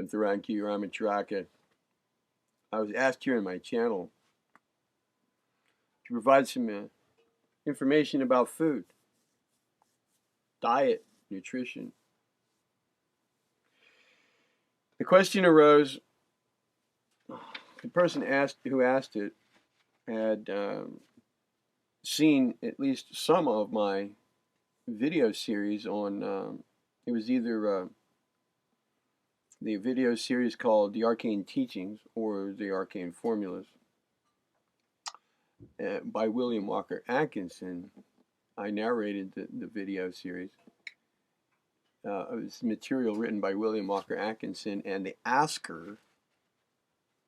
Theron Ramacharaka. I was asked here on my channel to provide some information about food, diet, nutrition. The question arose, the person who asked it had seen at least some of my video series on, it was either the video series called The Arcane Teachings or The Arcane Formulas by William Walker Atkinson. I narrated the video series. It was material written by William Walker Atkinson, and the asker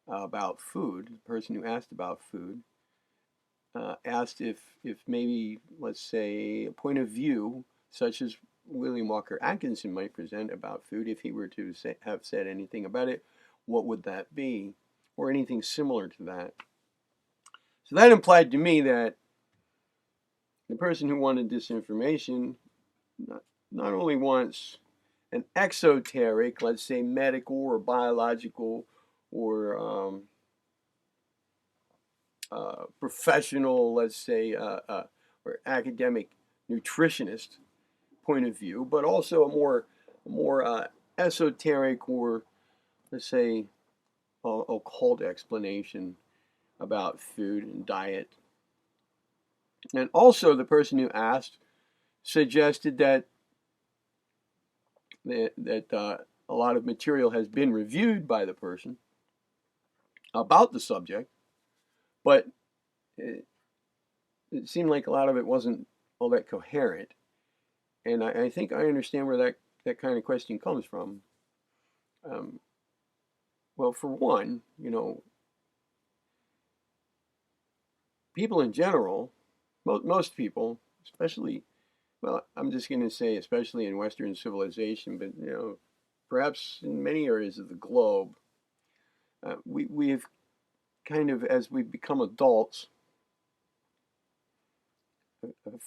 about food, the person who asked about food, asked if maybe, let's say, a point of view such as William Walker Atkinson might present about food, if he were to have said anything about it, what would that be? Or anything similar to that. So that implied to me that the person who wanted this information not only wants an exoteric, let's say medical or biological or professional, let's say, or academic nutritionist point of view, but also a more esoteric or, let's say, occult explanation about food and diet. And also the person who asked suggested that a lot of material has been reviewed by the person about the subject, but it seemed like a lot of it wasn't all that coherent. And I think I understand where that kind of question comes from. Well, for one, people in general, most people, especially, well, I'm just going to say especially in Western civilization, but perhaps in many areas of the globe, we've kind of, as we've become adults,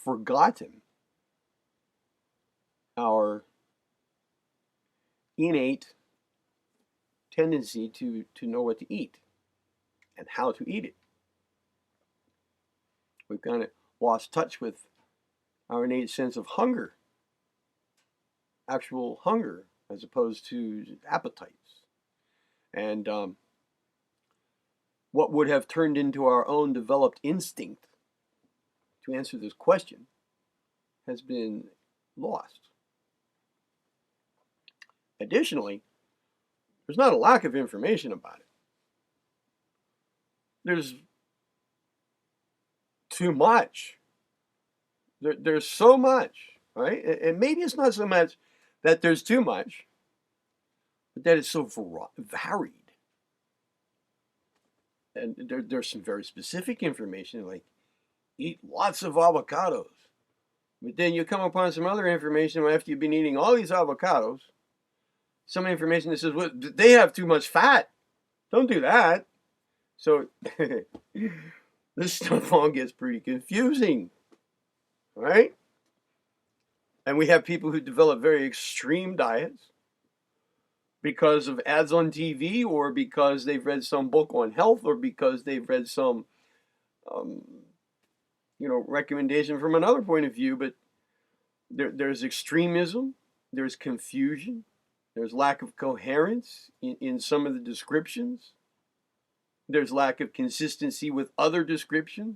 forgotten our innate tendency to know what to eat and how to eat it. We've kind of lost touch with our innate sense of hunger, actual hunger, as opposed to appetites. And what would have turned into our own developed instinct to answer this question has been lost. Additionally, there's not a lack of information about it. There's too much. There's so much, right? And maybe it's not so much that there's too much, but that it's so varied. And there's some very specific information, like eat lots of avocados. But then you come upon some other information after you've been eating all these avocados, some information that says, well, they have too much fat. Don't do that. So this stuff all gets pretty confusing, right? And we have people who develop very extreme diets because of ads on TV, or because they've read some book on health, or because they've read some, recommendation from another point of view. But there's extremism, there's confusion, there's lack of coherence in some of the descriptions. There's lack of consistency with other descriptions.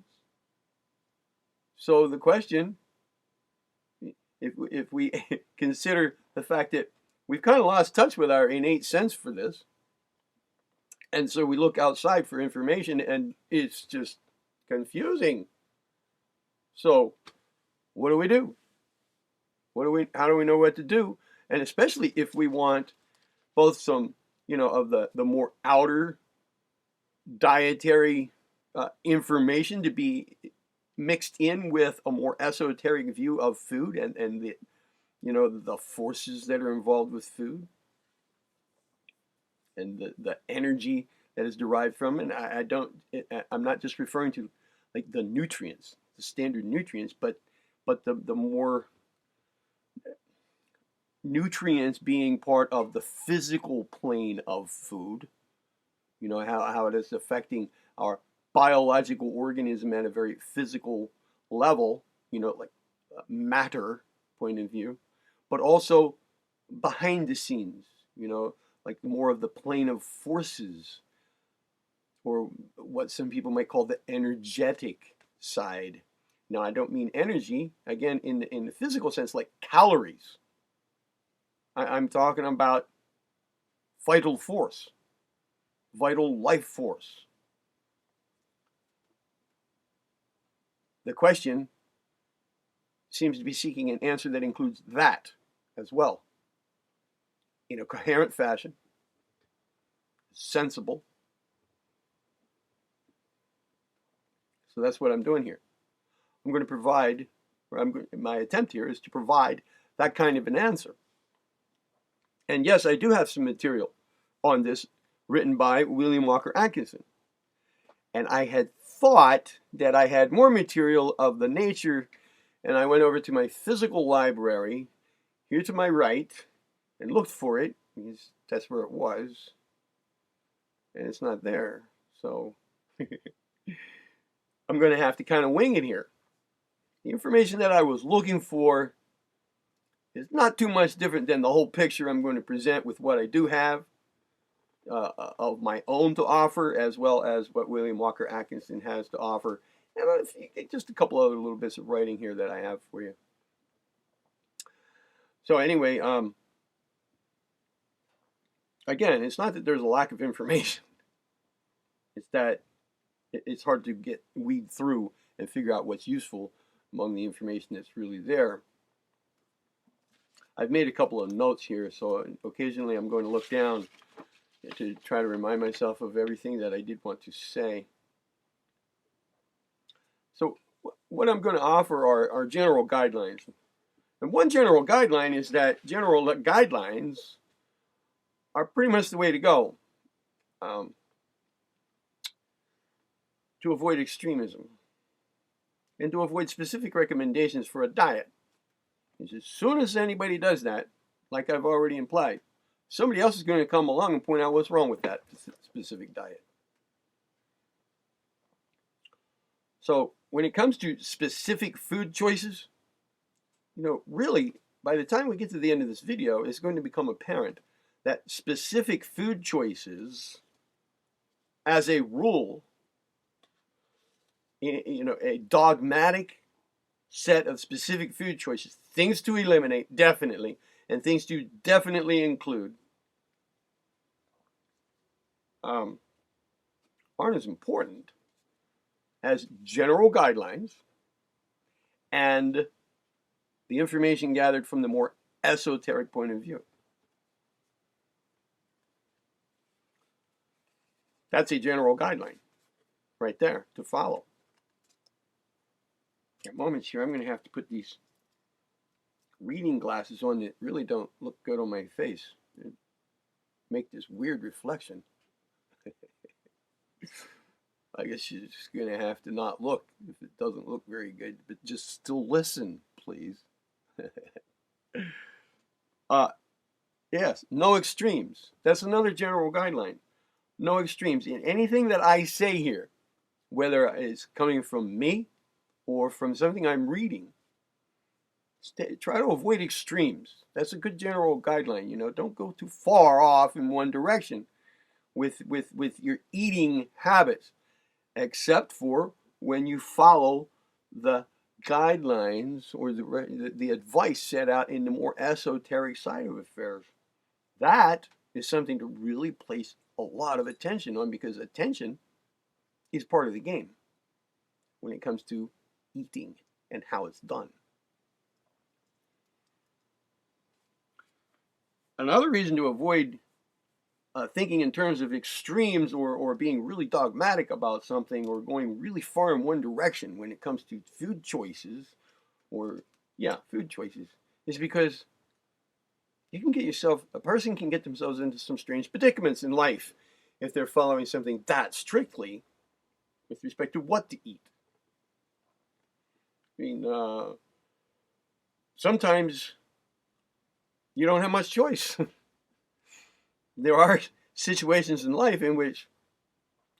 So the question, if we consider the fact that we've kind of lost touch with our innate sense for this, and so we look outside for information, and it's just confusing. So what do we do? How do we know what to do? And especially if we want both some, of the more outer dietary information to be mixed in with a more esoteric view of food and the, the forces that are involved with food and the energy that is derived from it. And I'm not just referring to like the nutrients, the standard nutrients, but the more nutrients being part of the physical plane of food, you know, how it is affecting our biological organism at a very physical level, you know, like matter point of view, but also behind the scenes, you know, like more of the plane of forces, or what some people might call the energetic side. Now, I don't mean energy, again, in the physical sense, like calories. I'm talking about vital force, vital life force. The question seems to be seeking an answer that includes that as well, in a coherent fashion, sensible. So that's what I'm doing here. I'm going to provide, my attempt here is to provide that kind of an answer. And yes, I do have some material on this written by William Walker Atkinson. And I had thought that I had more material of the nature, and I went over to my physical library here to my right and looked for it, because that's where it was, and it's not there. So I'm going to have to kind of wing it here. The information that I was looking for is not too much different than the whole picture I'm going to present with what I do have of my own to offer, as well as what William Walker Atkinson has to offer. And just a couple other little bits of writing here that I have for you. So anyway, again, it's not that there's a lack of information. It's that it's hard to weed through and figure out what's useful among the information that's really there. I've made a couple of notes here, so occasionally I'm going to look down to try to remind myself of everything that I did want to say. So what I'm going to offer are general guidelines. And one general guideline is that general guidelines are pretty much the way to go to avoid extremism and to avoid specific recommendations for a diet. Because as soon as anybody does that, like I've already implied, somebody else is going to come along and point out what's wrong with that specific diet. So when it comes to specific food choices, you know, really, by the time we get to the end of this video, it's going to become apparent that specific food choices, as a rule, you know, a dogmatic set of specific food choices, things to eliminate, definitely, and things to definitely include, aren't as important as general guidelines and the information gathered from the more esoteric point of view. That's a general guideline right there to follow. At moments here, I'm going to have to put these reading glasses on that really don't look good on my face. They make this weird reflection. I guess you're just going to have to not look if it doesn't look very good, but just still listen, please. Yes, no extremes. That's another general guideline. No extremes. In anything that I say here, whether it's coming from me or from something I'm reading, try to avoid extremes. That's a good general guideline. You know, don't go too far off in one direction with your eating habits, except for when you follow the guidelines or the advice set out in the more esoteric side of affairs. That is something to really place a lot of attention on, because attention is part of the game when it comes to eating and how it's done. Another reason to avoid thinking in terms of extremes or being really dogmatic about something or going really far in one direction when it comes to food choices, food choices, is because a person can get themselves into some strange predicaments in life if they're following something that strictly with respect to what to eat. I mean, sometimes you don't have much choice. There are situations in life in which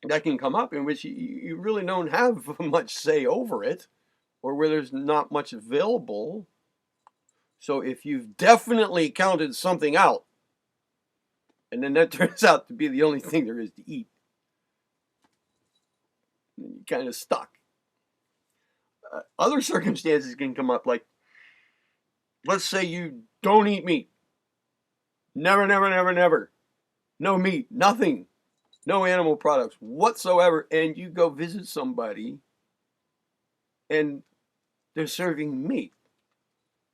that can come up in which you really don't have much say over it, or where there's not much available. So if you've definitely counted something out, and then that turns out to be the only thing there is to eat, you're kind of stuck. Other circumstances can come up, like, let's say you don't eat meat. Never, never, never, never. No meat, nothing. No animal products whatsoever. And you go visit somebody and they're serving meat.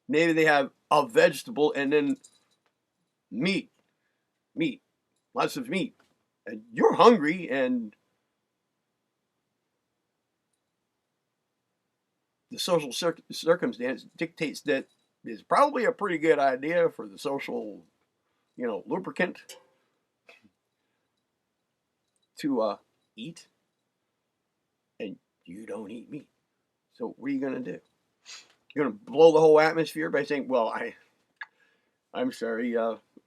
Maybe they have a vegetable and then meat, lots of meat. And you're hungry, and the social circumstance dictates that it's probably a pretty good idea for the social, lubricant to eat, and you don't eat meat. So what are you going to do? You're going to blow the whole atmosphere by saying, well, I'm sorry,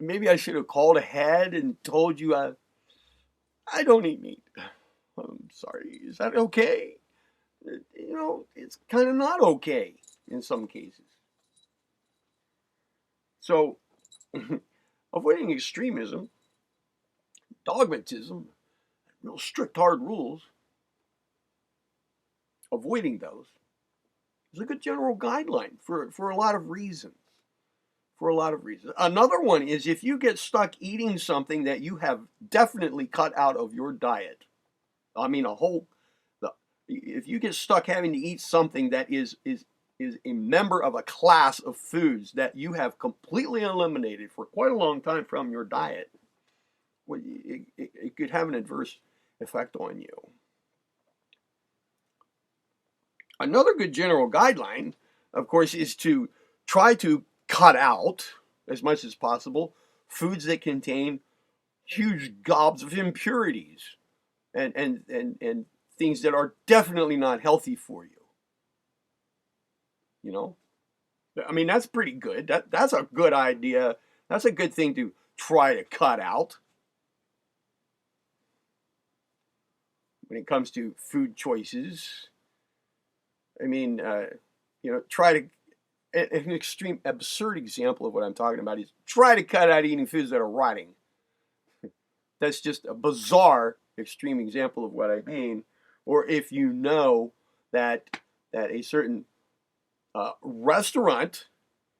maybe I should have called ahead and told you I don't eat meat. I'm sorry, is that okay? It's kind of not okay in some cases. So, avoiding extremism, dogmatism, real strict, hard rules, avoiding those is a good general guideline for a lot of reasons. Another one is if you get stuck eating something that you have definitely cut out of your diet. I mean, if you get stuck having to eat something that is a member of a class of foods that you have completely eliminated for quite a long time from your diet, well, it could have an adverse effect on you. Another good general guideline, of course, is to try to cut out, as much as possible, foods that contain huge gobs of impurities and things that are definitely not healthy for you. I mean, that's pretty good. That's a good idea. That's a good thing to try to cut out when it comes to food choices. I mean, try to, an extreme, absurd example of what I'm talking about is try to cut out eating foods that are rotting. That's just a bizarre, extreme example of what I mean. Or if you know that a certain restaurant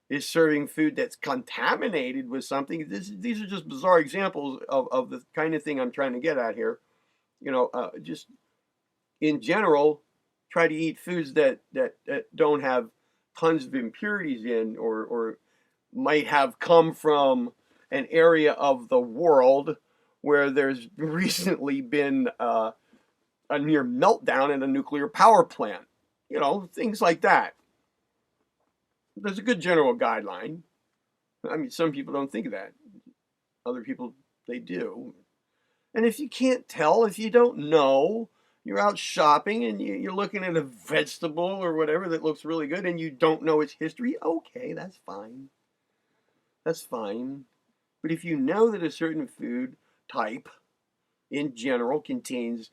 is serving food that's contaminated with something. These are just bizarre examples of the kind of thing I'm trying to get at here. Just in general, try to eat foods that don't have tons of impurities in, or might have come from an area of the world where there's recently been a near meltdown at a nuclear power plant. Things like that. There's a good general guideline. I mean, some people don't think of that. Other people, they do. And if you can't tell, if you don't know, you're out shopping and you're looking at a vegetable or whatever that looks really good and you don't know its history, okay, that's fine. That's fine. But if you know that a certain food type in general contains,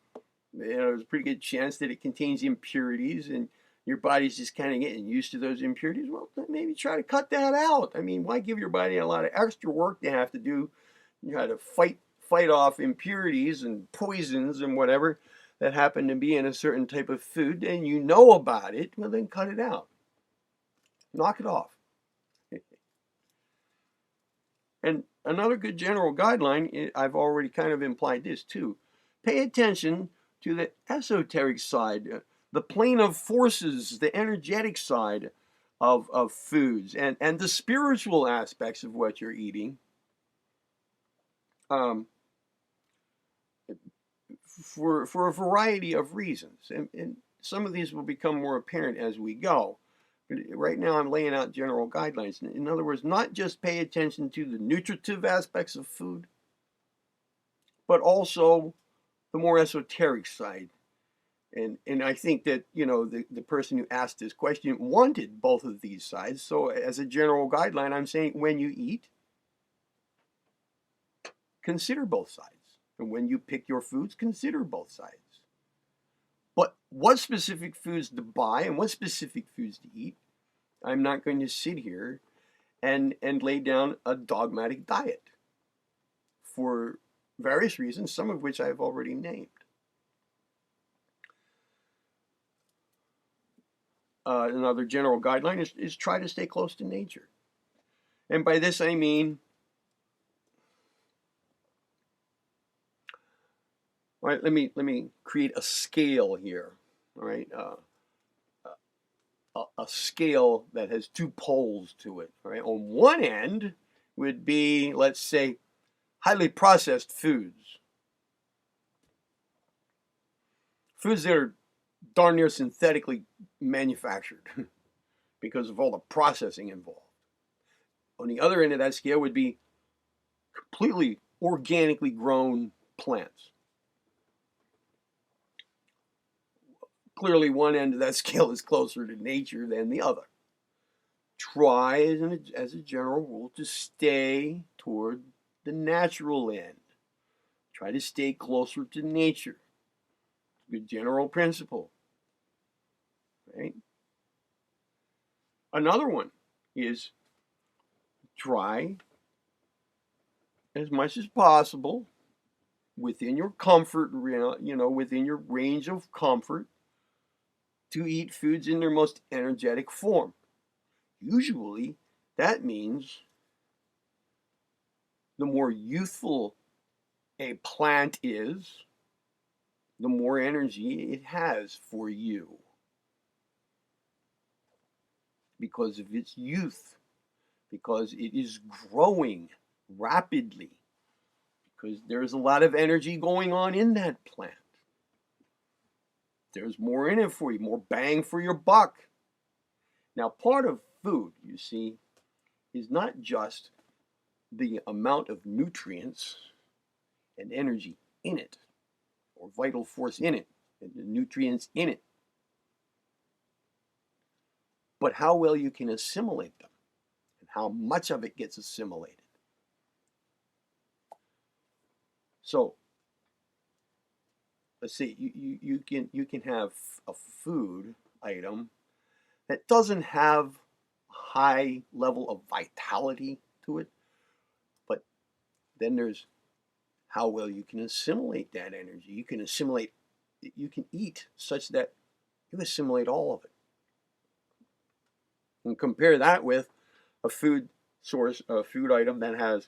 there's a pretty good chance that it contains impurities, and your body's just kind of getting used to those impurities, well, maybe try to cut that out. I mean, why give your body a lot of extra work to have to do? You got to fight off impurities and poisons and whatever that happen to be in a certain type of food, and you know about it, well, then cut it out. Knock it off. And another good general guideline, I've already kind of implied this too. Pay attention to the esoteric side, the plane of forces, the energetic side of foods, and the spiritual aspects of what you're eating. For a variety of reasons. And some of these will become more apparent as we go. But right now I'm laying out general guidelines. In other words, not just pay attention to the nutritive aspects of food, but also the more esoteric side. And I think that, the person who asked this question wanted both of these sides. So as a general guideline, I'm saying when you eat, consider both sides. And when you pick your foods, consider both sides. But what specific foods to buy and what specific foods to eat, I'm not going to sit here and lay down a dogmatic diet for various reasons, some of which I've already named. Another general guideline is try to stay close to nature. And by this I mean, all right, let me create a scale here. All right, a scale that has two poles to it. All right, on one end would be, let's say, highly processed foods, foods that are darn near synthetically manufactured because of all the processing involved. On the other end of that scale would be completely organically grown plants. Clearly, one end of that scale is closer to nature than the other. Try, as a general rule, to stay toward the natural end. Try to stay closer to nature. It's a good general principle. Right? Another one is try as much as possible within your comfort, within your range of comfort, to eat foods in their most energetic form. Usually, that means the more youthful a plant is, the more energy it has for you because of its youth, because it is growing rapidly, because there's a lot of energy going on in that plant. There's more in it for you, more bang for your buck. Now, part of food, you see, is not just the amount of nutrients and energy in it, or vital force in it, and the nutrients in it, but how well you can assimilate them and how much of it gets assimilated. So, let's see, you can have a food item that doesn't have a high level of vitality to it, but then there's how well you can assimilate that energy. You can eat such that you assimilate all of it. And compare that with a food item that has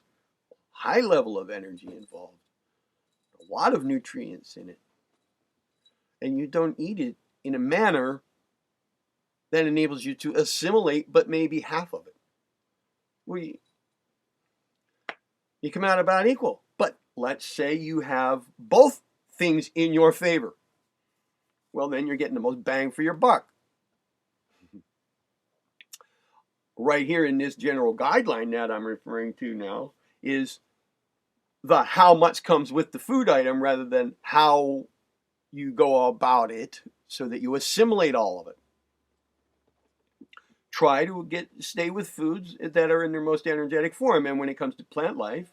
a high level of energy involved, a lot of nutrients in it, and you don't eat it in a manner that enables you to assimilate but maybe half of it. Well, you come out about equal. But let's say you have both things in your favor. Well, then you're getting the most bang for your buck. Right here in this general guideline that I'm referring to now is the how much comes with the food item rather than how you go about it so that you assimilate all of it. Try to stay with foods that are in their most energetic form. And when it comes to plant life,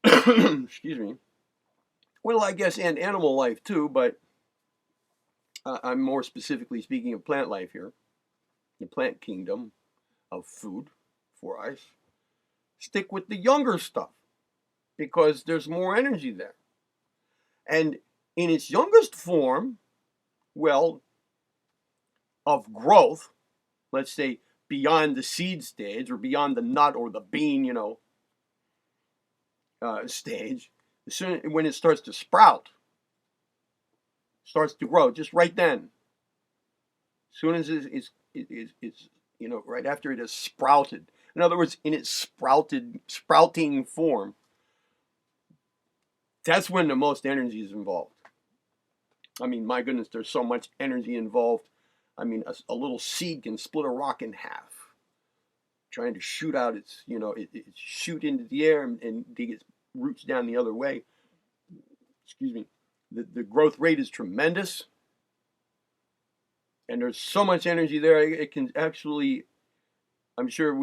excuse me, well, I guess, and animal life too, but I'm more specifically speaking of plant life here, the plant kingdom of food for us. Stick with the younger stuff because there's more energy there. And in its youngest form, well, of growth, let's say beyond the seed stage or beyond the nut or the bean, stage, when it starts to sprout, starts to grow, just right then. As soon as it's right after it has sprouted. In other words, in its sprouting form, that's when the most energy is involved. I mean, my goodness, there's so much energy involved. I mean, a little seed can split a rock in half, trying to shoot out its, shoot into the air and dig its roots down the other way. Excuse me. The growth rate is tremendous. And there's so much energy there. It can actually, I'm sure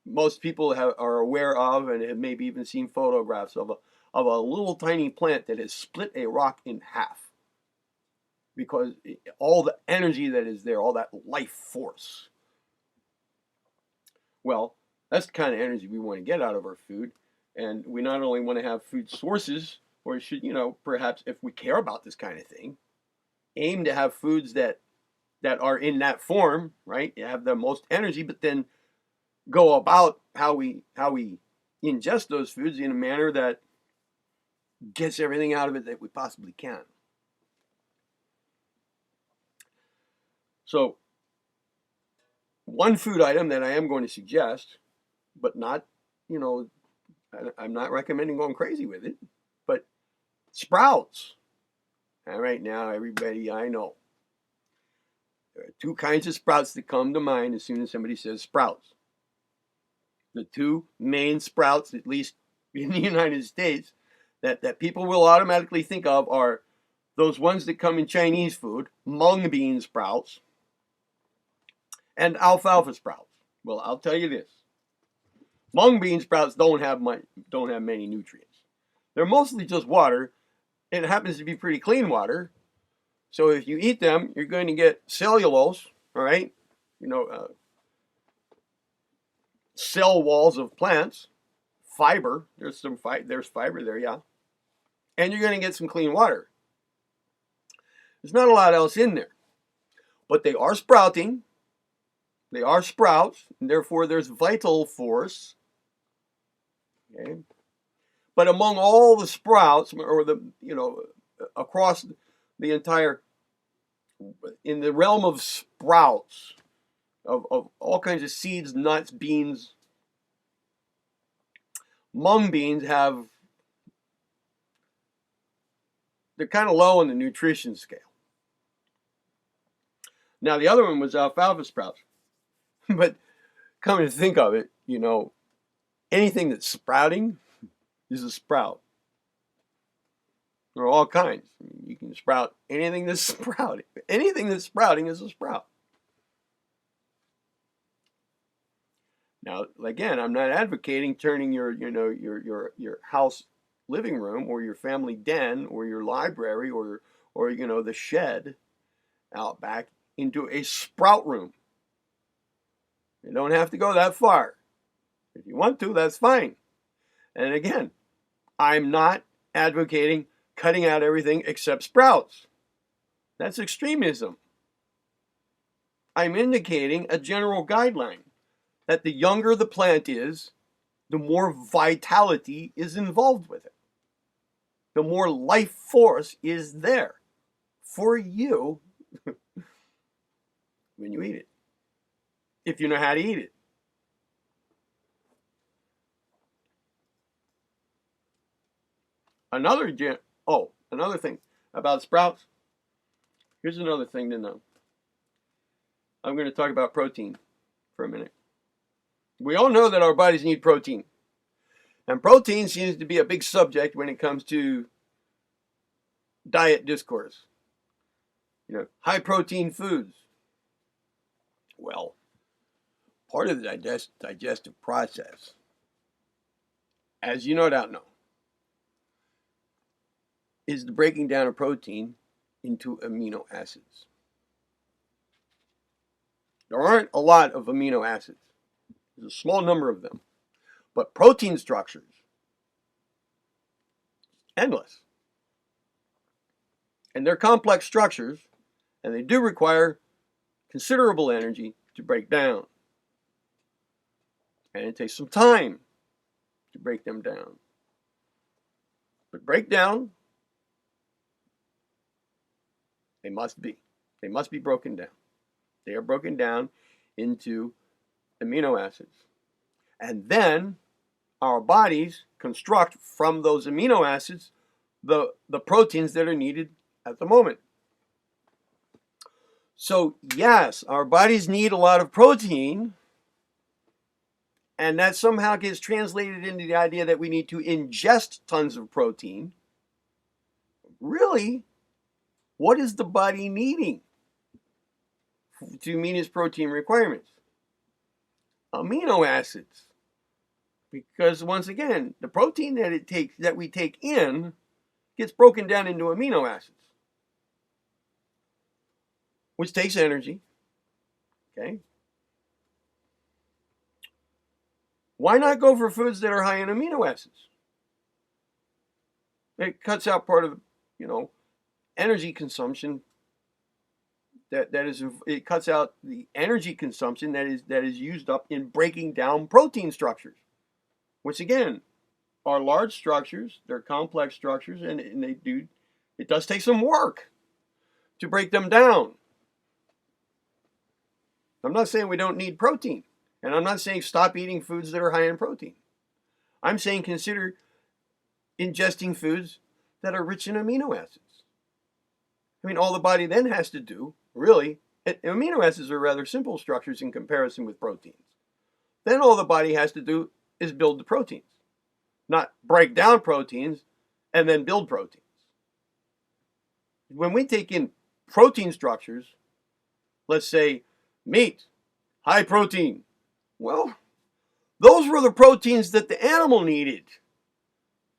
most people are aware of, and have maybe even seen photographs of a little tiny plant that has split a rock in half, because all the energy that is there, all that life force. Well, that's the kind of energy we want to get out of our food. And we not only want to have food sources, or should, perhaps if we care about this kind of thing, aim to have foods that are in that form, right? You have the most energy, but then go about how we ingest those foods in a manner that gets everything out of it that we possibly can. So, one food item that I am going to suggest, but not, I'm not recommending going crazy with it, but sprouts. All right, now everybody, I know there are two kinds of sprouts that come to mind as soon as somebody says sprouts. The two main sprouts, at least in the United States, that people will automatically think of are those ones that come in Chinese food, mung bean sprouts, and alfalfa sprouts. Well, I'll tell you this. Mung bean sprouts don't have many nutrients. They're mostly just water. It happens to be pretty clean water. So if you eat them, you're going to get cellulose, all right? Cell walls of plants, fiber. There's fiber there, yeah. And you're going to get some clean water. There's not a lot else in there. But they are sprouting. They are sprouts, and therefore there's vital force. Okay? But among all the sprouts, or across the entire, in the realm of sprouts, of all kinds of seeds, nuts, beans, mung beans they're kind of low on the nutrition scale. Now the other one was alfalfa sprouts. But come to think of it, anything that's sprouting is a sprout. There are all kinds. You can sprout anything that's sprouting. Anything that's sprouting is a sprout. Now, again, I'm not advocating turning your house living room, or your family den, or your library, or the shed out back into a sprout room. You don't have to go that far. If you want to, that's fine. And again, I'm not advocating cutting out everything except sprouts. That's extremism. I'm indicating a general guideline that the younger the plant is, the more vitality is involved with it. The more life force is there for you when you eat it, if you know how to eat it. Another thing about sprouts. Here's another thing to know. I'm going to talk about protein for a minute. We all know that our bodies need protein. And protein seems to be a big subject when it comes to diet discourse. High protein foods. Well, part of the digestive process, as you no doubt know, is the breaking down of protein into amino acids. There aren't a lot of amino acids. There's a small number of them. But protein structures, endless. And they're complex structures, and they do require considerable energy to break down. And it takes some time to break them down. But break down, they must be. They must be broken down. They are broken down into amino acids. And then our bodies construct from those amino acids the proteins that are needed at the moment. So yes, our bodies need a lot of protein, and that somehow gets translated into the idea that we need to ingest tons of protein. Really, what is the body needing? to meet its protein requirements? Amino acids. Because once again, the protein that we take in gets broken down into amino acids, which takes energy. Okay? Why not go for foods that are high in amino acids? It cuts out part of, energy consumption. It cuts out the energy consumption that is used up in breaking down protein structures, which again are large structures. They're complex structures, and it does take some work to break them down. I'm not saying we don't need protein, and I'm not saying stop eating foods that are high in protein. I'm saying consider ingesting foods that are rich in amino acids. I mean, all the body then has to do, really, amino acids are rather simple structures in comparison with proteins. Then all the body has to do is build the proteins, not break down proteins and then build proteins. When we take in protein structures, let's say meat, high protein, well, those were the proteins that the animal needed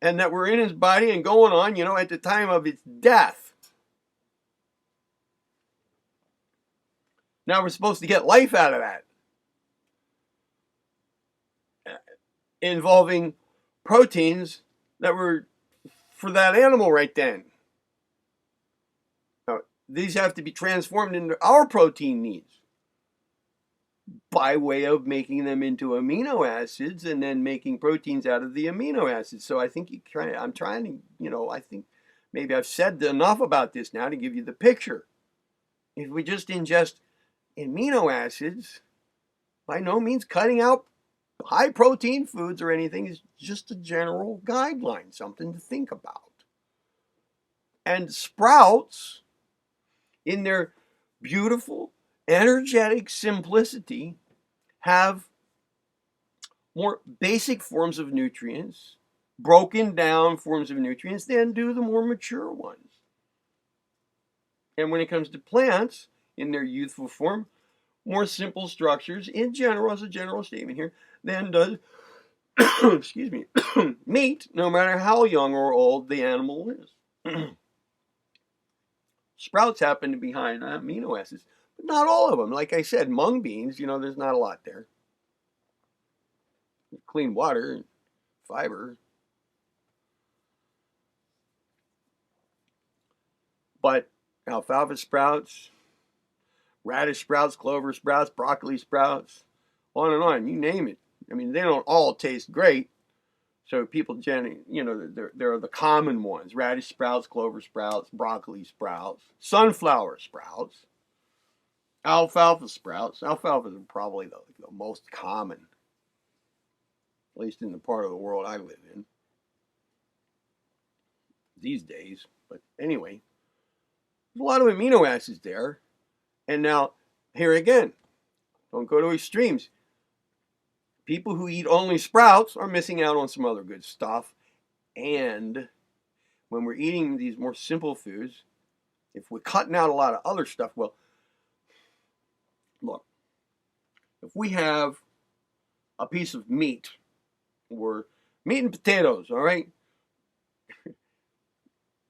and that were in his body and going on, at the time of its death. Now we're supposed to get life out of that, involving proteins that were for that animal right then. Now, these have to be transformed into our protein needs by way of making them into amino acids and then making proteins out of the amino acids. So I think I'm trying to, I think maybe I've said enough about this now to give you the picture. If we just ingest amino acids, by no means cutting out high protein foods or anything, is just a general guideline, something to think about. And sprouts, in their beautiful, energetic simplicity, have more basic forms of nutrients, broken down forms of nutrients, than do the more mature ones. And when it comes to plants, in their youthful form, more simple structures, in general, as a general statement here, than does, excuse me, meat, no matter how young or old the animal is. Sprouts happen to be high in amino acids, but not all of them. Like I said, mung beans, there's not a lot there. Clean water and fiber. But alfalfa sprouts, radish sprouts, clover sprouts, broccoli sprouts, on and on, you name it. I mean, they don't all taste great. So people generally, there are the common ones: radish sprouts, clover sprouts, broccoli sprouts, sunflower sprouts, alfalfa sprouts. Alfalfa is probably the most common, at least in the part of the world I live in these days. But anyway, there's a lot of amino acids there. And now, here again, don't go to extremes. People who eat only sprouts are missing out on some other good stuff. And when we're eating these more simple foods, if we're cutting out a lot of other stuff, well, look, if we have a piece of meat, or meat and potatoes, all right,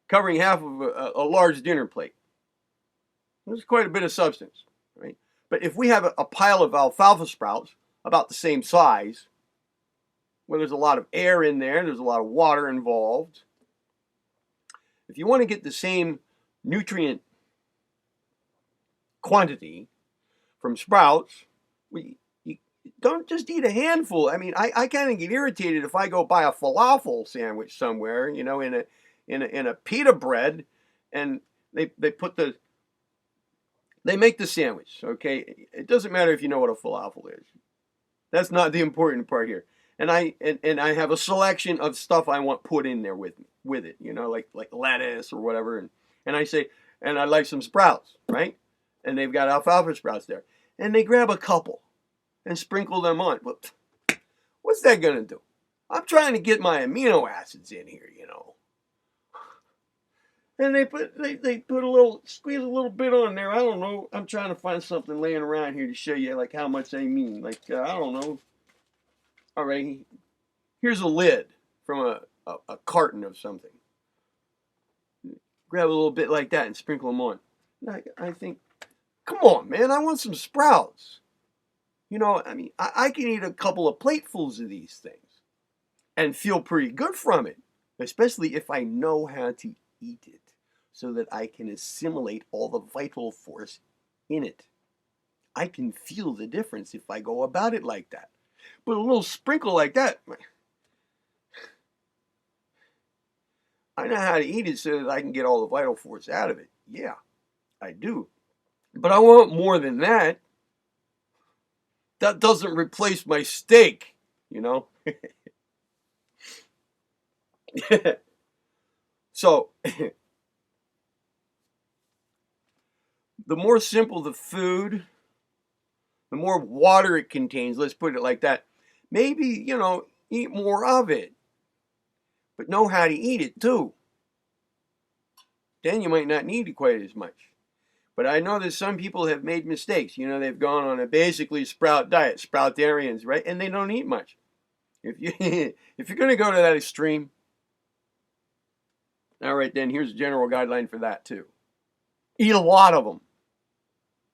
covering half of a large dinner plate, there's quite a bit of substance, right? But if we have a pile of alfalfa sprouts about the same size, where there's a lot of air in there's a lot of water involved, if you want to get the same nutrient quantity from sprouts, you don't just eat a handful. I mean, I kind of get irritated if I go buy a falafel sandwich somewhere, in a pita bread, and they make the sandwich, okay? It doesn't matter if you know what a falafel is. That's not the important part here. And I have a selection of stuff I want put in there with it, like lettuce or whatever. And I say, and I'd like some sprouts, right? And they've got alfalfa sprouts there. And they grab a couple and sprinkle them on. Well, what's that going to do? I'm trying to get my amino acids in here, And they put a little, squeeze a little bit on there. I don't know. I'm trying to find something laying around here to show you like how much I mean. Like I don't know. All right, here's a lid from a carton of something. Grab a little bit like that and sprinkle them on. I think, come on, man, I want some sprouts. You know, I mean, I can eat a couple of platefuls of these things and feel pretty good from it, especially if I know how to eat it so that I can assimilate all the vital force in it. I can feel the difference if I go about it like that. But a little sprinkle like that, I know how to eat it so that I can get all the vital force out of it. Yeah, I do. But I want more than that. That doesn't replace my steak, you know? So, the more simple the food, the more water it contains, let's put it like that. Maybe, you know, eat more of it, but know how to eat it too. Then you might not need it quite as much. But I know that some people have made mistakes. You know, they've gone on a basically sprout diet, sproutarians, right? And they don't eat much. If you if you're going to go to that extreme, all right, then here's a general guideline for that too. Eat a lot of them,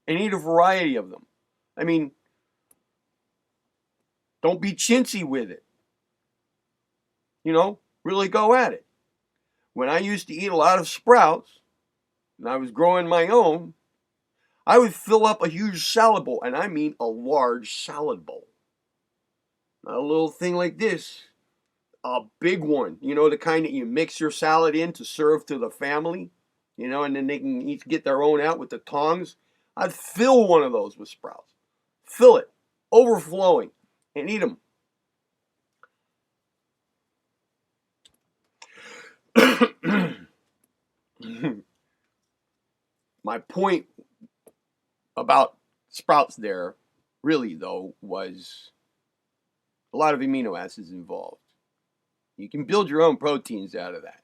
and eat a variety of them. I mean, don't be chintzy with it. You know, really go at it. When I used to eat a lot of sprouts, and I was growing my own, I would fill up a huge salad bowl, and I mean a large salad bowl. Not a little thing like this, a big one. You know, the kind that you mix your salad in to serve to the family, you know, and then they can each get their own out with the tongs. I'd fill one of those with sprouts. Fill it, overflowing, and eat them. My point about sprouts there, really though, was a lot of amino acids involved. You can build your own proteins out of that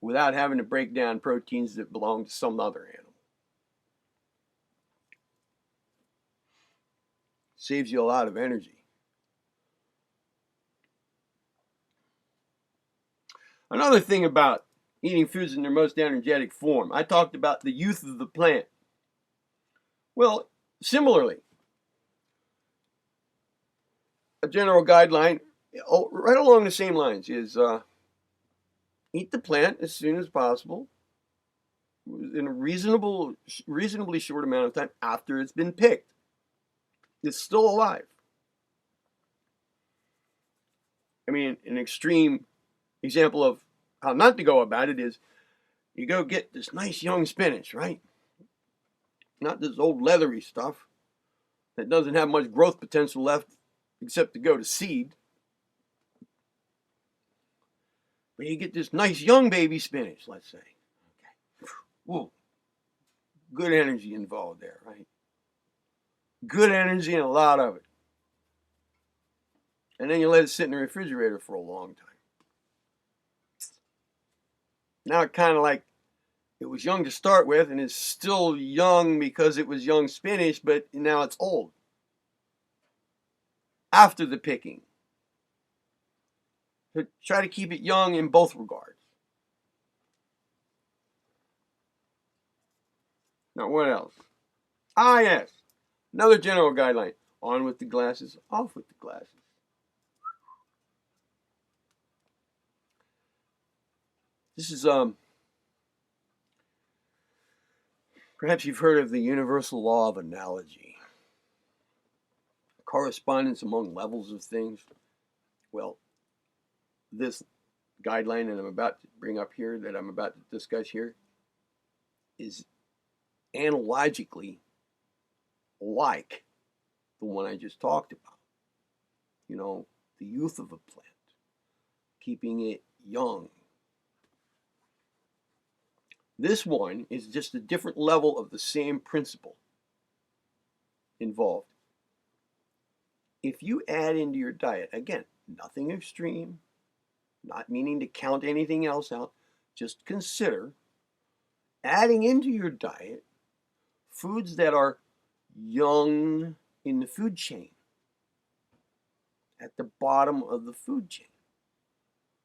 without having to break down proteins that belong to some other animal. Saves you a lot of energy. Another thing about eating foods in their most energetic form, I talked about the youth of the plant. Well, similarly, a general guideline right along the same lines is eat the plant as soon as possible in a reasonably short amount of time after it's been picked. It's still alive. I mean, an extreme example of how not to go about it is you go get this nice young spinach, right? Not this old leathery stuff that doesn't have much growth potential left except to go to seed. But you get this nice young baby spinach, let's say. Okay. Whoa. Good energy involved there, right? Good energy and a lot of it. And then you let it sit in the refrigerator for a long time. Now it kind of like it was young to start with and it's still young because it was young spinach, but now it's old. After the picking. So try to keep it young in both regards. Now what else? Ah, yes. Another general guideline. On with the glasses, off with the glasses. This is, perhaps you've heard of the universal law of analogy. Correspondence among levels of things. Well, this guideline that I'm about to bring up here, that I'm about to discuss here, is analogically like the one I just talked about. You know, the youth of a plant, keeping it young. This one is just a different level of the same principle involved. If you add into your diet, again, nothing extreme, not meaning to count anything else out, just consider adding into your diet foods that are young in the food chain, at the bottom of the food chain.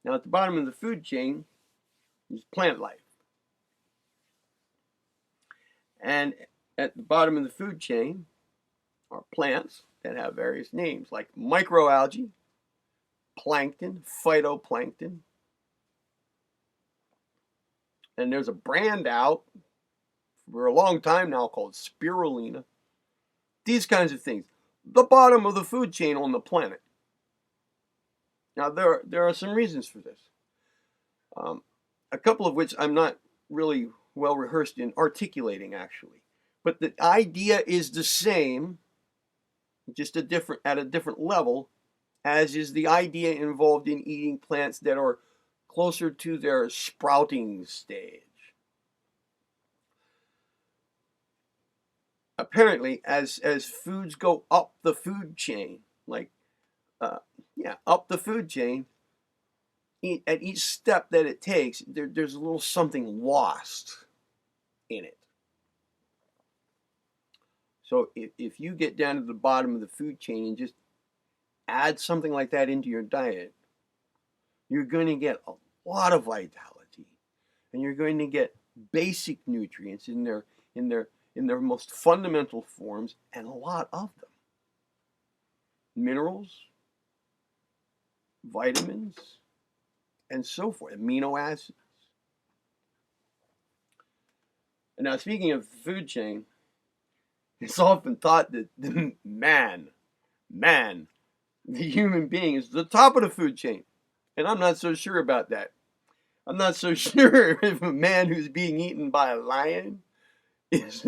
Now, at the bottom of the food chain is plant life. And at the bottom of the food chain are plants that have various names, like microalgae, plankton, phytoplankton. And there's a brand out for a long time now called spirulina. These kinds of things. The bottom of the food chain on the planet. Now, there are some reasons for this. A couple of which I'm not really well rehearsed in articulating, actually. But the idea is the same, just at a different level, as is the idea involved in eating plants that are closer to their sprouting stage. Apparently, as foods go up the food chain, up the food chain, at each step that it takes, there's a little something lost in it. So if you get down to the bottom of the food chain and just add something like that into your diet, you're going to get a lot of vitality, and you're going to get basic nutrients in their most fundamental forms, and a lot of them. Minerals, vitamins, and so forth, amino acids. And now, speaking of the food chain, it's often thought that man, the human being, is the top of the food chain. And I'm not so sure about that. I'm not so sure if a man who's being eaten by a lion is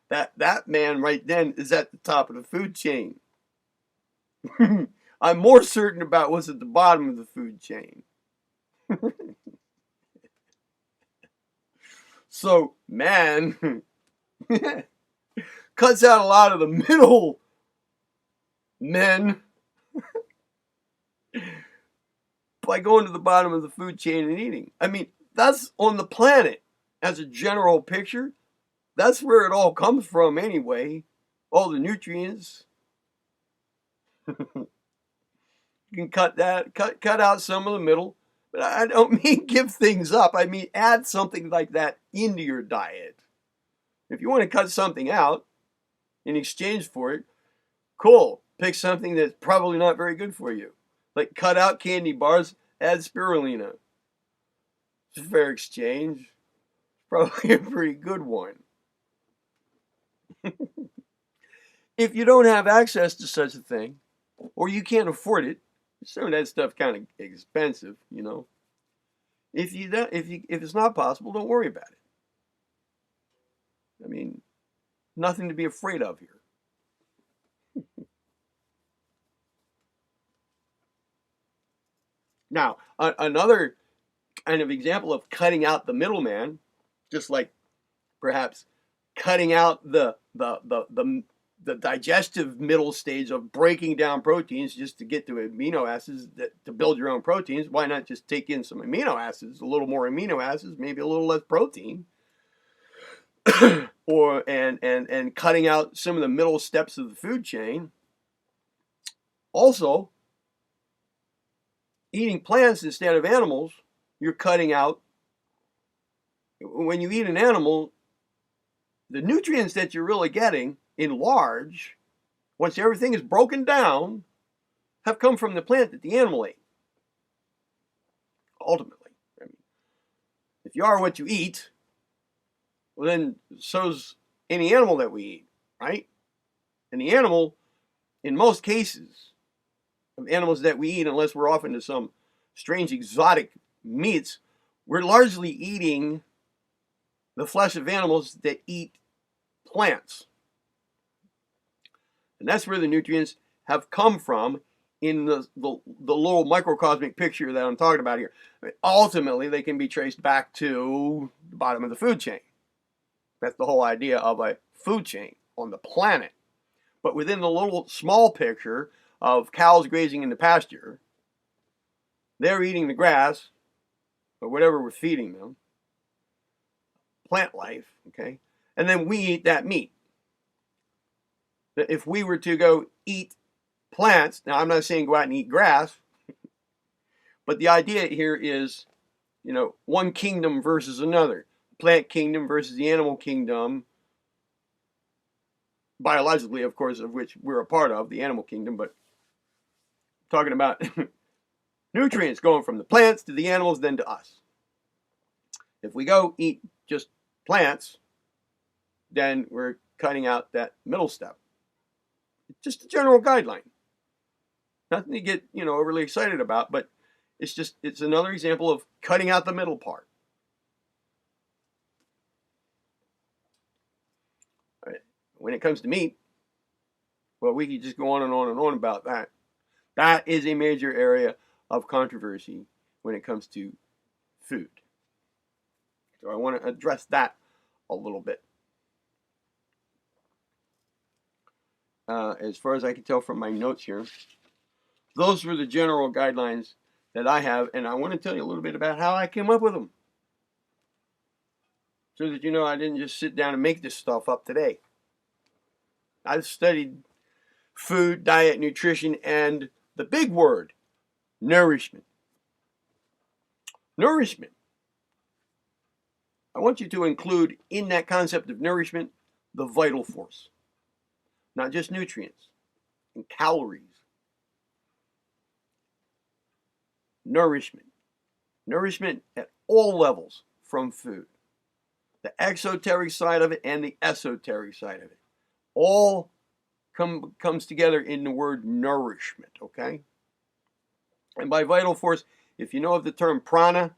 that man right then is at the top of the food chain. I'm more certain about what's at the bottom of the food chain. So, man cuts out a lot of the middle men by going to the bottom of the food chain and eating. I mean, that's on the planet as a general picture. That's where it all comes from anyway. All the nutrients. You can cut out some of the middle. But I don't mean give things up. I mean add something like that into your diet. If you want to cut something out in exchange for it, cool. Pick something that's probably not very good for you. Like cut out candy bars, add spirulina. It's a fair exchange. Probably a pretty good one. If you don't have access to such a thing, or you can't afford it, some of that stuff kind of expensive, you know. If it's not possible, don't worry about it. I mean, nothing to be afraid of here. Now, another kind of example of cutting out the middleman, just like perhaps cutting out the digestive middle stage of breaking down proteins just to get to amino acids to build your own proteins. Why not just take in some amino acids, a little more amino acids, maybe a little less protein, and cutting out some of the middle steps of the food chain. Also, eating plants instead of animals, you're cutting out. When you eat an animal, the nutrients that you're really getting in large, once everything is broken down, have come from the plant that the animal ate. Ultimately, I mean, if you are what you eat, well then so's any animal that we eat, right? And the animal, in most cases, of animals that we eat, unless we're off into some strange exotic meats, we're largely eating the flesh of animals that eat plants. And that's where the nutrients have come from in the little microcosmic picture that I'm talking about here. I mean, ultimately, they can be traced back to the bottom of the food chain. That's the whole idea of a food chain on the planet. But within the little small picture of cows grazing in the pasture, they're eating the grass, or whatever we're feeding them. plant life, okay? And then we eat that meat. If we were to go eat plants, now I'm not saying go out and eat grass, but the idea here is, you know, one kingdom versus another. Plant kingdom versus the animal kingdom, biologically, of course, of which we're a part of, the animal kingdom, but talking about nutrients going from the plants to the animals, then to us. If we go eat just plants, then we're cutting out that middle step. It's just a general guideline. Nothing to get, you know, overly excited about, but it's another example of cutting out the middle part. Right. When it comes to meat, well, we could just go on and on and on about that. That is a major area of controversy when it comes to food. So I want to address that a little bit. As far as I can tell from my notes here, those were the general guidelines that I have, and I want to tell you a little bit about how I came up with them. So that you know I didn't just sit down and make this stuff up today. I've studied food, diet, nutrition, and the big word, nourishment. Nourishment. I want you to include in that concept of nourishment the vital force. Not just nutrients and calories. Nourishment. Nourishment at all levels from food. The exoteric side of it and the esoteric side of it. All comes together in the word nourishment, okay? And by vital force, if you know of the term prana,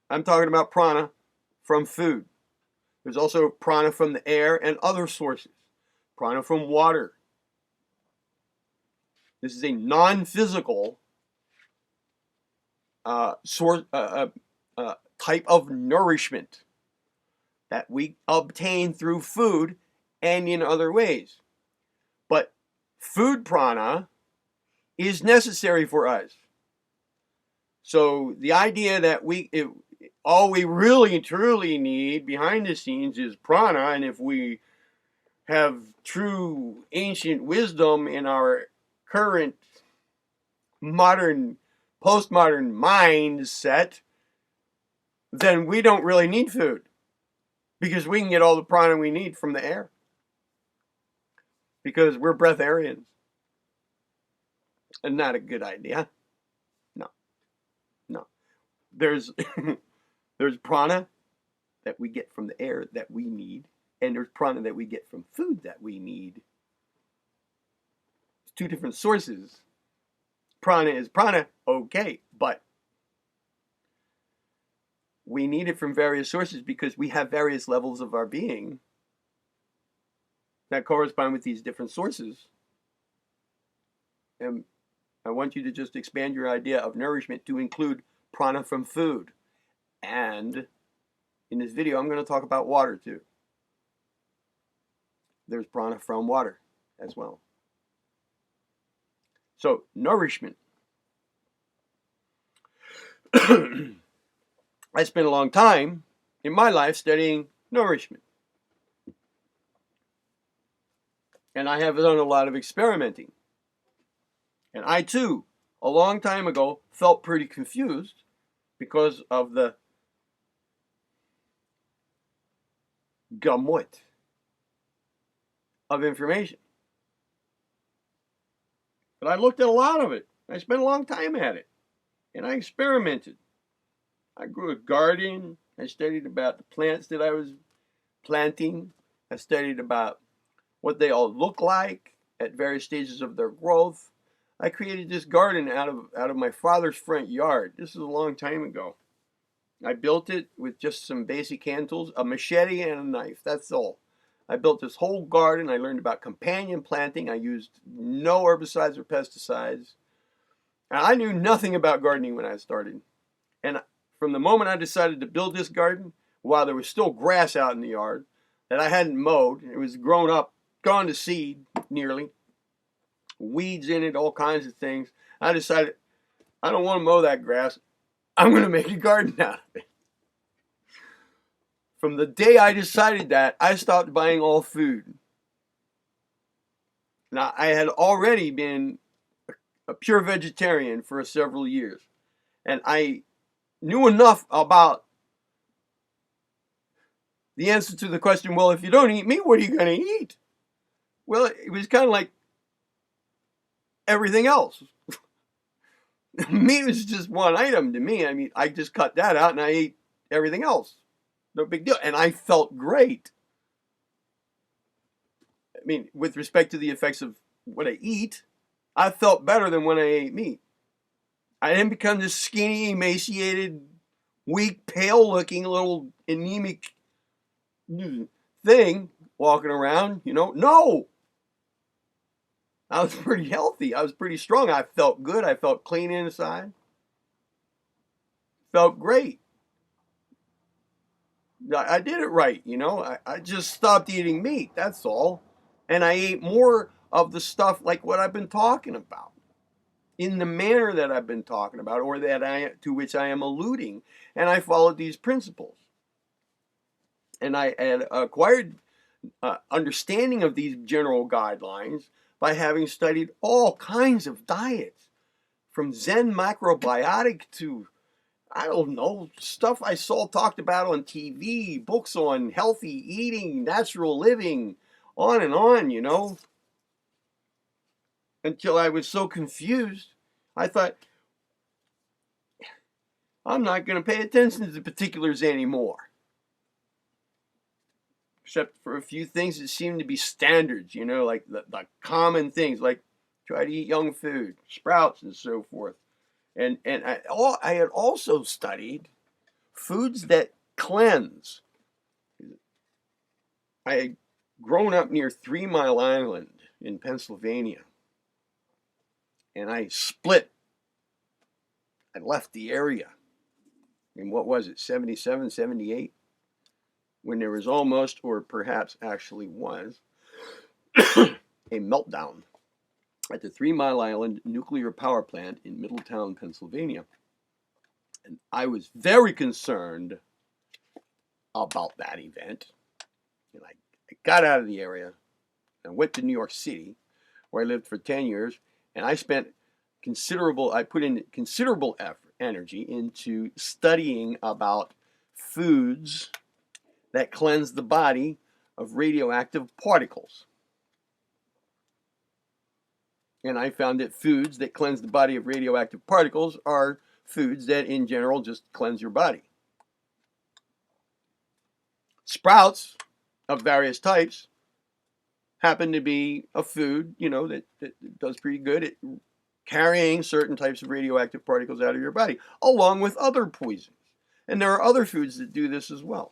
I'm talking about prana from food. There's also prana from the air and other sources. Prana from water. This is a non-physical type of nourishment that we obtain through food and in other ways. But food prana is necessary for us. So the idea that all we really truly need behind the scenes is prana, and if we have true ancient wisdom in our current modern, postmodern mindset, then we don't really need food because we can get all the prana we need from the air because we're breatharians. And not a good idea. No. There's there's prana that we get from the air that we need, and there's prana that we get from food that we need. It's two different sources. Prana is prana, okay, but we need it from various sources because we have various levels of our being that correspond with these different sources. And I want you to just expand your idea of nourishment to include prana from food. And in this video, I'm going to talk about water too. There's prana from water as well. So, nourishment. I spent a long time in my life studying nourishment. And I have done a lot of experimenting. And I too, a long time ago, felt pretty confused because of the gamut of information. But I looked at a lot of it. I spent a long time at it. And I experimented. I grew a garden. I studied about the plants that I was planting. I studied about what they all look like at various stages of their growth. I created this garden out of my father's front yard. This is a long time ago. I built it with just some basic hand tools, a machete and a knife. That's all. I built this whole garden. I learned about companion planting. I used no herbicides or pesticides. And I knew nothing about gardening when I started. And from the moment I decided to build this garden, while there was still grass out in the yard that I hadn't mowed, it was grown up, gone to seed nearly, weeds in it, all kinds of things. I decided I don't want to mow that grass. I'm going to make a garden out of it. From the day I decided that, I stopped buying all food. Now, I had already been a pure vegetarian for several years, and I knew enough about the answer to the question, well, if you don't eat meat, what are you going to eat? Well, it was kind of like everything else. Meat was just one item to me. I mean, I just cut that out and I ate everything else. No big deal. And I felt great. I mean, with respect to the effects of what I eat, I felt better than when I ate meat. I didn't become this skinny, emaciated, weak, pale-looking, little anemic thing walking around, No! I was pretty healthy. I was pretty strong. I felt good. I felt clean inside. Felt great. I did it right, I just stopped eating meat, that's all. And I ate more of the stuff like what I've been talking about, in the manner that I've been talking about, or to which I am alluding. And I followed these principles. And I had acquired understanding of these general guidelines by having studied all kinds of diets, from Zen macrobiotic to, I don't know, stuff I saw talked about on TV, books on healthy eating, natural living, on and on, until I was so confused, I thought, I'm not going to pay attention to the particulars anymore. Except for a few things that seem to be standards, like the common things, like try to eat young food, sprouts, and so forth. And I had also studied foods that cleanse. I had grown up near 3 Mile Island in Pennsylvania. And I split. I left the area. In what was it, 77, 78? When there was almost, or perhaps actually was, a meltdown at the 3 Mile Island nuclear power plant in Middletown, Pennsylvania. And I was very concerned about that event. And I got out of the area and went to New York City, where I lived for 10 years. And I put in considerable energy into studying about foods that cleanse the body of radioactive particles. And I found that foods that cleanse the body of radioactive particles are foods that in general just cleanse your body. Sprouts of various types happen to be a food, that does pretty good at carrying certain types of radioactive particles out of your body, along with other poisons. And there are other foods that do this as well.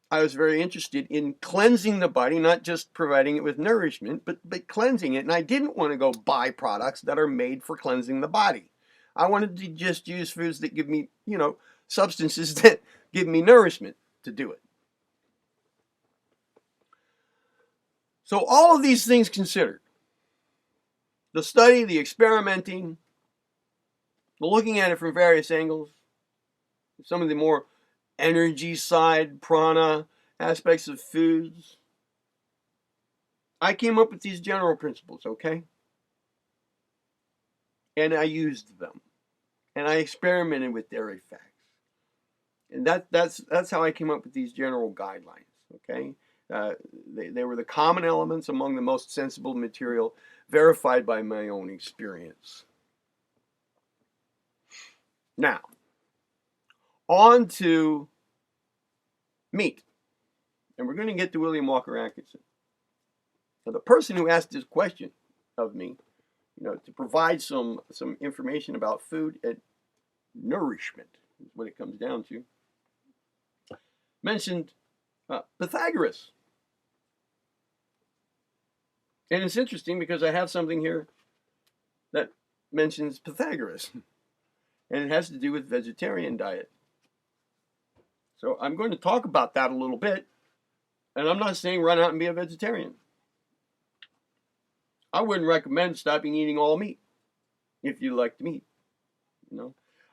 I was very interested in cleansing the body, not just providing it with nourishment, but cleansing it. And I didn't want to go buy products that are made for cleansing the body. I wanted to just use foods that give me, substances that give me nourishment to do it. So all of these things considered, the study, the experimenting, the looking at it from various angles, some of the more energy side, prana aspects of foods, I came up with these general principles, okay? And I used them. And I experimented with their effects. And that's how I came up with these general guidelines, okay? They were the common elements among the most sensible material, verified by my own experience. Now, on to meat. And we're going to get to William Walker Atkinson. Now, the person who asked this question of me, to provide some information about food and nourishment, is what it comes down to, mentioned Pythagoras. And it's interesting because I have something here that mentions Pythagoras. And it has to do with vegetarian diet. So I'm going to talk about that a little bit. And I'm not saying run out and be a vegetarian. I wouldn't recommend stopping eating all meat if you like meat.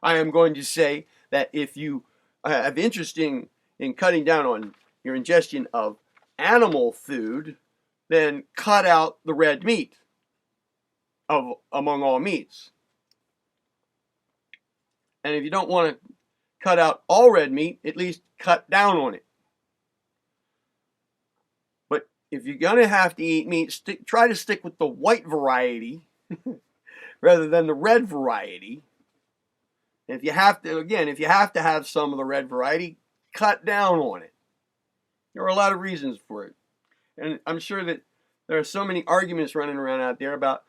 I am going to say that if you have interest in in cutting down on your ingestion of animal food, then cut out the red meat among all meats. And if you don't want to cut out all red meat, at least cut down on it. But if you're going to have to eat meat, try to stick with the white variety rather than the red variety. And if you have to have some of the red variety, cut down on it. There are a lot of reasons for it. And I'm sure that there are so many arguments running around out there about,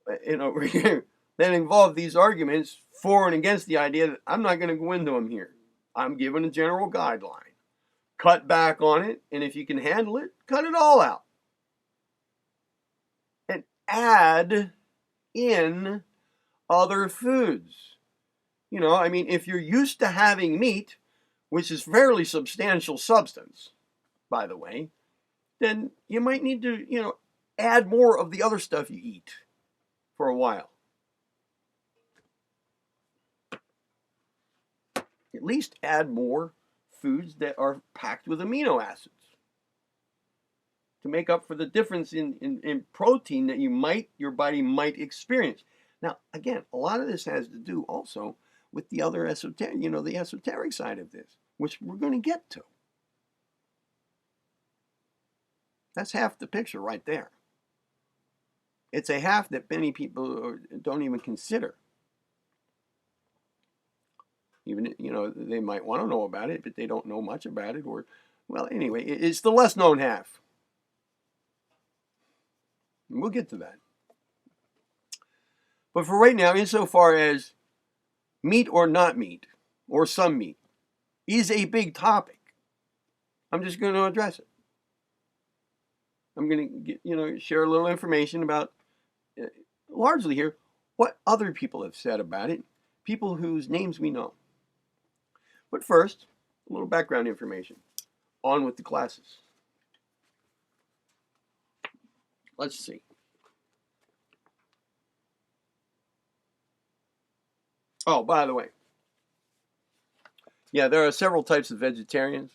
that involve these arguments for and against the idea that I'm not going to go into them here. I'm giving a general guideline. Cut back on it, and if you can handle it, cut it all out. And add in other foods. If you're used to having meat, which is fairly substantial substance, by the way, then you might need to, add more of the other stuff you eat for a while. At least add more foods that are packed with amino acids to make up for the difference in protein that your body might experience. Now, again, a lot of this has to do also with the other the esoteric side of this, which we're going to get to. That's half the picture right there. It's a half that many people don't even consider. Even, they might want to know about it, but they don't know much about it. Anyway, it's the less known half. And we'll get to that. But for right now, insofar as meat or not meat, or some meat, is a big topic, I'm just going to address it. I'm going to share a little information about, largely here, what other people have said about it, people whose names we know. But first, a little background information. On with the classes. Let's see. Oh, by the way, there are several types of vegetarians.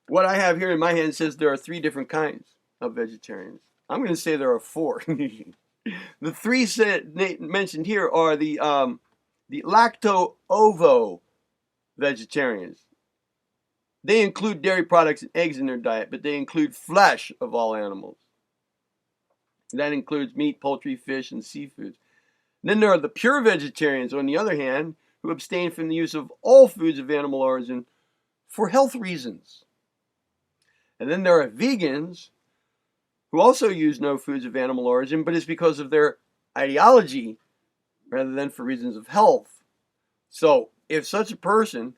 What I have here in my hand says there are 3 different kinds of vegetarians. I'm going to say there are 4. The 3 mentioned here are the lacto-ovo vegetarians. They include dairy products and eggs in their diet, but they include flesh of all animals. That includes meat, poultry, fish, and seafoods. Then there are the pure vegetarians, on the other hand, who abstain from the use of all foods of animal origin for health reasons. And then there are vegans who also use no foods of animal origin, but it's because of their ideology rather than for reasons of health. So if a person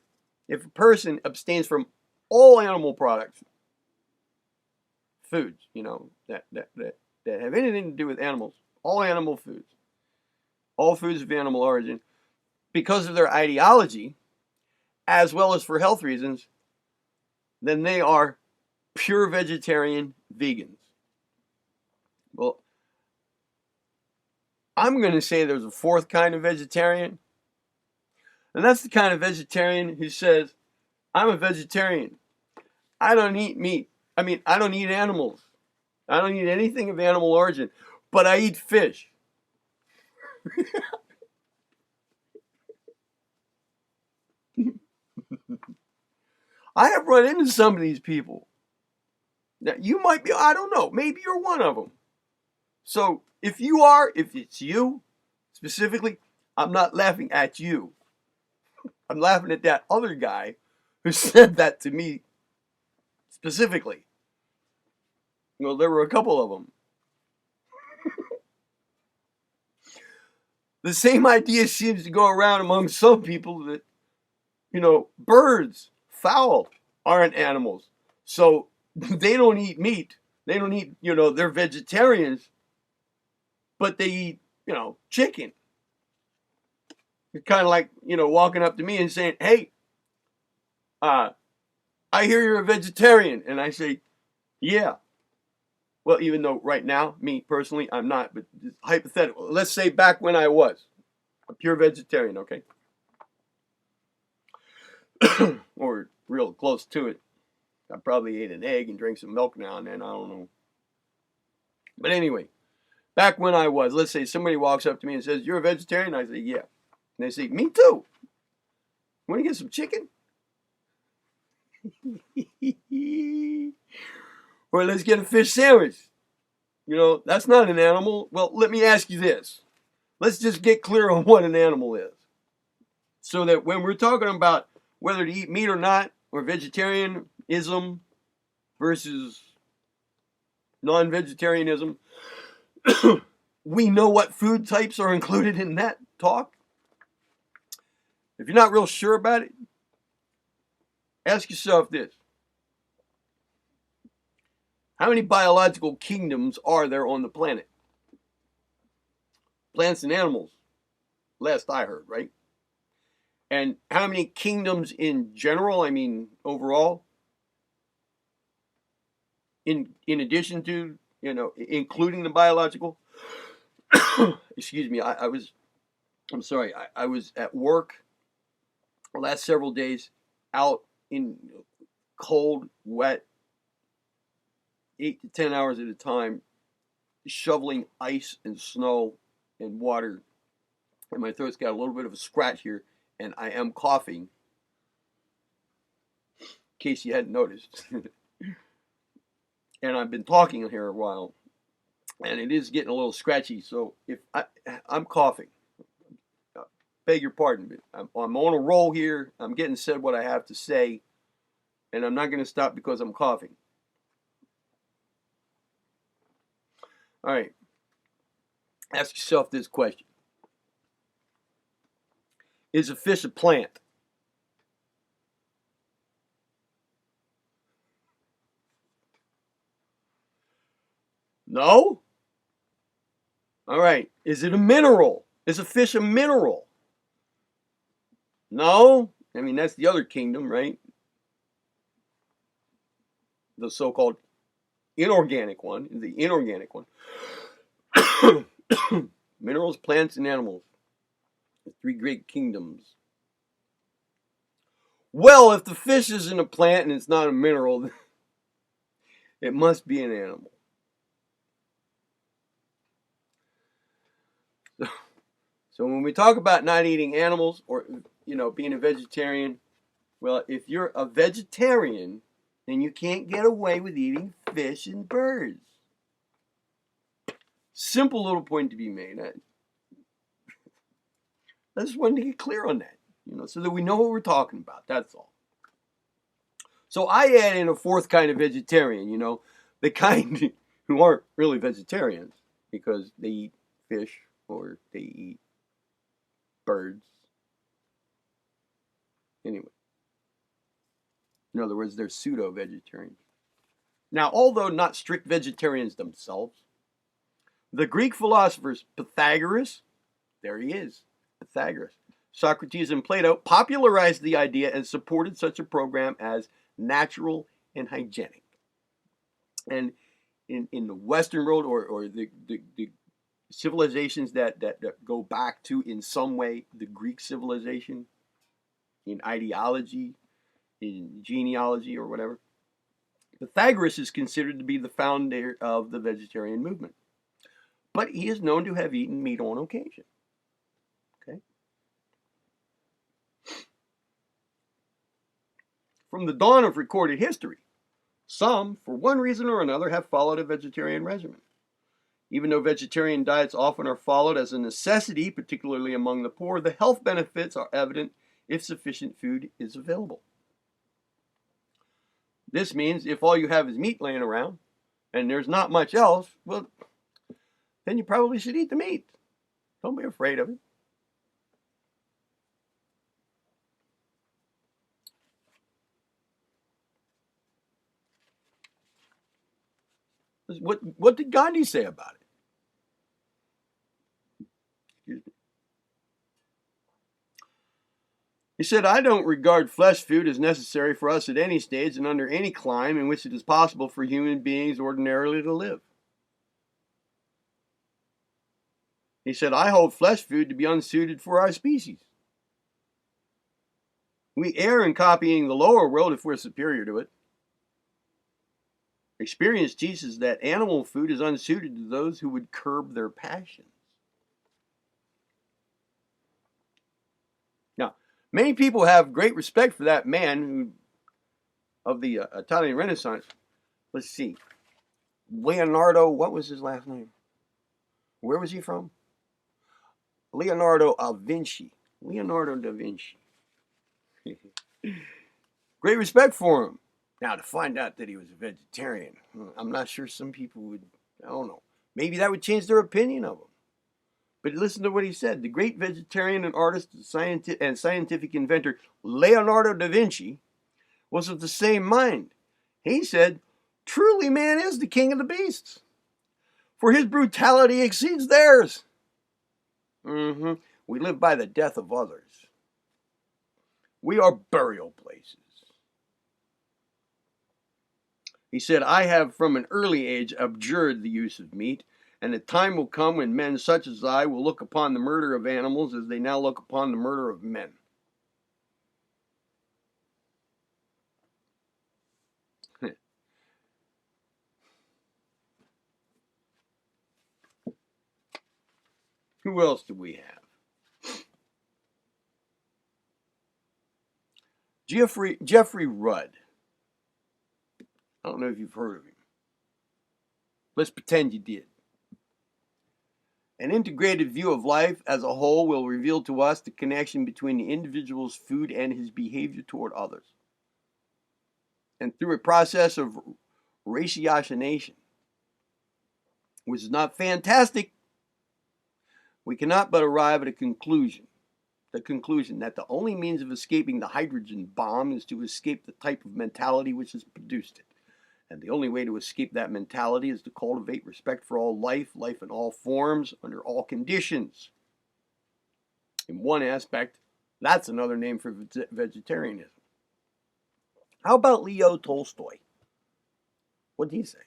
abstains from all animal products, foods, that have anything to do with animals, all animal foods, all foods of animal origin, because of their ideology, as well as for health reasons, then they are pure vegetarian vegans. Well, I'm going to say there's a 4th kind of vegetarian, and that's the kind of vegetarian who says, I'm a vegetarian. I don't eat meat. I don't eat animals. I don't eat anything of animal origin, but I eat fish. I have run into some of these people. Now, you might be, I don't know, maybe you're one of them. So if it's you specifically, I'm not laughing at you. I'm laughing at that other guy who said that to me specifically. There were a couple of them. The same idea seems to go around among some people that, birds, fowl, aren't animals. So they don't eat meat. They don't eat, they're vegetarians, but they eat, chicken. It's kind of like, walking up to me and saying, hey, I hear you're a vegetarian. And I say, yeah. Well, even though right now, me personally, I'm not, but it's hypothetical. Let's say back when I was a pure vegetarian, okay? or real close to it. I probably ate an egg and drank some milk now and then. I don't know. But anyway, back when I was, let's say somebody walks up to me and says, "You're a vegetarian?" I say, "Yeah." And they say, "Me too. Want to get some chicken?" Or let's get a fish sandwich. You know, that's not an animal. Well, let me ask you this. Let's just get clear on what an animal is. So that when we're talking about whether to eat meat or not, or vegetarianism versus non-vegetarianism, we know what food types are included in that talk. If you're not real sure about it, ask yourself this. How many biological kingdoms are there on the planet? Plants and animals, last I heard, right? And how many kingdoms in general, I mean overall, in addition to, including the biological? Excuse me, I'm sorry, I was at work the last several days out in cold, wet, 8 to 10 hours at a time, shoveling ice and snow and water. And my throat's got a little bit of a scratch here, and I am coughing, in case you hadn't noticed. And I've been talking here a while, and it is getting a little scratchy, so if I'm coughing. Beg your pardon, but I'm on a roll here. I'm getting said what I have to say, and I'm not going to stop because I'm coughing. All right. Ask yourself this question. Is a fish a plant? No? All right. Is it a mineral? Is a fish a mineral? No? I mean, that's the other kingdom, right? The so-called inorganic one, the inorganic one. Minerals, plants, and animals. The three great kingdoms. Well, if the fish isn't a plant and it's not a mineral, it must be an animal. So when we talk about not eating animals or, being a vegetarian, well, if you're a vegetarian, then you can't get away with eating fish and birds. Simple little point to be made. I just wanted to get clear on that, so that we know what we're talking about. That's all. So I add in a fourth kind of vegetarian, the kind who aren't really vegetarians because they eat fish or they eat birds. Anyway, in other words, they're pseudo-vegetarians. Now, although not strict vegetarians themselves, the Greek philosophers Pythagoras, there he is, Pythagoras, Socrates, and Plato popularized the idea and supported such a program as natural and hygienic. And in the Western world, or the civilizations that go back to, in some way, the Greek civilization, in ideology, in genealogy, or whatever, Pythagoras is considered to be the founder of the vegetarian movement. But he is known to have eaten meat on occasion. Okay? From the dawn of recorded history, some, for one reason or another, have followed a vegetarian regimen. Even though vegetarian diets often are followed as a necessity, particularly among the poor, the health benefits are evident if sufficient food is available. This means if all you have is meat laying around and there's not much else, well, then you probably should eat the meat. Don't be afraid of it. What did Gandhi say about it? Excuse me. He said, "I don't regard flesh food as necessary for us at any stage and under any clime in which it is possible for human beings ordinarily to live." He said, "I hold flesh food to be unsuited for our species." We err in copying the lower world if we're superior to it. Experience teaches that animal food is unsuited to those who would curb their passions. Now, many people have great respect for that man of the Italian Renaissance. Let's see. Leonardo, what was his last name? Where was he from? Leonardo da Vinci. Leonardo da Vinci. Great respect for him. Now, to find out that he was a vegetarian, I'm not sure some people would, I don't know. Maybe that would change their opinion of him. But listen to what he said. The great vegetarian and artist and scientific inventor Leonardo da Vinci was of the same mind. He said, truly man is the king of the beasts, for his brutality exceeds theirs. We live by the death of others. We are burial places. He said, I have from an early age abjured the use of meat, and the time will come when men such as I will look upon the murder of animals as they now look upon the murder of men. Who else do we have? Jeffrey Rudd. I don't know if you've heard of him. Let's pretend you did. An integrated view of life as a whole will reveal to us the connection between the individual's food and his behavior toward others. And through a process of ratiocination, which is not fantastic, we cannot but arrive at a conclusion. The conclusion that the only means of escaping the hydrogen bomb is to escape the type of mentality which has produced it. And the only way to escape that mentality is to cultivate respect for all life, life in all forms, under all conditions. In one aspect, that's another name for vegetarianism. How about Leo Tolstoy? What did he say?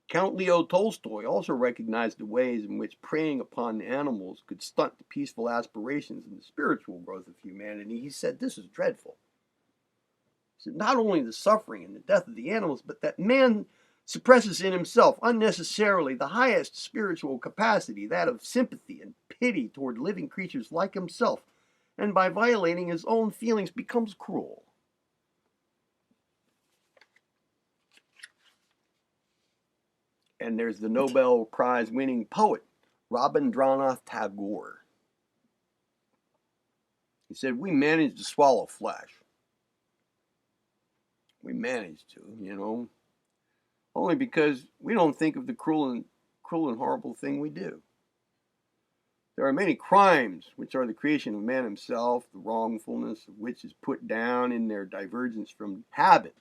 Count Leo Tolstoy also recognized the ways in which preying upon animals could stunt the peaceful aspirations and the spiritual growth of humanity. He said, this is dreadful. He said, not only the suffering and the death of the animals, but that man suppresses in himself unnecessarily the highest spiritual capacity, that of sympathy and pity toward living creatures like himself, and by violating his own feelings becomes cruel. And there's the Nobel Prize winning poet, Rabindranath Tagore. He said, we manage to swallow flesh. We manage to, only because we don't think of the cruel and horrible thing we do. There are many crimes which are the creation of man himself, the wrongfulness of which is put down in their divergence from habit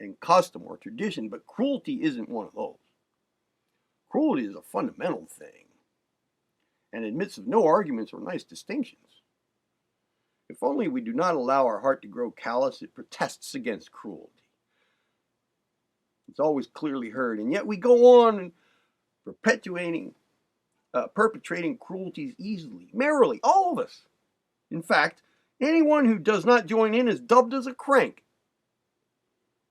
and custom or tradition, but cruelty isn't one of those. Cruelty is a fundamental thing and admits of no arguments or nice distinctions. If only we do not allow our heart to grow callous, it protests against cruelty. It's always clearly heard, and yet we go on perpetrating cruelties easily, merrily, all of us. In fact, anyone who does not join in is dubbed as a crank.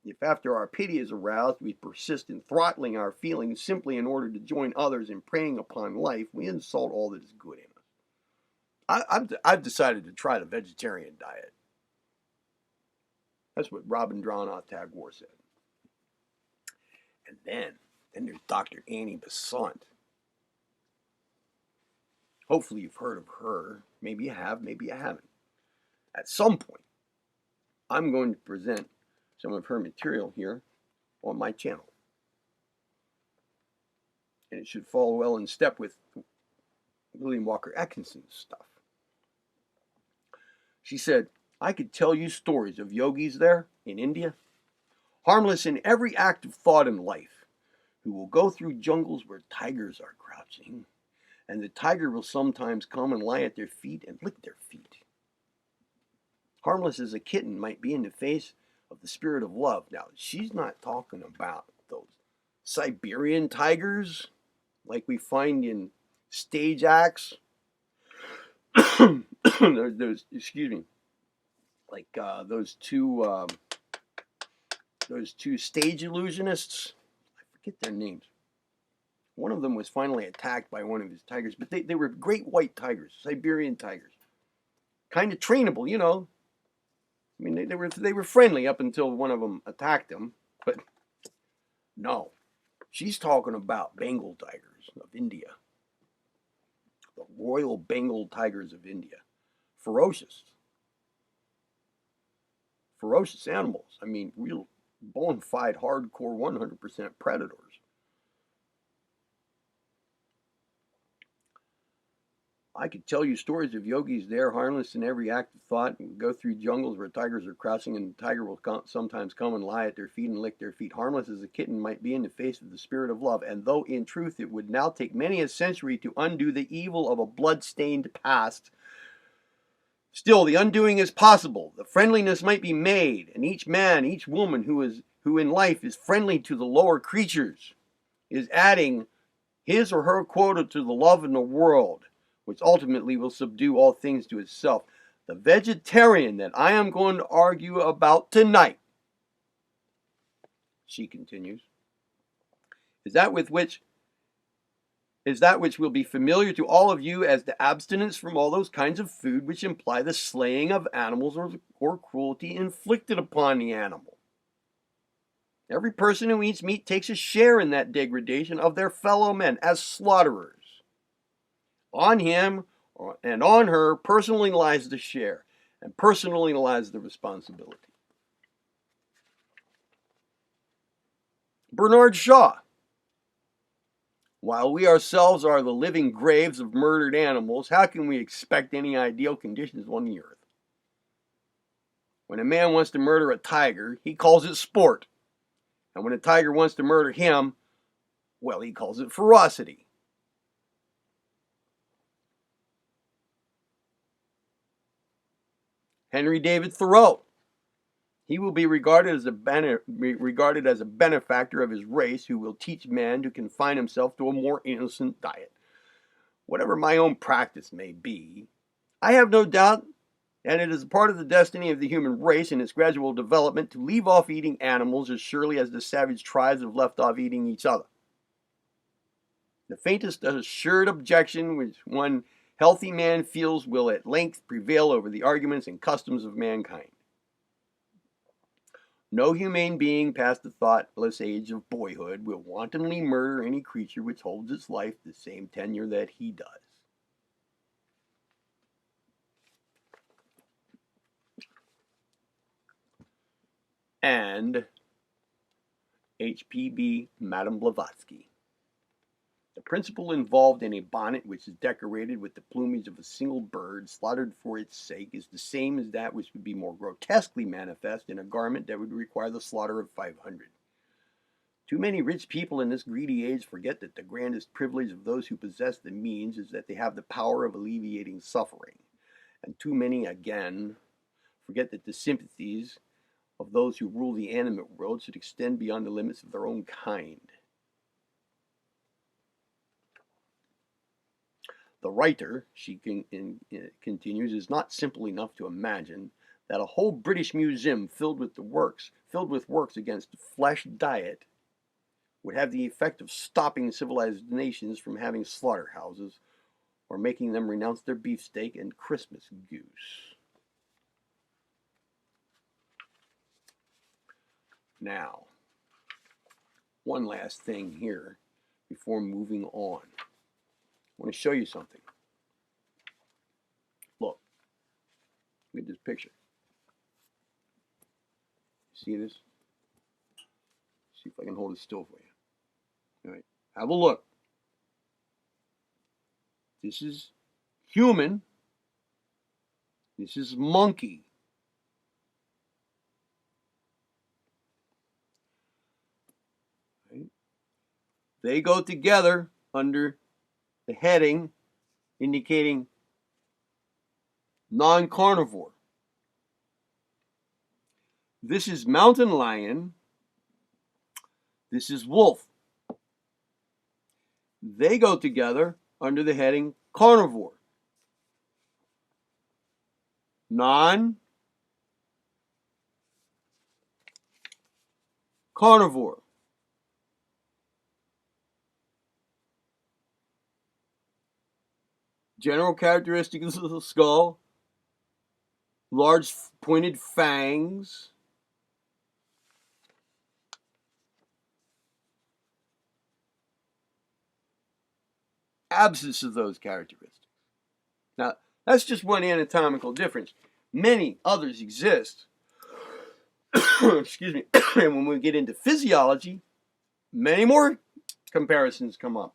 If after our pity is aroused, we persist in throttling our feelings simply in order to join others in preying upon life, we insult all that is good in us. I've decided to try the vegetarian diet. That's what Rabindranath Tagore said. And then there's Dr. Annie Besant. Hopefully you've heard of her. Maybe you have, maybe you haven't. At some point, I'm going to present some of her material here on my channel. And it should fall well in step with William Walker Atkinson's stuff. She said, I could tell you stories of yogis there in India, harmless in every act of thought and life, who will go through jungles where tigers are crouching, and the tiger will sometimes come and lie at their feet and lick their feet. Harmless as a kitten might be in the face of the spirit of love. Now, she's not talking about those Siberian tigers like we find in stage acts excuse me, like those two stage illusionists. I forget their names. One of them was finally attacked by one of his tigers, but they were great white tigers, Siberian tigers, kind of trainable, you know. I mean, they were friendly up until one of them attacked him, but no, she's talking about Bengal tigers of India, the Royal Bengal tigers of India, ferocious animals. I mean, real bona fide, hardcore, 100% predators. I could tell you stories of yogis there, harnessed in every act of thought, and go through jungles where tigers are crouching, and the tiger will sometimes come and lie at their feet and lick their feet, harmless as a kitten might be in the face of the spirit of love. And though in truth it would now take many a century to undo the evil of a blood-stained past, still the undoing is possible. The friendliness might be made, and each man, each woman who in life is friendly to the lower creatures is adding his or her quota to the love in the world, which ultimately will subdue all things to itself. The vegetarian that I am going to argue about tonight, she continues, is that which will be familiar to all of you as the abstinence from all those kinds of food which imply the slaying of animals or cruelty inflicted upon the animal. Every person who eats meat takes a share in that degradation of their fellow men as slaughterers. On him and on her personally lies the share, and personally lies the responsibility. Bernard Shaw. While we ourselves are the living graves of murdered animals, how can we expect any ideal conditions on the earth? When a man wants to murder a tiger, he calls it sport. And when a tiger wants to murder him, well, he calls it ferocity. Henry David Thoreau. He will be regarded as a benefactor of his race who will teach man to confine himself to a more innocent diet. Whatever my own practice may be, I have no doubt that it is a part of the destiny of the human race in its gradual development to leave off eating animals as surely as the savage tribes have left off eating each other. The faintest assured objection which one healthy man feels will at length prevail over the arguments and customs of mankind. No humane being past the thoughtless age of boyhood will wantonly murder any creature which holds its life the same tenure that he does. And HPB Madame Blavatsky. The principle involved in a bonnet which is decorated with the plumage of a single bird slaughtered for its sake is the same as that which would be more grotesquely manifest in a garment that would require the slaughter of 500. Too many rich people in this greedy age forget that the grandest privilege of those who possess the means is that they have the power of alleviating suffering. And too many, again, forget that the sympathies of those who rule the animate world should extend beyond the limits of their own kind. The writer, she continues, is not simple enough to imagine that a whole British museum filled with works against flesh diet would have the effect of stopping civilized nations from having slaughterhouses or making them renounce their beefsteak and Christmas goose. Now, one last thing here before moving on. I want to show you something. Look at this picture. See this? See if I can hold it still for you. All right, have a look. This is human. This is monkey. Right? They go together under the heading indicating non-carnivore. This is mountain lion. This is wolf. They go together under the heading carnivore. non-carnivore. General characteristics of the skull: large pointed fangs, absence of those characteristics. Now, that's just one anatomical difference. Many others exist. Excuse me. And when we get into physiology, many more comparisons come up.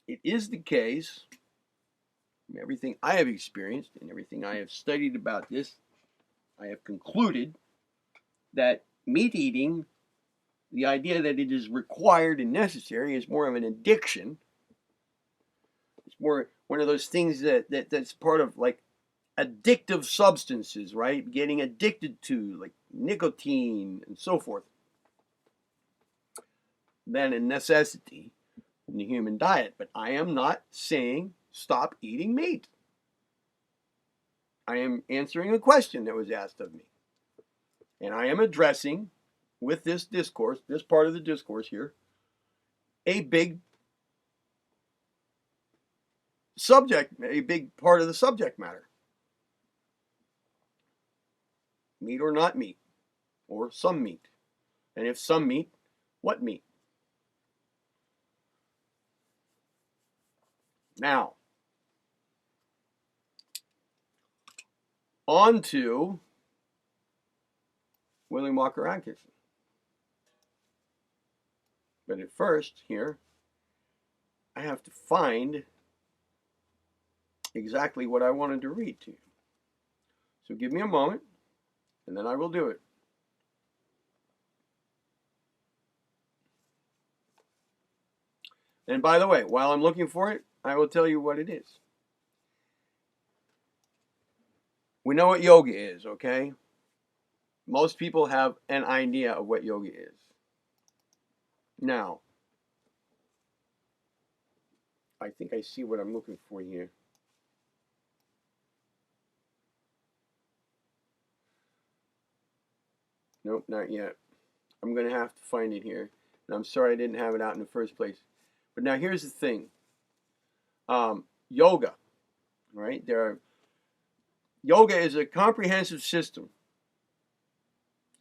It is the case, from everything I have experienced and everything I have studied about this, I have concluded that meat eating, the idea that it is required and necessary, is more of an addiction. It's more one of those things that's part of like addictive substances, right? Getting addicted to, like nicotine and so forth, than a necessity in the human diet. But I am not saying stop eating meat. I am answering a question that was asked of me. And I am addressing, with this discourse, this part of the discourse here, a big subject, a big part of the subject matter. Meat or not meat, or some meat. And if some meat, what meat? Now, on to William Walker Atkinson. But at first, here, I have to find exactly what I wanted to read to you. So give me a moment, and then I will do it. And by the way, while I'm looking for it, I will tell you what it is. We know what yoga is, okay? Most people have an idea of what yoga is. Now, I think I see what I'm looking for here. Nope, not yet. I'm going to have to find it here. And I'm sorry I didn't have it out in the first place. But now here's the thing. Yoga, right? Yoga is a comprehensive system.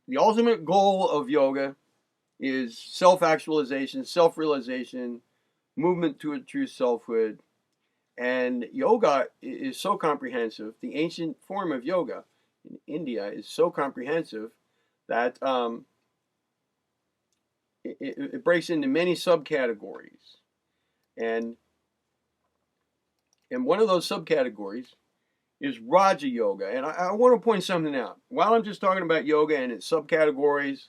The ultimate goal of yoga is self-actualization, self-realization, movement to a true selfhood. And yoga is so comprehensive. The ancient form of yoga in India is so comprehensive that it breaks into many subcategories. And one of those subcategories is Raja Yoga. And I want to point something out. While I'm just talking about yoga and its subcategories,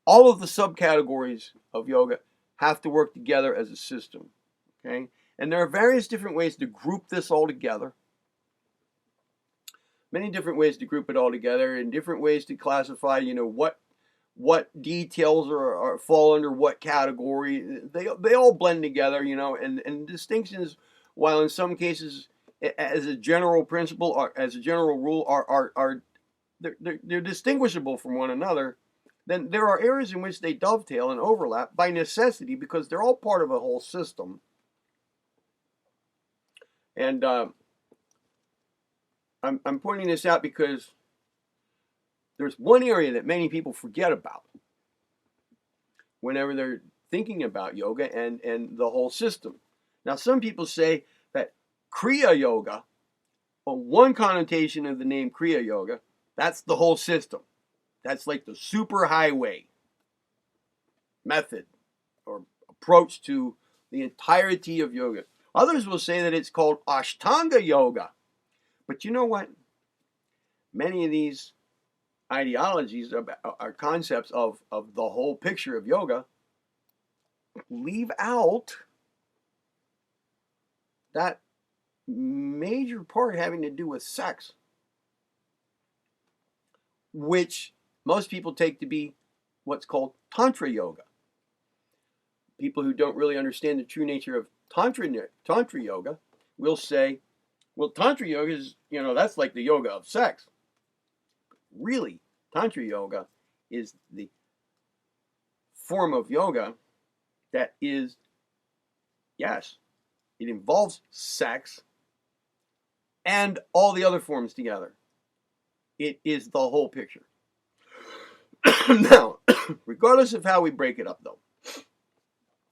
all of the subcategories of yoga have to work together as a system. Okay? And there are various different ways to group this all together. Many different ways to group it all together, and different ways to classify, what details fall under what category. They all blend together, and distinctions, while in some cases, as a general principle or as a general rule, they're distinguishable from one another. Then there are areas in which they dovetail and overlap by necessity, because they're all part of a whole system. And I'm pointing this out because there's one area that many people forget about whenever they're thinking about yoga and the whole system. Now, some people say that Kriya Yoga, or one connotation of the name Kriya Yoga, that's the whole system. That's like the super highway method or approach to the entirety of yoga. Others will say that it's called Ashtanga Yoga. But you know what? Many of these ideologies are concepts of the whole picture of yoga leave out that major part having to do with sex, which most people take to be what's called Tantra Yoga. people who don't really understand the true nature of Tantra yoga will say, well, Tantra yoga is, that's like the yoga of sex. Really, Tantra yoga is the form of yoga that is, yes, it involves sex and all the other forms together. It is the whole picture. Now, regardless of how we break it up, though,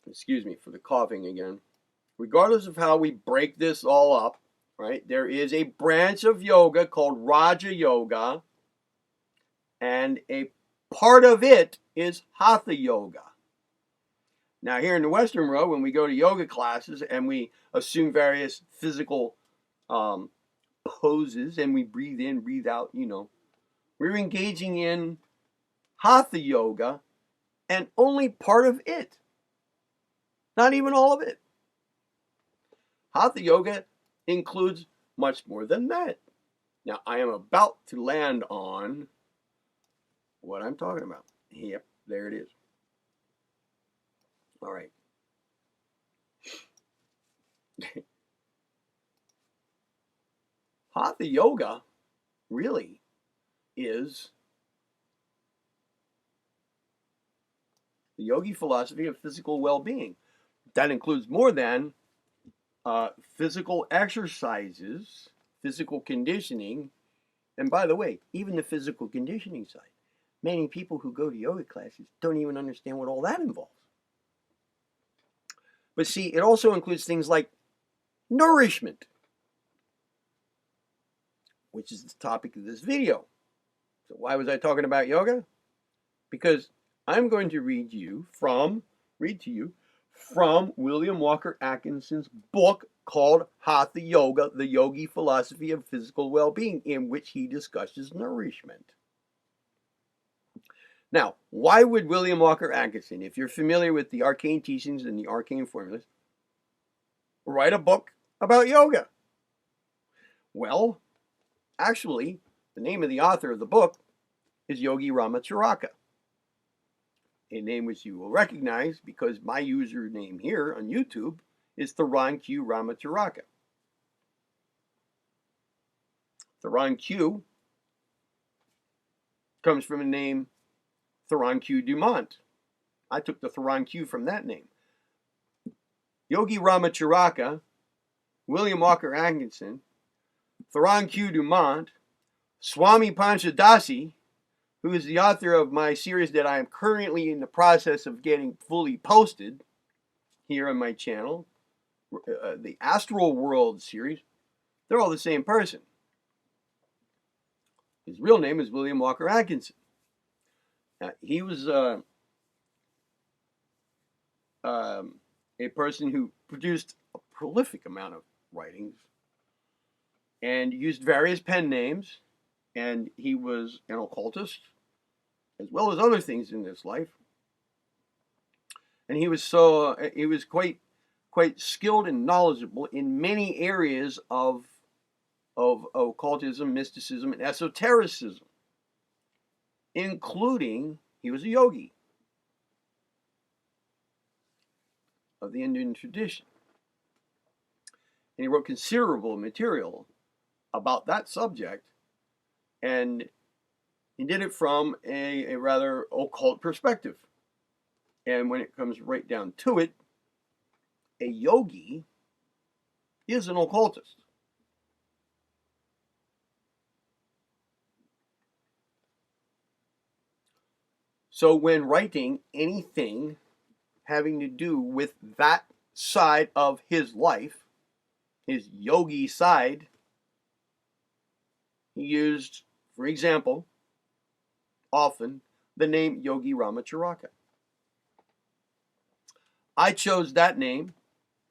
excuse me for the coughing again, regardless of how we break this all up, right, there is a branch of yoga called Raja Yoga, and a part of it is Hatha Yoga. Now, here in the Western world, when we go to yoga classes and we assume various physical poses and we breathe in, breathe out, we're engaging in Hatha Yoga and only part of it. Not even all of it. Hatha Yoga includes much more than that. Now, I am about to land on what I'm talking about. Yep, there it is. All right. Hatha Yoga really is the yogi philosophy of physical well-being. That includes more than physical exercises, physical conditioning, and by the way, even the physical conditioning side. Many people who go to yoga classes don't even understand what all that involves. But see, it also includes things like nourishment, which is the topic of this video. So why was I talking about yoga? Because I'm going to read to you from William Walker Atkinson's book called Hatha Yoga, The Yogi Philosophy of Physical Well-Being, in which he discusses nourishment. Now, why would William Walker Atkinson, if you're familiar with the arcane teachings and the arcane formulas, write a book about yoga? Well, actually, the name of the author of the book is Yogi Ramacharaka, a name which you will recognize because my username here on YouTube is Theron Q Ramacharaka. Theron Q comes from the name Theron Q Dumont. I took the Theron Q from that name. Yogi Ramacharaka, William Walker Atkinson, Theron Q Dumont, Swami Panchadasi, who is the author of my series that I am currently in the process of getting fully posted here on my channel, the Astral World series. They're all the same person. His real name is William Walker Atkinson. He was a person who produced a prolific amount of writings and used various pen names, and he was an occultist as well as other things in this life. And he was quite skilled and knowledgeable in many areas of occultism, mysticism, and esotericism, including he was a yogi of the Indian tradition. And he wrote considerable material about that subject, and he did it from a rather occult perspective. And when it comes right down to it, a yogi is an occultist. So when writing anything having to do with that side of his life, his yogi side, he used, for example, often the name Yogi Ramacharaka. I chose that name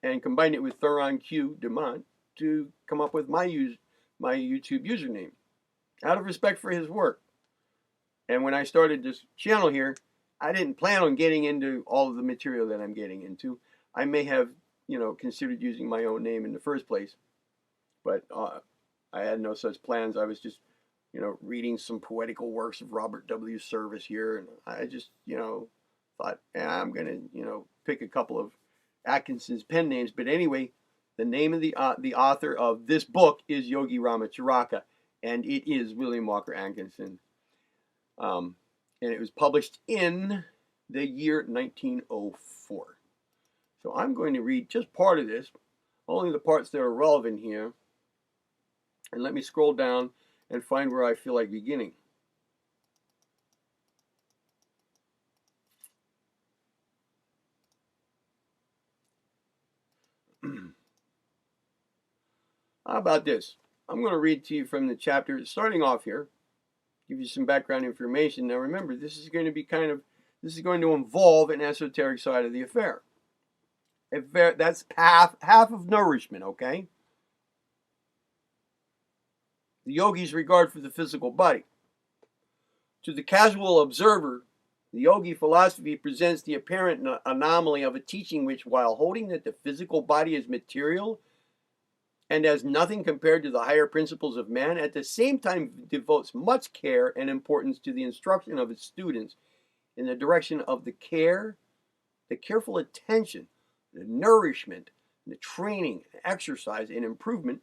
and combined it with Theron Q Dumont to come up with my YouTube username out of respect for his work. And when I started this channel here, I didn't plan on getting into all of the material that I'm getting into. I may have, considered using my own name in the first place, but I had no such plans. I was just, reading some poetical works of Robert W. Service here, and I just, thought, I'm going to, pick a couple of Atkinson's pen names. But anyway, the name of the author of this book is Yogi Ramacharaka, and it is William Walker Atkinson. And it was published in the year 1904. So I'm going to read just part of this, only the parts that are relevant here. And let me scroll down and find where I feel like beginning. How about this? I'm going to read to you from the chapter, starting off here, give you some background information. Now remember, this is going to involve an esoteric side of the affair. That's half of nourishment, okay? The yogi's regard for the physical body. To the casual observer, the yogi philosophy presents the apparent anomaly of a teaching which, while holding that the physical body is material and as nothing compared to the higher principles of man, at the same time devotes much care and importance to the instruction of its students in the direction of the careful attention, the nourishment, the training, exercise, and improvement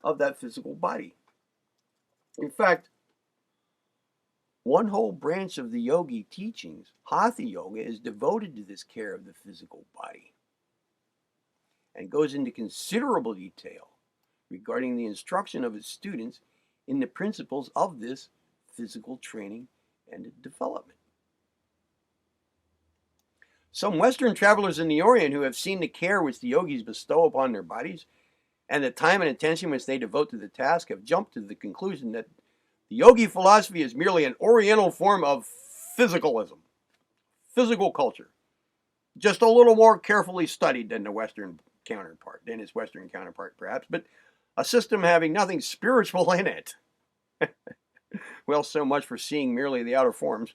of that physical body. In fact, one whole branch of the yogi teachings, Hatha Yoga, is devoted to this care of the physical body and goes into considerable detail regarding the instruction of its students in the principles of this physical training and development. Some Western travelers in the Orient who have seen the care which the yogis bestow upon their bodies and the time and attention which they devote to the task have jumped to the conclusion that the yogi philosophy is merely an Oriental form of physicalism, physical culture, just a little more carefully studied than its Western counterpart perhaps, but a system having nothing spiritual in it. Well, so much for seeing merely the outer forms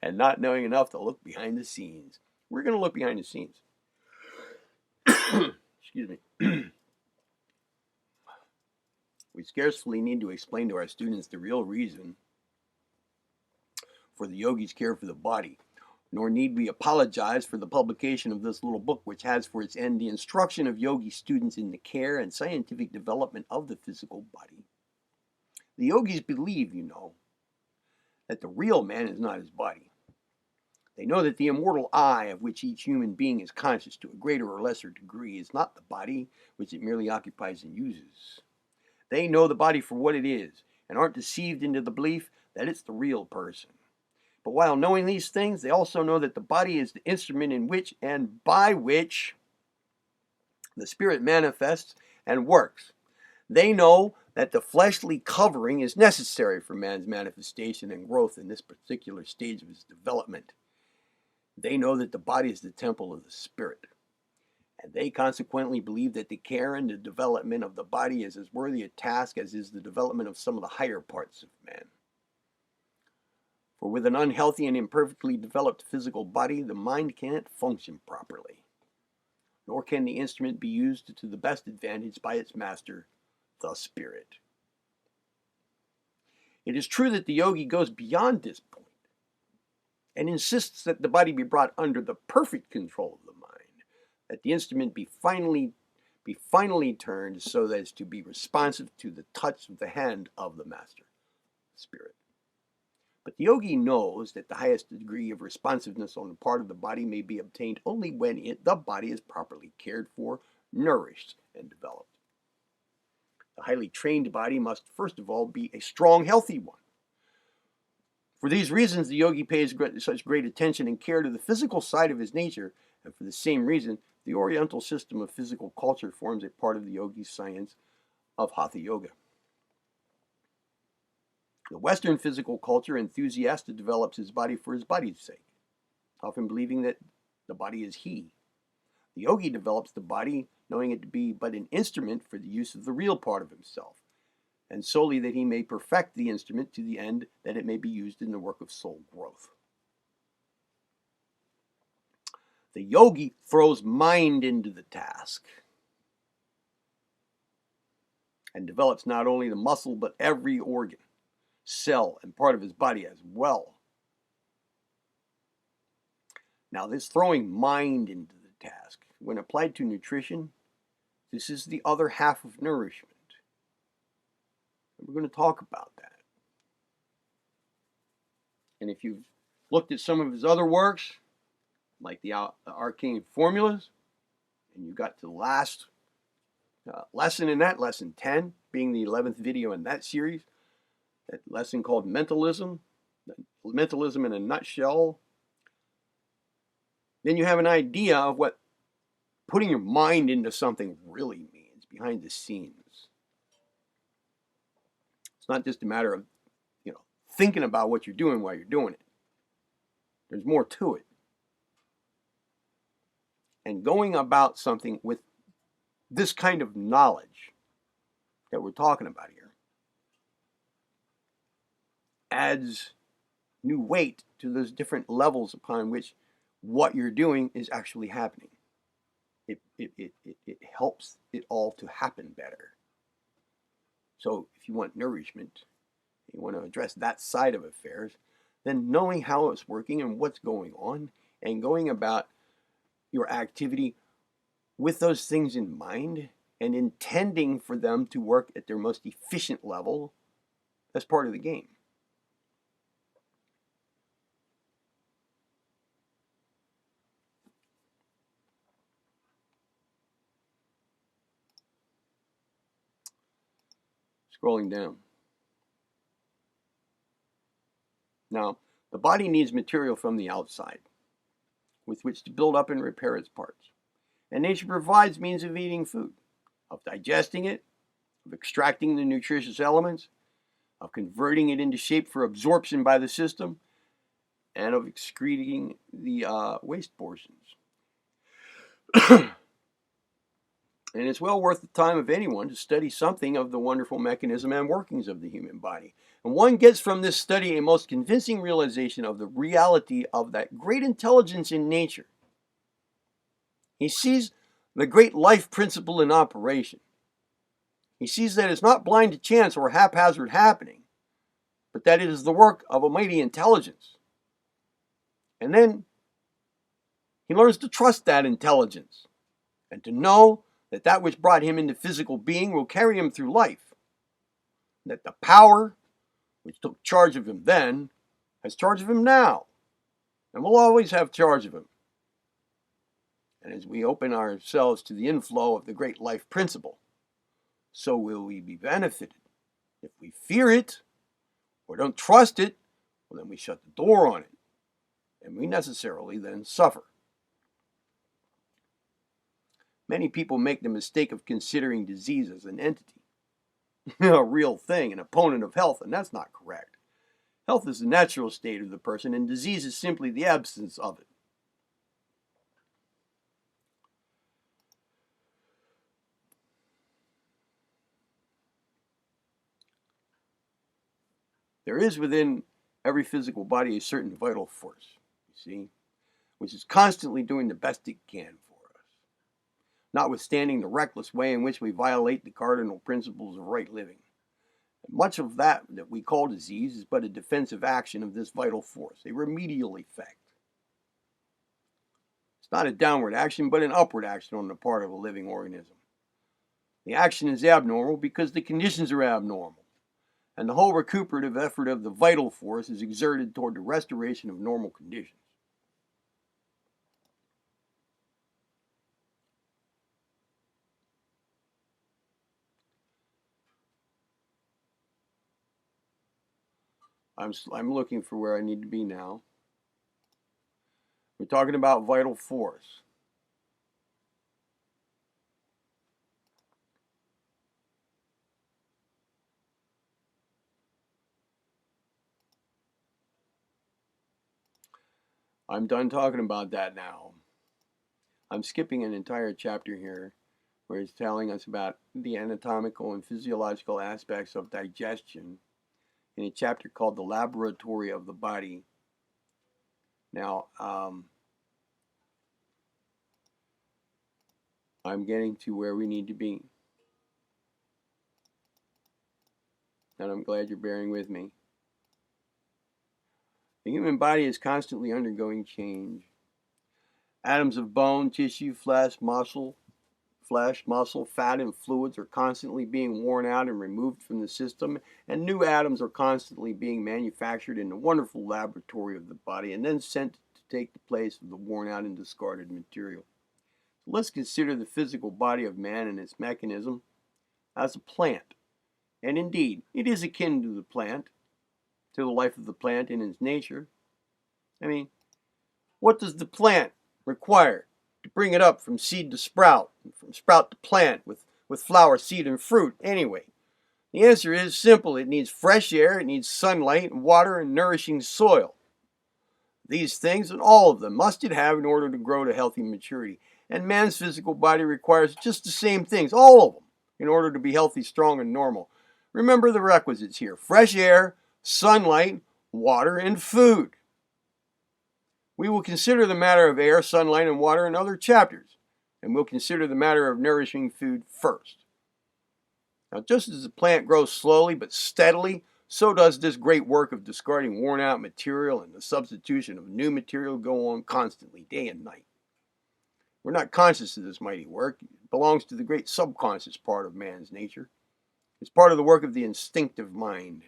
and not knowing enough to look behind the scenes. We're going to look behind the scenes. Excuse me. We scarcely need to explain to our students the real reason for the yogi's care for the body, nor need we apologize for the publication of this little book, which has for its end the instruction of yogi students in the care and scientific development of the physical body. The yogis believe, that the real man is not his body. They know that the immortal I, of which each human being is conscious to a greater or lesser degree, is not the body which it merely occupies and uses. They know the body for what it is, and aren't deceived into the belief that it's the real person. But while knowing these things, they also know that the body is the instrument in which and by which the spirit manifests and works. They know that the fleshly covering is necessary for man's manifestation and growth in this particular stage of his development. They know that the body is the temple of the spirit. And they consequently believe that the care and the development of the body is as worthy a task as is the development of some of the higher parts of man. For with an unhealthy and imperfectly developed physical body, the mind can't function properly, nor can the instrument be used to the best advantage by its master, the spirit. It is true that the yogi goes beyond this point and insists that the body be brought under the perfect control of the mind, that the instrument be finally turned so as to be responsive to the touch of the hand of the master, the spirit. But the yogi knows that the highest degree of responsiveness on the part of the body may be obtained only when the body is properly cared for, nourished, and developed. The highly trained body must first of all be a strong, healthy one. For these reasons, the yogi pays such great attention and care to the physical side of his nature, and for the same reason, the Oriental system of physical culture forms a part of the yogi's science of Hatha Yoga. The Western physical culture enthusiast develops his body for his body's sake, often believing that the body is he. The yogi develops the body knowing it to be but an instrument for the use of the real part of himself, and solely that he may perfect the instrument to the end that it may be used in the work of soul growth. The yogi throws mind into the task and develops not only the muscle but every organ, cell, and part of his body as well. Now, this throwing mind into the task, when applied to nutrition, this is the other half of nourishment. And we're going to talk about that. And if you've looked at some of his other works, like the Arcane Formulas, and you got to the last lesson in that, lesson 10, being the 11th video in that series, that lesson called Mentalism in a Nutshell, then you have an idea of what putting your mind into something really means behind the scenes. It's not just a matter of, thinking about what you're doing while you're doing it. There's more to it. And going about something with this kind of knowledge that we're talking about here adds new weight to those different levels upon which what you're doing is actually happening. It helps it all to happen better. So if you want nourishment, you want to address that side of affairs, then knowing how it's working and what's going on and going about your activity with those things in mind and intending for them to work at their most efficient level, that's part of the game. Scrolling down. Now, the body needs material from the outside with which to build up and repair its parts. And nature provides means of eating food, of digesting it, of extracting the nutritious elements, of converting it into shape for absorption by the system, and of excreting the waste portions. And it's well worth the time of anyone to study something of the wonderful mechanism and workings of the human body. And one gets from this study a most convincing realization of the reality of that great intelligence in nature. He sees the great life principle in operation. He sees that it's not blind to chance or haphazard happening, but that it is the work of a mighty intelligence. And then he learns to trust that intelligence and to know that that which brought him into physical being will carry him through life. That the power which took charge of him then has charge of him now and will always have charge of him. And as we open ourselves to the inflow of the great life principle, so will we be benefited. If we fear it or don't trust it, well, then we shut the door on it, and we necessarily then suffer. Many people make the mistake of considering disease as an entity, a real thing, an opponent of health, and that's not correct. Health is the natural state of the person, and disease is simply the absence of it. There is within every physical body a certain vital force, you see, which is constantly doing the best it can for us, notwithstanding the reckless way in which we violate the cardinal principles of right living. And much of that we call disease is but a defensive action of this vital force, a remedial effect. It's not a downward action, but an upward action on the part of a living organism. The action is abnormal because the conditions are abnormal, and the whole recuperative effort of the vital force is exerted toward the restoration of normal conditions. I'm looking for where I need to be now. We're talking about vital force. I'm done talking about that now. I'm skipping an entire chapter here where it's telling us about the anatomical and physiological aspects of digestion in a chapter called The Laboratory of the Body. Now, I'm getting to where we need to be. And I'm glad you're bearing with me. The human body is constantly undergoing change. Atoms of bone, tissue, flesh, muscle, fat, and fluids are constantly being worn out and removed from the system, and new atoms are constantly being manufactured in the wonderful laboratory of the body and then sent to take the place of the worn out and discarded material. So let's consider the physical body of man and its mechanism as a plant. And indeed, it is akin to the plant, to the life of the plant in its nature. I mean, what does the plant require to bring it up from seed to sprout, from sprout to plant, with flower, seed, and fruit anyway? The answer is simple. It needs fresh air, it needs sunlight, water, and nourishing soil. These things, and all of them, must it have in order to grow to healthy maturity. And man's physical body requires just the same things, all of them, in order to be healthy, strong, and normal. Remember the requisites here: fresh air, sunlight, water, and food. We will consider the matter of air, sunlight, and water in other chapters, and we'll consider the matter of nourishing food first. Now, just as the plant grows slowly but steadily, so does this great work of discarding worn-out material and the substitution of new material go on constantly, day and night. We're not conscious of this mighty work. It belongs to the great subconscious part of man's nature. It's part of the work of the instinctive mind.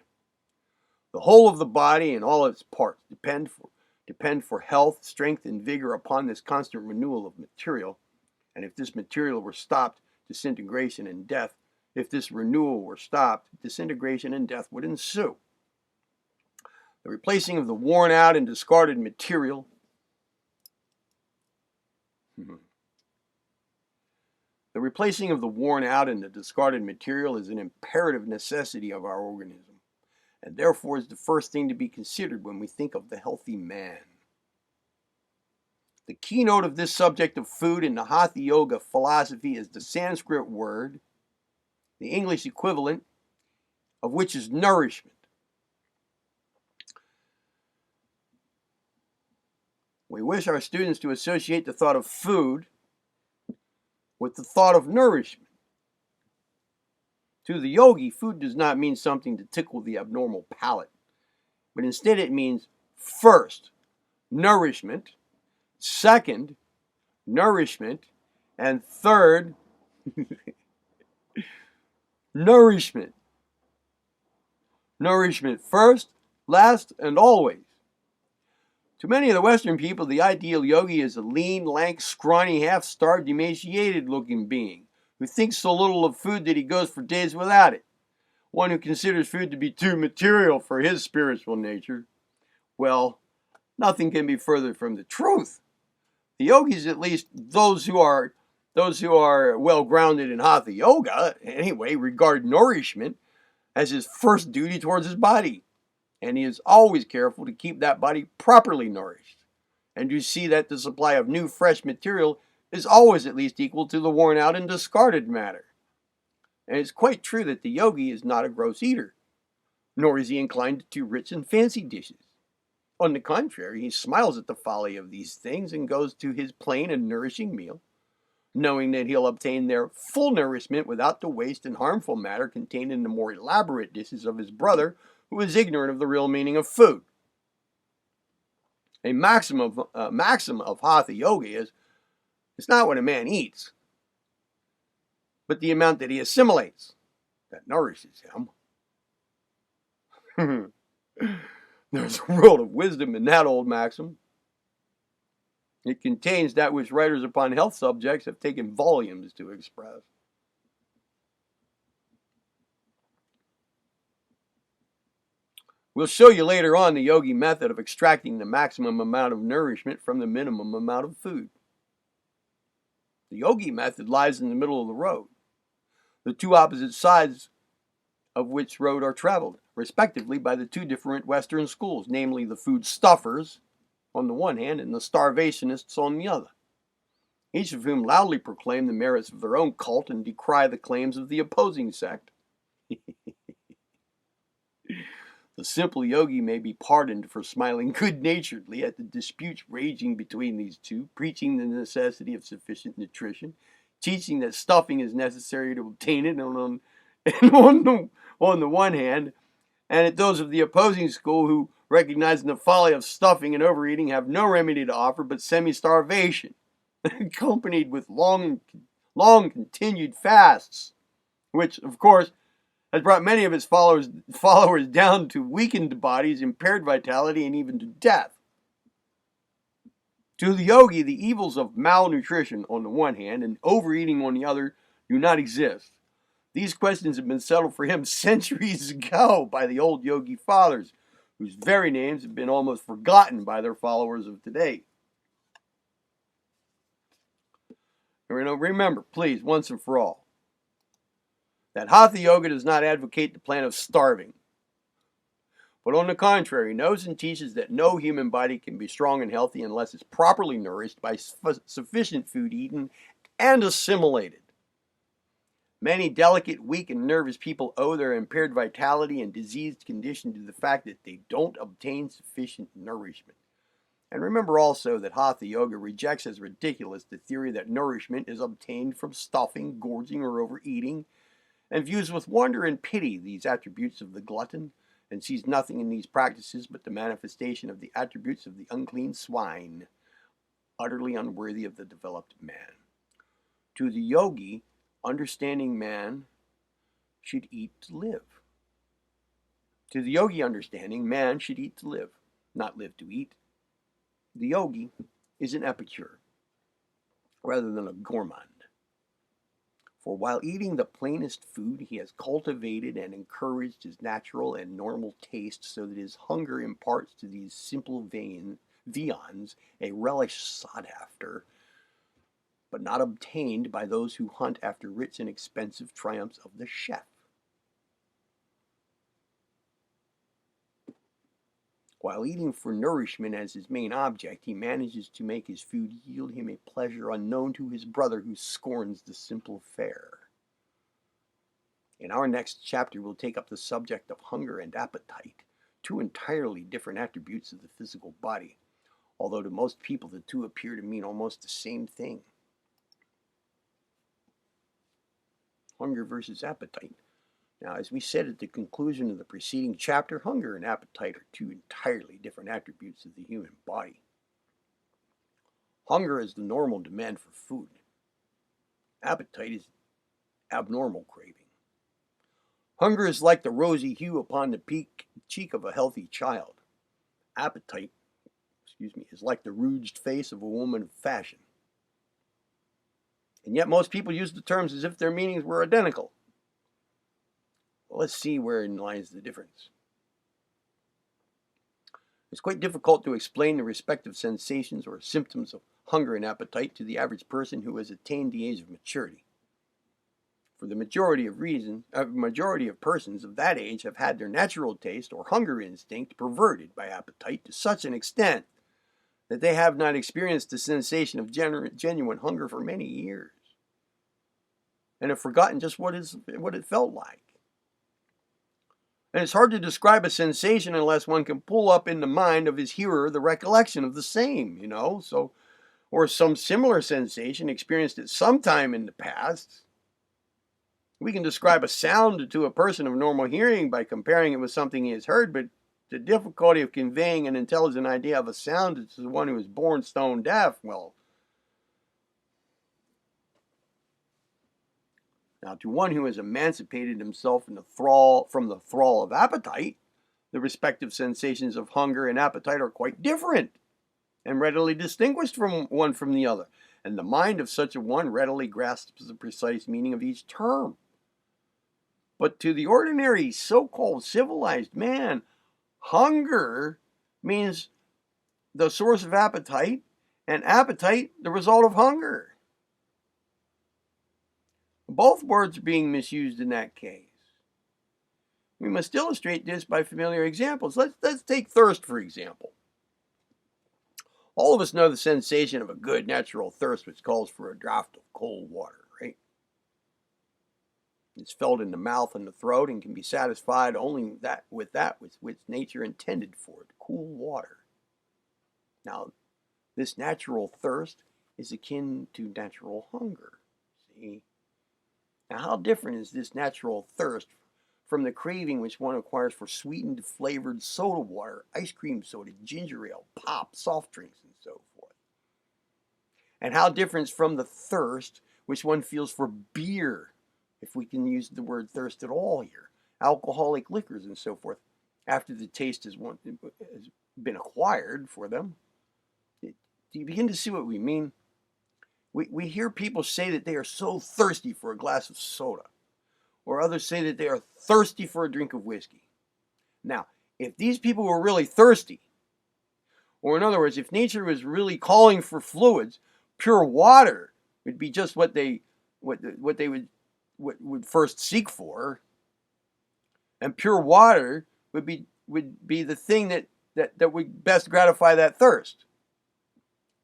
The whole of the body and all its parts depend for health, strength, and vigor upon this constant renewal of material. And if this material were stopped, disintegration and death, if this renewal were stopped, disintegration and death would ensue. The replacing of the worn out and discarded material The replacing of the worn out and the discarded material is an imperative necessity of our organism, and therefore is the first thing to be considered when we think of the healthy man. The keynote of this subject of food in the Hatha Yoga philosophy is the Sanskrit word, the English equivalent of which is nourishment. We wish our students to associate the thought of food with the thought of nourishment. To the yogi, food does not mean something to tickle the abnormal palate, but instead it means, first, nourishment, second, nourishment, and third, nourishment. Nourishment first, last, and always. To many of the Western people, the ideal yogi is a lean, lank, scrawny, half-starved, emaciated-looking being who thinks so little of food that he goes for days without it. One who considers food to be too material for his spiritual nature. Well, nothing can be further from the truth. The yogis, at least those who are well grounded in Hatha Yoga, anyway, regard nourishment as his first duty towards his body. And he is always careful to keep that body properly nourished, and to see that the supply of new, fresh material is always at least equal to the worn out and discarded matter. And it's quite true that the yogi is not a gross eater, nor is he inclined to rich and fancy dishes. On the contrary, he smiles at the folly of these things and goes to his plain and nourishing meal, knowing that he'll obtain their full nourishment without the waste and harmful matter contained in the more elaborate dishes of his brother, who is ignorant of the real meaning of food. A maxim of Hatha Yoga is, it's not what a man eats, but the amount that he assimilates that nourishes him. There's a world of wisdom in that old maxim. It contains that which writers upon health subjects have taken volumes to express. We'll show you later on the yogi method of extracting the maximum amount of nourishment from the minimum amount of food. The yogi method lies in the middle of the road, the two opposite sides of which road are traveled, respectively, by the two different Western schools, namely the food stuffers on the one hand and the starvationists on the other, each of whom loudly proclaim the merits of their own cult and decry the claims of the opposing sect. The simple yogi may be pardoned for smiling good-naturedly at the disputes raging between these two, preaching the necessity of sufficient nutrition, teaching that stuffing is necessary to obtain it on the one hand, and at those of the opposing school who, recognizing the folly of stuffing and overeating, have no remedy to offer but semi-starvation, accompanied with long continued fasts, which, of course, has brought many of his followers down to weakened bodies, impaired vitality, and even to death. To the yogi, the evils of malnutrition on the one hand and overeating on the other do not exist. These questions have been settled for him centuries ago by the old yogi fathers, whose very names have been almost forgotten by their followers of today. Remember, please, once and for all, that Hatha Yoga does not advocate the plan of starving, but on the contrary, knows and teaches that no human body can be strong and healthy unless it's properly nourished by sufficient food eaten and assimilated. Many delicate, weak, and nervous people owe their impaired vitality and diseased condition to the fact that they don't obtain sufficient nourishment. And remember also that Hatha Yoga rejects as ridiculous the theory that nourishment is obtained from stuffing, gorging, or overeating, and views with wonder and pity these attributes of the glutton, and sees nothing in these practices but the manifestation of the attributes of the unclean swine, utterly unworthy of the developed man. To the yogi, understanding man should eat to live. To the yogi understanding, man should eat to live, not live to eat. The yogi is an epicure rather than a gourmand. For while eating the plainest food, he has cultivated and encouraged his natural and normal taste so that his hunger imparts to these simple viands a relish sought after, but not obtained by those who hunt after rich and expensive triumphs of the chef. While eating for nourishment as his main object, he manages to make his food yield him a pleasure unknown to his brother who scorns the simple fare. In our next chapter, we'll take up the subject of hunger and appetite, two entirely different attributes of the physical body, although to most people the two appear to mean almost the same thing. Hunger versus appetite. Now, as we said at the conclusion of the preceding chapter, hunger and appetite are two entirely different attributes of the human body. Hunger is the normal demand for food. Appetite is abnormal craving. Hunger is like the rosy hue upon the cheek of a healthy child. Appetite, is like the rouged face of a woman of fashion. And yet most people use the terms as if their meanings were identical. Well, let's see wherein lies the difference. It's quite difficult to explain the respective sensations or symptoms of hunger and appetite to the average person who has attained the age of maturity. For the majority of persons of that age have had their natural taste or hunger instinct perverted by appetite to such an extent that they have not experienced the sensation of genuine hunger for many years, and have forgotten just what it felt like. And it's hard to describe a sensation unless one can pull up in the mind of his hearer the recollection of the same, or some similar sensation experienced at some time in the past. We can describe a sound to a person of normal hearing by comparing it with something he has heard, but the difficulty of conveying an intelligent idea of a sound to one who is born stone deaf, now, to one who has emancipated himself from the thrall of appetite, the respective sensations of hunger and appetite are quite different and readily distinguished from the other, and the mind of such a one readily grasps the precise meaning of each term. But to the ordinary so-called civilized man, hunger means the source of appetite, and appetite the result of hunger. Both words are being misused in that case. We must illustrate this by familiar examples. Let's take thirst, for example. All of us know the sensation of a good natural thirst, which calls for a draught of cold water, right? It's felt in the mouth and the throat and can be satisfied only with which nature intended for it, cool water. Now, this natural thirst is akin to natural hunger, see? Now, how different is this natural thirst from the craving which one acquires for sweetened, flavored soda water, ice cream soda, ginger ale, pop, soft drinks, and so forth? and how different from the thirst which one feels for beer, if we can use the word thirst at all here, alcoholic liquors and so forth, after the taste has been acquired for them. Do you begin to see what we mean? We hear people say that they are so thirsty for a glass of soda, or others say that they are thirsty for a drink of whiskey. Now, if these people were really thirsty, or in other words, if nature was really calling for fluids, pure water would be just what they would first seek for, and pure water would be the thing that would best gratify that thirst.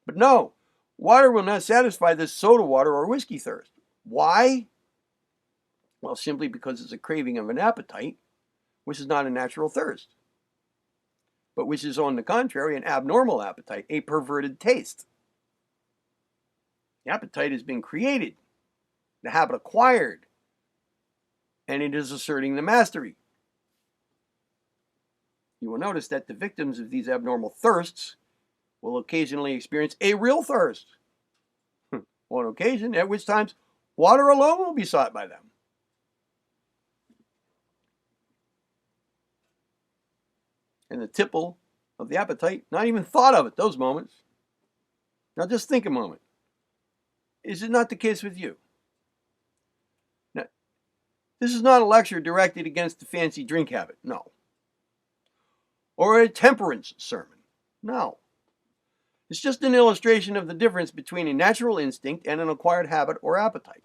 But no, water will not satisfy this soda water or whiskey thirst. Why? Well, simply because it's a craving of an appetite, which is not a natural thirst, but which is, on the contrary, an abnormal appetite, a perverted taste. The appetite has been created, the habit acquired, and it is asserting the mastery. You will notice that the victims of these abnormal thirsts will occasionally experience a real thirst, on occasion, at which times water alone will be sought by them. And the tipple of the appetite, not even thought of at those moments. Now just think a moment. Is it not the case with you? Now, this is not a lecture directed against the fancy drink habit, no. Or a temperance sermon, no. It's just an illustration of the difference between a natural instinct and an acquired habit or appetite.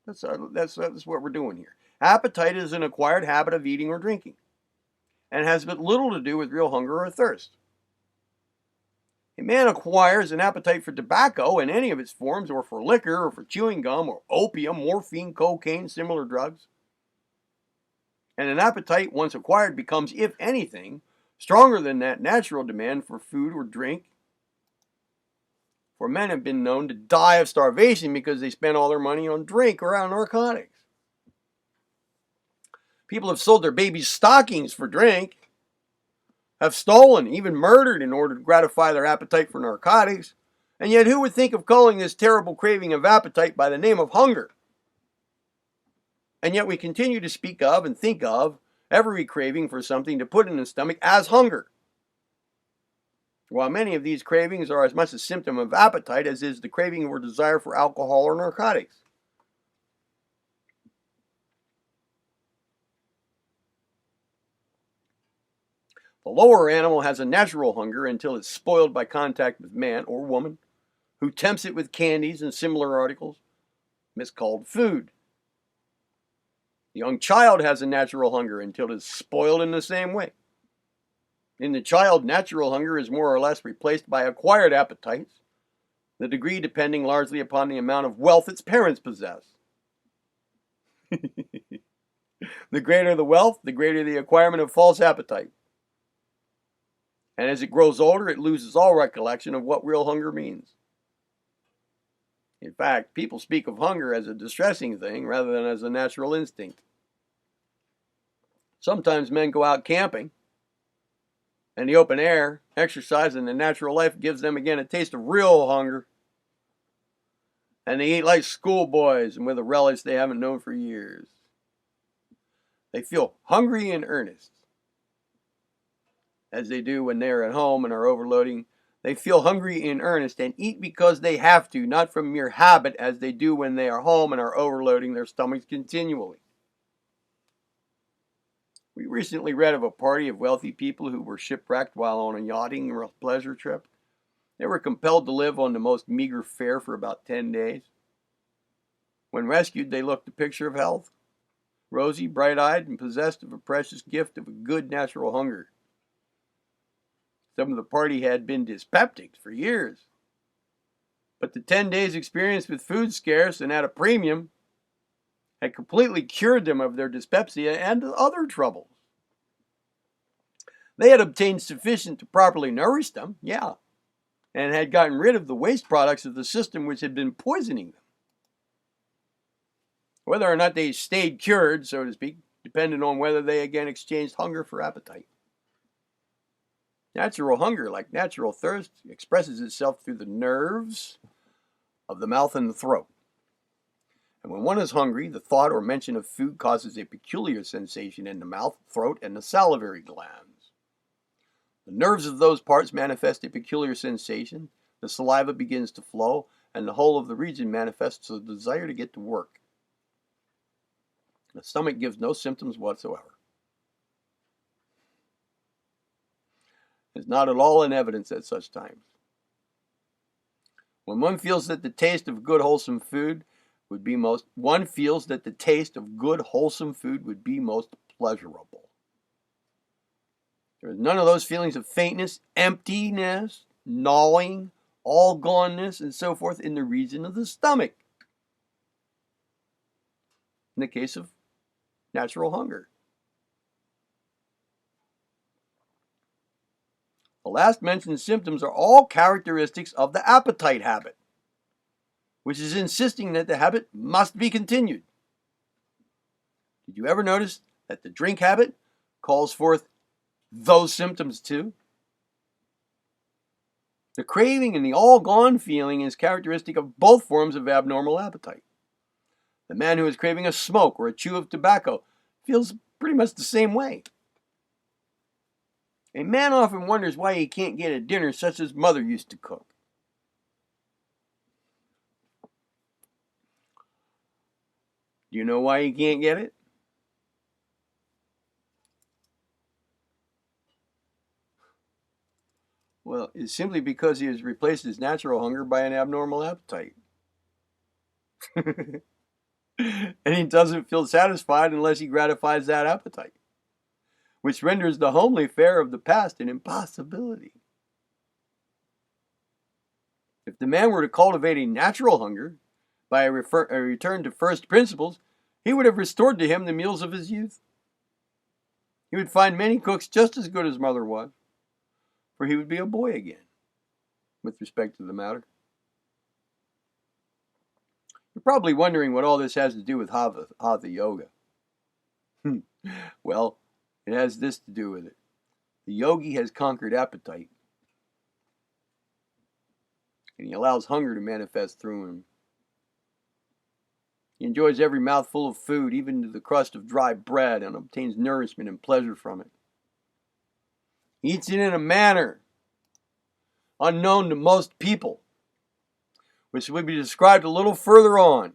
That's what we're doing here. Appetite is an acquired habit of eating or drinking, and has but little to do with real hunger or thirst. A man acquires an appetite for tobacco in any of its forms, or for liquor, or for chewing gum, or opium, morphine, cocaine, similar drugs. And an appetite, once acquired, becomes, if anything, stronger than that natural demand for food or drink. For men have been known to die of starvation because they spent all their money on drink or on narcotics. People have sold their babies' stockings for drink, have stolen, even murdered in order to gratify their appetite for narcotics. And yet who would think of calling this terrible craving of appetite by the name of hunger? And yet we continue to speak of and think of every craving for something to put in the stomach as hunger. While many of these cravings are as much a symptom of appetite as is the craving or desire for alcohol or narcotics. The lower animal has a natural hunger until it's spoiled by contact with man or woman, who tempts it with candies and similar articles, miscalled food. The young child has a natural hunger until it is spoiled in the same way. In the child, natural hunger is more or less replaced by acquired appetites, the degree depending largely upon the amount of wealth its parents possess. The greater the wealth, the greater the acquirement of false appetite. And as it grows older, it loses all recollection of what real hunger means. In fact, people speak of hunger as a distressing thing rather than as a natural instinct. Sometimes men go out camping, and the open air, exercise, and the natural life gives them again a taste of real hunger. And they eat like schoolboys and with a relish they haven't known for years. They feel hungry in earnest, as they do when they are at home and are overloading. They feel hungry in earnest and eat because they have to, not from mere habit, as they do when they are home and are overloading their stomachs continually. We recently read of a party of wealthy people who were shipwrecked while on a yachting or a pleasure trip. They were compelled to live on the most meager fare for about 10 days. When rescued, they looked a picture of health, rosy, bright-eyed, and possessed of a precious gift of a good natural hunger. Some of the party had been dyspeptics for years, but the 10 days experience with food scarce and at a premium had completely cured them of their dyspepsia and other troubles. They had obtained sufficient to properly nourish them, and had gotten rid of the waste products of the system which had been poisoning them. Whether or not they stayed cured, so to speak, depended on whether they again exchanged hunger for appetite. Natural hunger, like natural thirst, expresses itself through the nerves, of the mouth and the throat. And when one is hungry, the thought or mention of food causes a peculiar sensation in the mouth, throat, and the salivary glands. The nerves of those parts manifest a peculiar sensation, the saliva begins to flow, and the whole of the region manifests a desire to get to work. The stomach gives no symptoms whatsoever. It's not at all in evidence at such times. When one feels that the taste of good wholesome food would be most pleasurable. There is none of those feelings of faintness, emptiness, gnawing, all goneness, and so forth in the region of the stomach. In the case of natural hunger. The last mentioned symptoms are all characteristics of the appetite habit, which is insisting that the habit must be continued. Did you ever notice that the drink habit calls forth those symptoms too? The craving and the all-gone feeling is characteristic of both forms of abnormal appetite. The man who is craving a smoke or a chew of tobacco feels pretty much the same way. A man often wonders why he can't get a dinner such as mother used to cook. Do you know why he can't get it? Well, it's simply because he has replaced his natural hunger by an abnormal appetite. And he doesn't feel satisfied unless he gratifies that appetite, which renders the homely fare of the past an impossibility. If the man were to cultivate a natural hunger by a return to first principles, he would have restored to him the meals of his youth. He would find many cooks just as good as mother was, for he would be a boy again, with respect to the matter. You're probably wondering what all this has to do with Hatha Yoga. Well, it has this to do with it. The yogi has conquered appetite, and he allows hunger to manifest through him. He enjoys every mouthful of food, even to the crust of dry bread, and obtains nourishment and pleasure from it. He eats it in a manner unknown to most people, which will be described a little further on.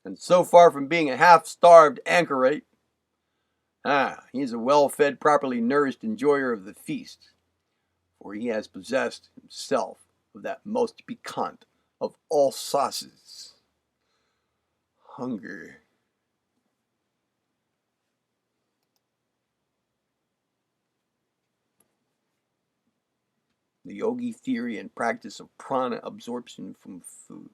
And so far from being a half-starved anchorite, he's a well-fed, properly nourished enjoyer of the feast, for he has possessed himself of that most piquant of all sauces, hunger. The yogi theory and practice of prana absorption from food.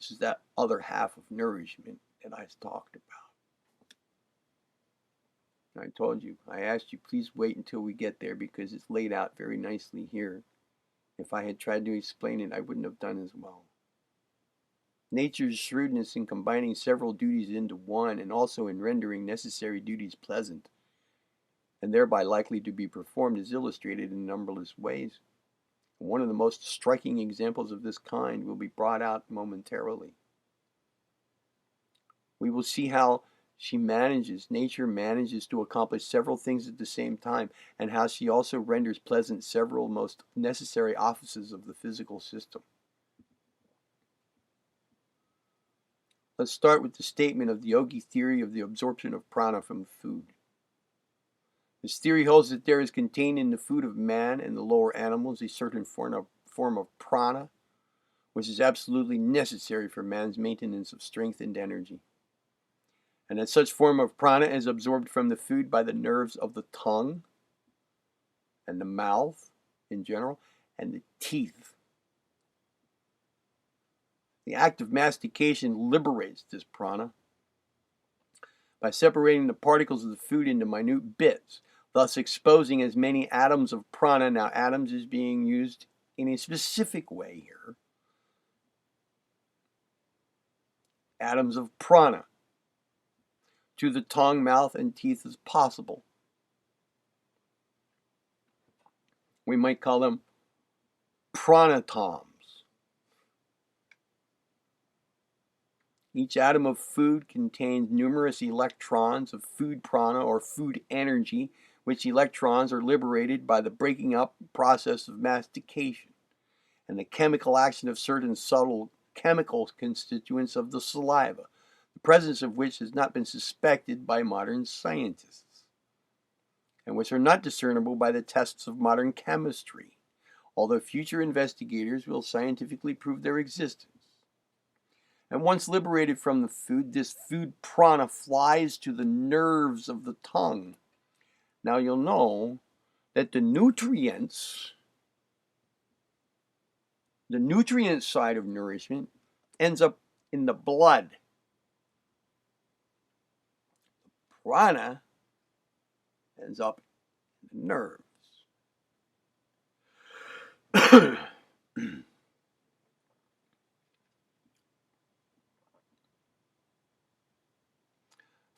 This is that other half of nourishment that I talked about. I told you, I asked you, please wait until we get there because it's laid out very nicely here. If I had tried to explain it, I wouldn't have done as well. Nature's shrewdness in combining several duties into one and also in rendering necessary duties pleasant and thereby likely to be performed is illustrated in numberless ways. One of the most striking examples of this kind will be brought out momentarily. We will see how nature manages to accomplish several things at the same time, and how she also renders pleasant several most necessary offices of the physical system. Let's start with the statement of the yogi theory of the absorption of prana from food. This theory holds that there is contained in the food of man and the lower animals a certain form of prana, which is absolutely necessary for man's maintenance of strength and energy. And that such form of prana is absorbed from the food by the nerves of the tongue and the mouth in general and the teeth. The act of mastication liberates this prana by separating the particles of the food into minute bits, thus exposing as many atoms of prana. Now, atoms is being used in a specific way here. Atoms of prana to the tongue, mouth, and teeth as possible. We might call them pranatoms. Each atom of food contains numerous electrons of food prana or food energy, which electrons are liberated by the breaking up process of mastication and the chemical action of certain subtle chemical constituents of the saliva, the presence of which has not been suspected by modern scientists, and which are not discernible by the tests of modern chemistry, although future investigators will scientifically prove their existence. And once liberated from the food, this food prana flies to the nerves of the tongue. Now you'll know that the nutrient side of nourishment ends up in the blood. Prana ends up in the nerves.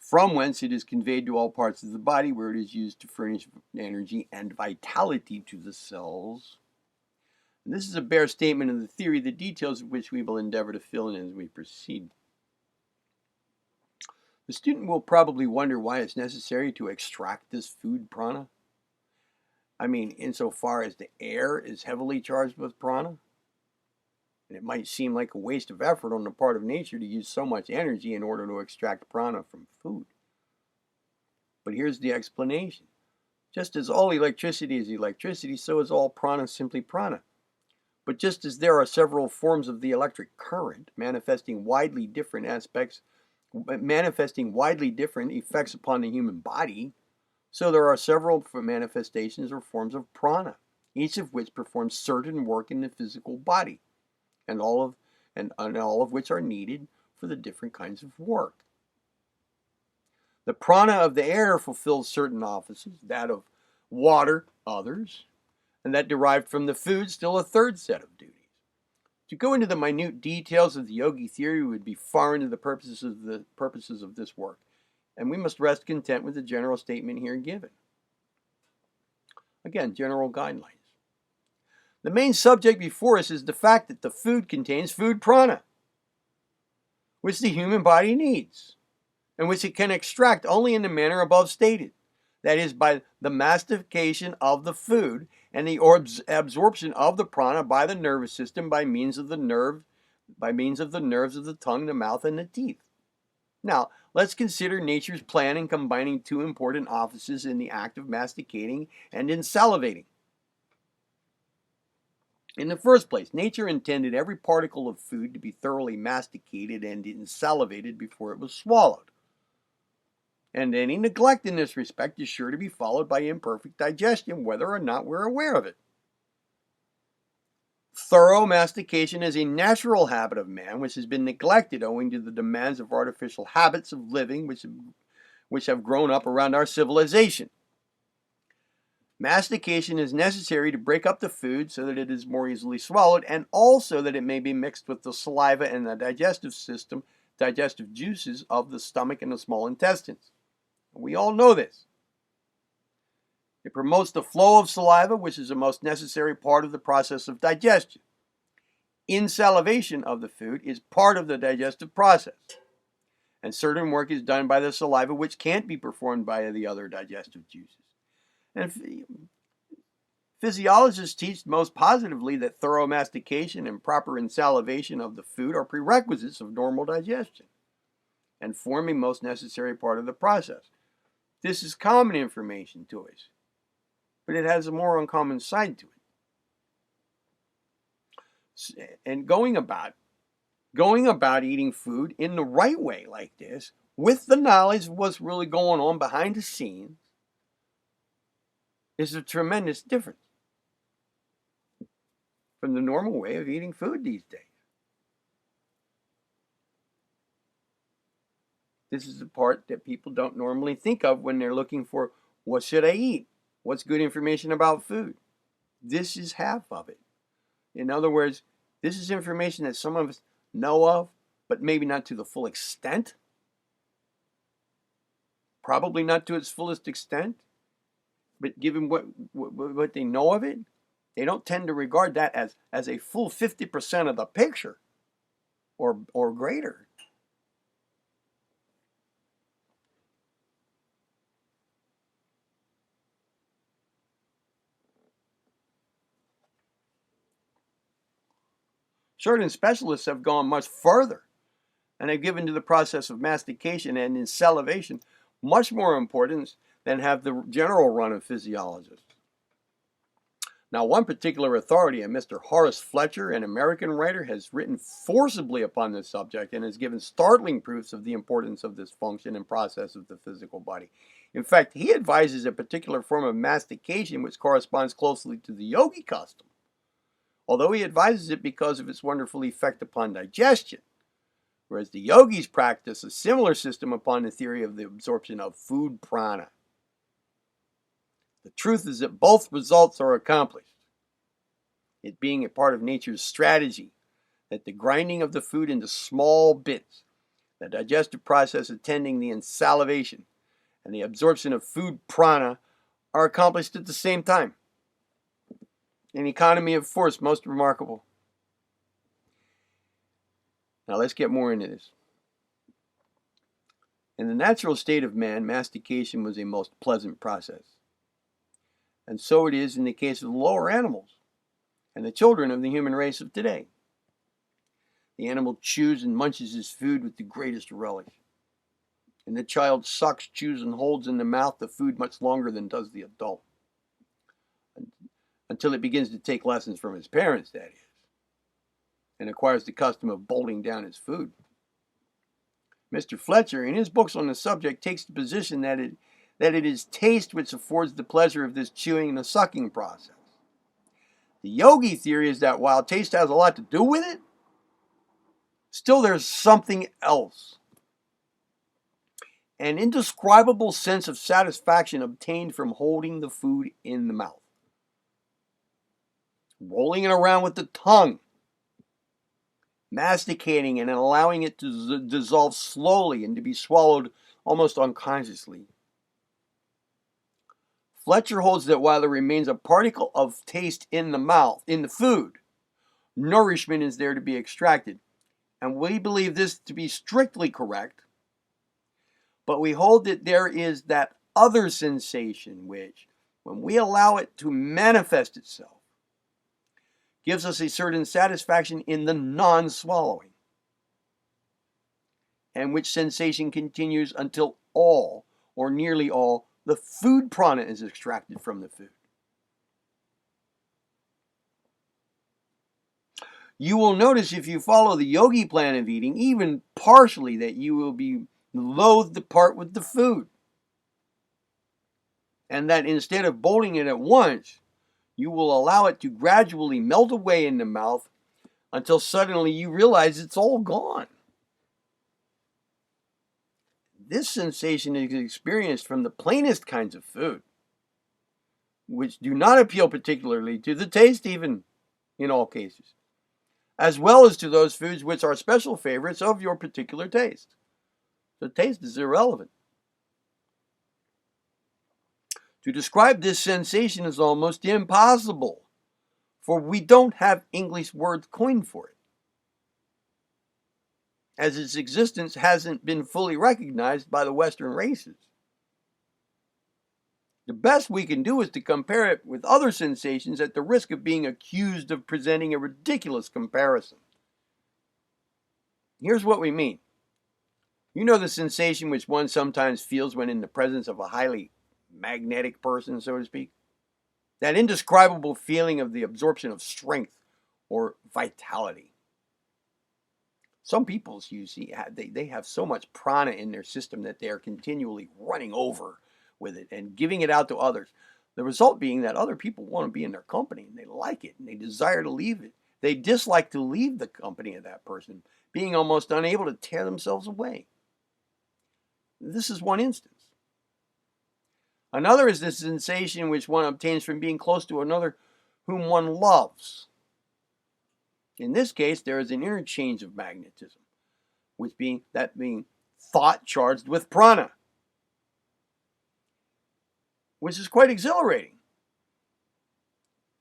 From whence it is conveyed to all parts of the body, where it is used to furnish energy and vitality to the cells. And this is a bare statement of the theory, the details of which we will endeavor to fill in as we proceed. The student will probably wonder why it's necessary to extract this food prana. I mean, insofar as the air is heavily charged with prana, and it might seem like a waste of effort on the part of nature to use so much energy in order to extract prana from food. But here's the explanation. Just as all electricity is electricity, so is all prana simply prana. But just as there are several forms of the electric current manifesting widely different effects upon the human body, so there are several manifestations or forms of prana, each of which performs certain work in the physical body, and all of which are needed for the different kinds of work. The prana of the air fulfills certain offices, that of water others, and that derived from the food still a third set of duties. To go into the minute details of the yogi theory would be far into the purposes of this work, and we must rest content with the general statement here given. Again, general guidelines. The main subject before us is the fact that the food contains food prana, which the human body needs, and which it can extract only in the manner above stated, that is, by the mastication of the food and the absorption of the prana by the nervous system by means of the nerves of the tongue, the mouth, and the teeth. Now, let's consider nature's plan in combining two important offices in the act of masticating and in salivating. In the first place, nature intended every particle of food to be thoroughly masticated and insalivated before it was swallowed. And any neglect in this respect is sure to be followed by imperfect digestion, whether or not we're aware of it. Thorough mastication is a natural habit of man which has been neglected owing to the demands of artificial habits of living which have grown up around our civilization. Mastication is necessary to break up the food so that it is more easily swallowed, and also that it may be mixed with the saliva and the digestive juices of the stomach and the small intestines. We all know this. It promotes the flow of saliva, which is the most necessary part of the process of digestion. Insalivation of the food is part of the digestive process, and certain work is done by the saliva which can't be performed by the other digestive juices. And physiologists teach most positively that thorough mastication and proper insalivation of the food are prerequisites of normal digestion and form a most necessary part of the process. This is common information to us, but it has a more uncommon side to it. And going about eating food in the right way like this, with the knowledge of what's really going on behind the scenes, is a tremendous difference from the normal way of eating food these days. This is the part that people don't normally think of when they're looking for, what should I eat? What's good information about food? This is half of it. In other words, this is information that some of us know of, but maybe not to the full extent. Probably not to its fullest extent. But given what they know of it, They don't tend to regard that as a full 50% of the picture or greater. Certain specialists have gone much further and have given to the process of mastication and in salivation much more importance than have the general run of physiologists. Now, one particular authority, a Mr. Horace Fletcher, an American writer, has written forcibly upon this subject and has given startling proofs of the importance of this function and process of the physical body. In fact, he advises a particular form of mastication which corresponds closely to the yogi custom, although he advises it because of its wonderful effect upon digestion, whereas the yogis practice a similar system upon the theory of the absorption of food prana. The truth is that both results are accomplished, it being a part of nature's strategy that the grinding of the food into small bits, the digestive process attending the insalivation, and the absorption of food prana are accomplished at the same time. An economy of force most remarkable. Now let's get more into this. In the natural state of man, mastication was a most pleasant process. And so it is in the case of the lower animals and the children of the human race of today. The animal chews and munches his food with the greatest relish. And the child sucks, chews, and holds in the mouth the food much longer than does the adult. Until it begins to take lessons from his parents, that is, and acquires the custom of bolting down his food. Mr. Fletcher, in his books on the subject, takes the position that it is taste which affords the pleasure of this chewing and the sucking process. The yogi theory is that while taste has a lot to do with it, still there's something else. An indescribable sense of satisfaction obtained from holding the food in the mouth, rolling it around with the tongue, masticating and allowing it to dissolve slowly and to be swallowed almost unconsciously. Fletcher holds that while there remains a particle of taste in the mouth, in the food, nourishment is there to be extracted. And we believe this to be strictly correct, but we hold that there is that other sensation which, when we allow it to manifest itself, gives us a certain satisfaction in the non-swallowing, and which sensation continues until all, or nearly all, the food prana is extracted from the food. You will notice if you follow the yogi plan of eating, even partially, that you will be loath to part with the food. And that instead of bolting it at once, you will allow it to gradually melt away in the mouth until suddenly you realize it's all gone. This sensation is experienced from the plainest kinds of food, which do not appeal particularly to the taste even, in all cases, as well as to those foods which are special favorites of your particular taste. The taste is irrelevant. To describe this sensation is almost impossible, for we don't have English words coined for it, as its existence hasn't been fully recognized by the Western races. The best we can do is to compare it with other sensations at the risk of being accused of presenting a ridiculous comparison. Here's what we mean. You know the sensation which one sometimes feels when in the presence of a highly magnetic person, so to speak? That indescribable feeling of the absorption of strength or vitality. Some people, you see, they have so much prana in their system that they are continually running over with it and giving it out to others. The result being that other people want to be in their company and they like it and they desire to leave it. They dislike to leave the company of that person, being almost unable to tear themselves away. This is one instance. Another is the sensation which one obtains from being close to another whom one loves. In this case, there is an interchange of magnetism, being thought charged with prana, which is quite exhilarating.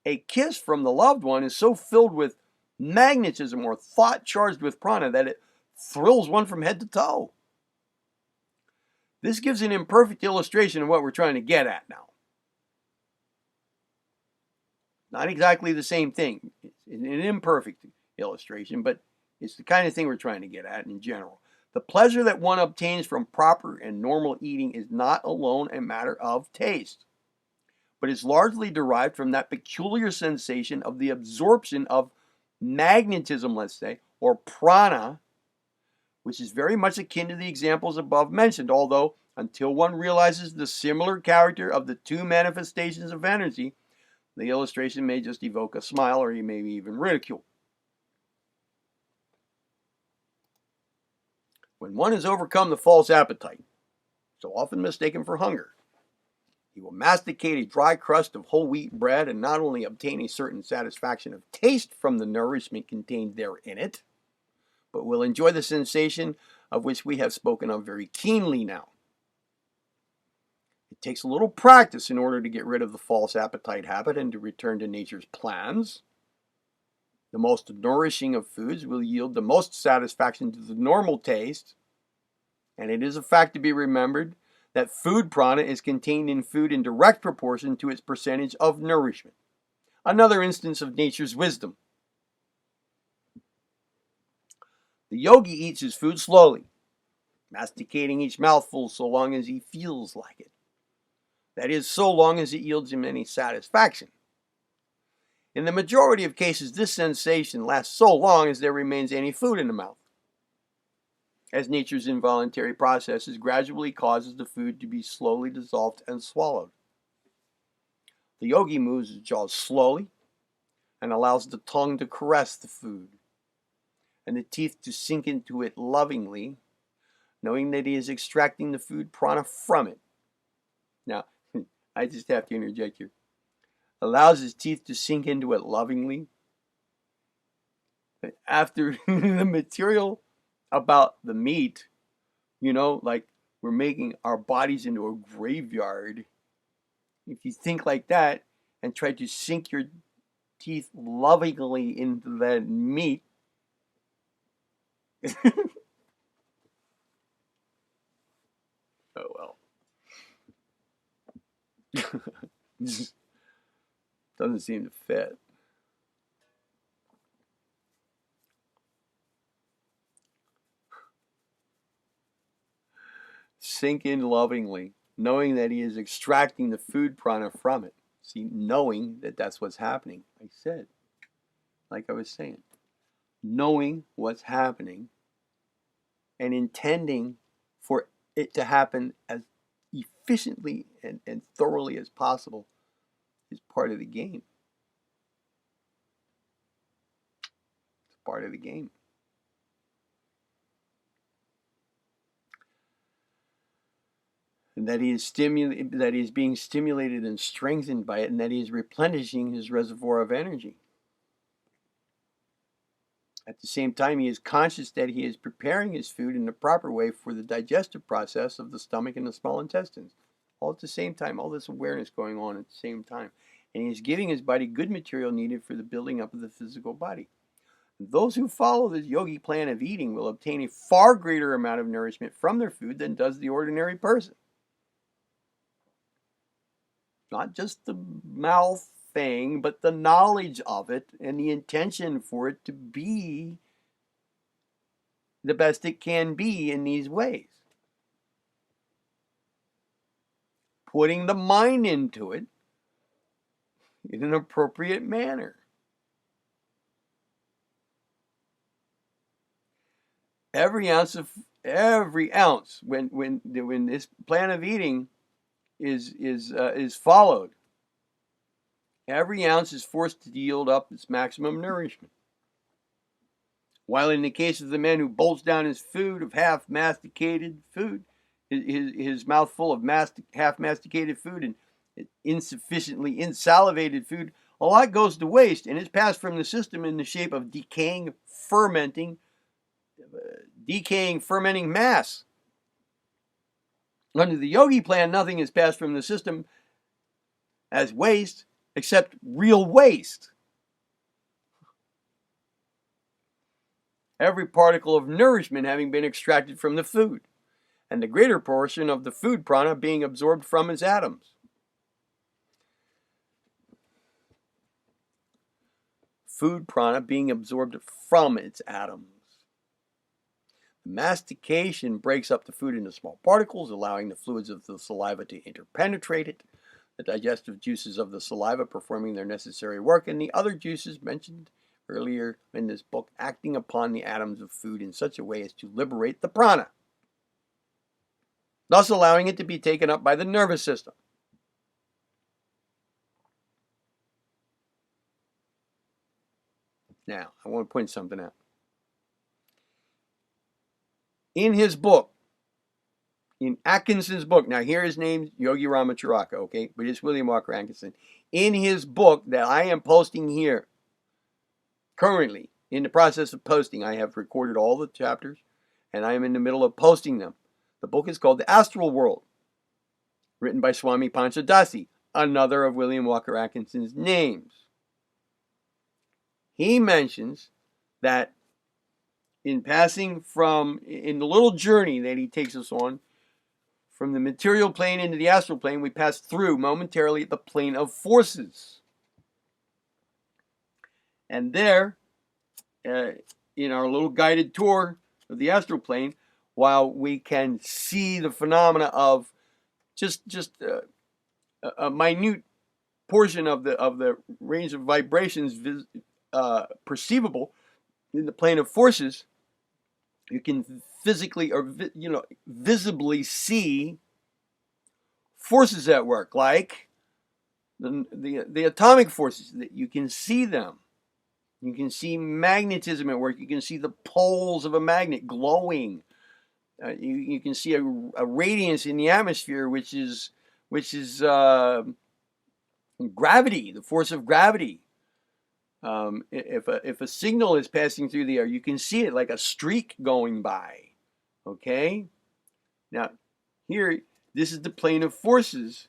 A kiss from the loved one is so filled with magnetism or thought charged with prana that it thrills one from head to toe. This gives an imperfect illustration of what we're trying to get at now. Not exactly the same thing. It's an imperfect illustration, but it's the kind of thing we're trying to get at in general. The pleasure that one obtains from proper and normal eating is not alone a matter of taste, but is largely derived from that peculiar sensation of the absorption of magnetism, let's say, or prana, which is very much akin to the examples above mentioned, although until one realizes the similar character of the two manifestations of energy, the illustration may just evoke a smile or maybe even ridicule. When one has overcome the false appetite, so often mistaken for hunger, he will masticate a dry crust of whole wheat bread and not only obtain a certain satisfaction of taste from the nourishment contained therein it, but will enjoy the sensation of which we have spoken of very keenly now. It takes a little practice in order to get rid of the false appetite habit and to return to nature's plans. The most nourishing of foods will yield the most satisfaction to the normal taste, and it is a fact to be remembered that food prana is contained in food in direct proportion to its percentage of nourishment. Another instance of nature's wisdom. The yogi eats his food slowly, masticating each mouthful so long as he feels like it. That is, so long as it yields him any satisfaction. In the majority of cases, this sensation lasts so long as there remains any food in the mouth, as nature's involuntary processes gradually causes the food to be slowly dissolved and swallowed. The yogi moves his jaws slowly and allows the tongue to caress the food and the teeth to sink into it lovingly, knowing that he is extracting the food prana from it. Now, I just have to interject here. Allows his teeth to sink into it lovingly. After the material about the meat, like we're making our bodies into a graveyard. If you think like that and try to sink your teeth lovingly into that meat, oh well. Doesn't seem to fit. Sink in lovingly, knowing that he is extracting the food prana from it. See, knowing that that's what's happening. I said, like I was saying, knowing what's happening and intending for it to happen as efficiently and thoroughly as possible is part of the game. It's part of the game. And that he is being stimulated and strengthened by it, and that he is replenishing his reservoir of energy. At the same time, he is conscious that he is preparing his food in the proper way for the digestive process of the stomach and the small intestines. All at the same time, all this awareness going on at the same time. And he is giving his body good material needed for the building up of the physical body. Those who follow this yogi plan of eating will obtain a far greater amount of nourishment from their food than does the ordinary person. Not just the mouth thing, but the knowledge of it and the intention for it to be the best it can be in these ways. Putting the mind into it in an appropriate manner. Every ounce when this plan of eating is followed, every ounce is forced to yield up its maximum nourishment. While in the case of the man who bolts down his food of half-masticated food, his mouth full of half-masticated food and insufficiently insalivated food, a lot goes to waste and is passed from the system in the shape of decaying, fermenting mass. Under the yogi plan, nothing is passed from the system as waste, except real waste. Every particle of nourishment having been extracted from the food, and the greater portion of the food prana being absorbed from its atoms. Food prana being absorbed from its atoms. Mastication breaks up the food into small particles, allowing the fluids of the saliva to interpenetrate it, the digestive juices of the saliva performing their necessary work, and the other juices mentioned earlier in this book acting upon the atoms of food in such a way as to liberate the prana, thus allowing it to be taken up by the nervous system. Now, I want to point something out. In his book, in Atkinson's book, now here his name's Yogi Ramacharaka, okay, but it's William Walker Atkinson. In his book that I am posting here, currently, in the process of posting, I have recorded all the chapters, and I am in the middle of posting them. The book is called The Astral World, written by Swami Panchadasi, another of William Walker Atkinson's names. He mentions that in passing in the little journey that he takes us on, from the material plane into the astral plane, we pass through momentarily the plane of forces. And there, in our little guided tour of the astral plane, while we can see the phenomena of just a minute portion of the range of vibrations perceivable in the plane of forces, you can physically or visibly see forces at work, like the atomic forces. That you can see them. You can see magnetism at work. You can see the poles of a magnet glowing. You can see a radiance in the atmosphere, which is gravity, the force of gravity. If a signal is passing through the air, you can see it like a streak going by. Okay? Now, here, this is the plane of forces,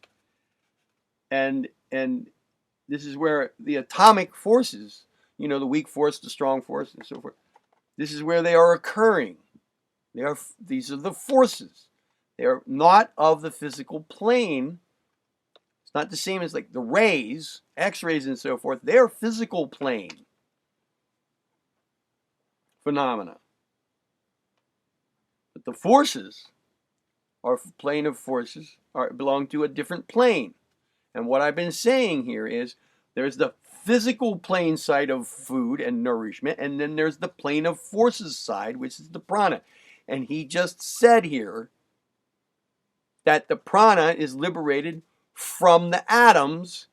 and this is where the atomic forces, the weak force, the strong force, and so forth, this is where they are occurring. These are the forces. They are not of the physical plane. It's not the same as like the rays, X-rays and so forth. They're physical plane phenomena. But the forces are plane of forces, belong to a different plane. And what I've been saying here is there's the physical plane side of food and nourishment, and then there's the plane of forces side, which is the prana. And he just said here that the prana is liberated from the atoms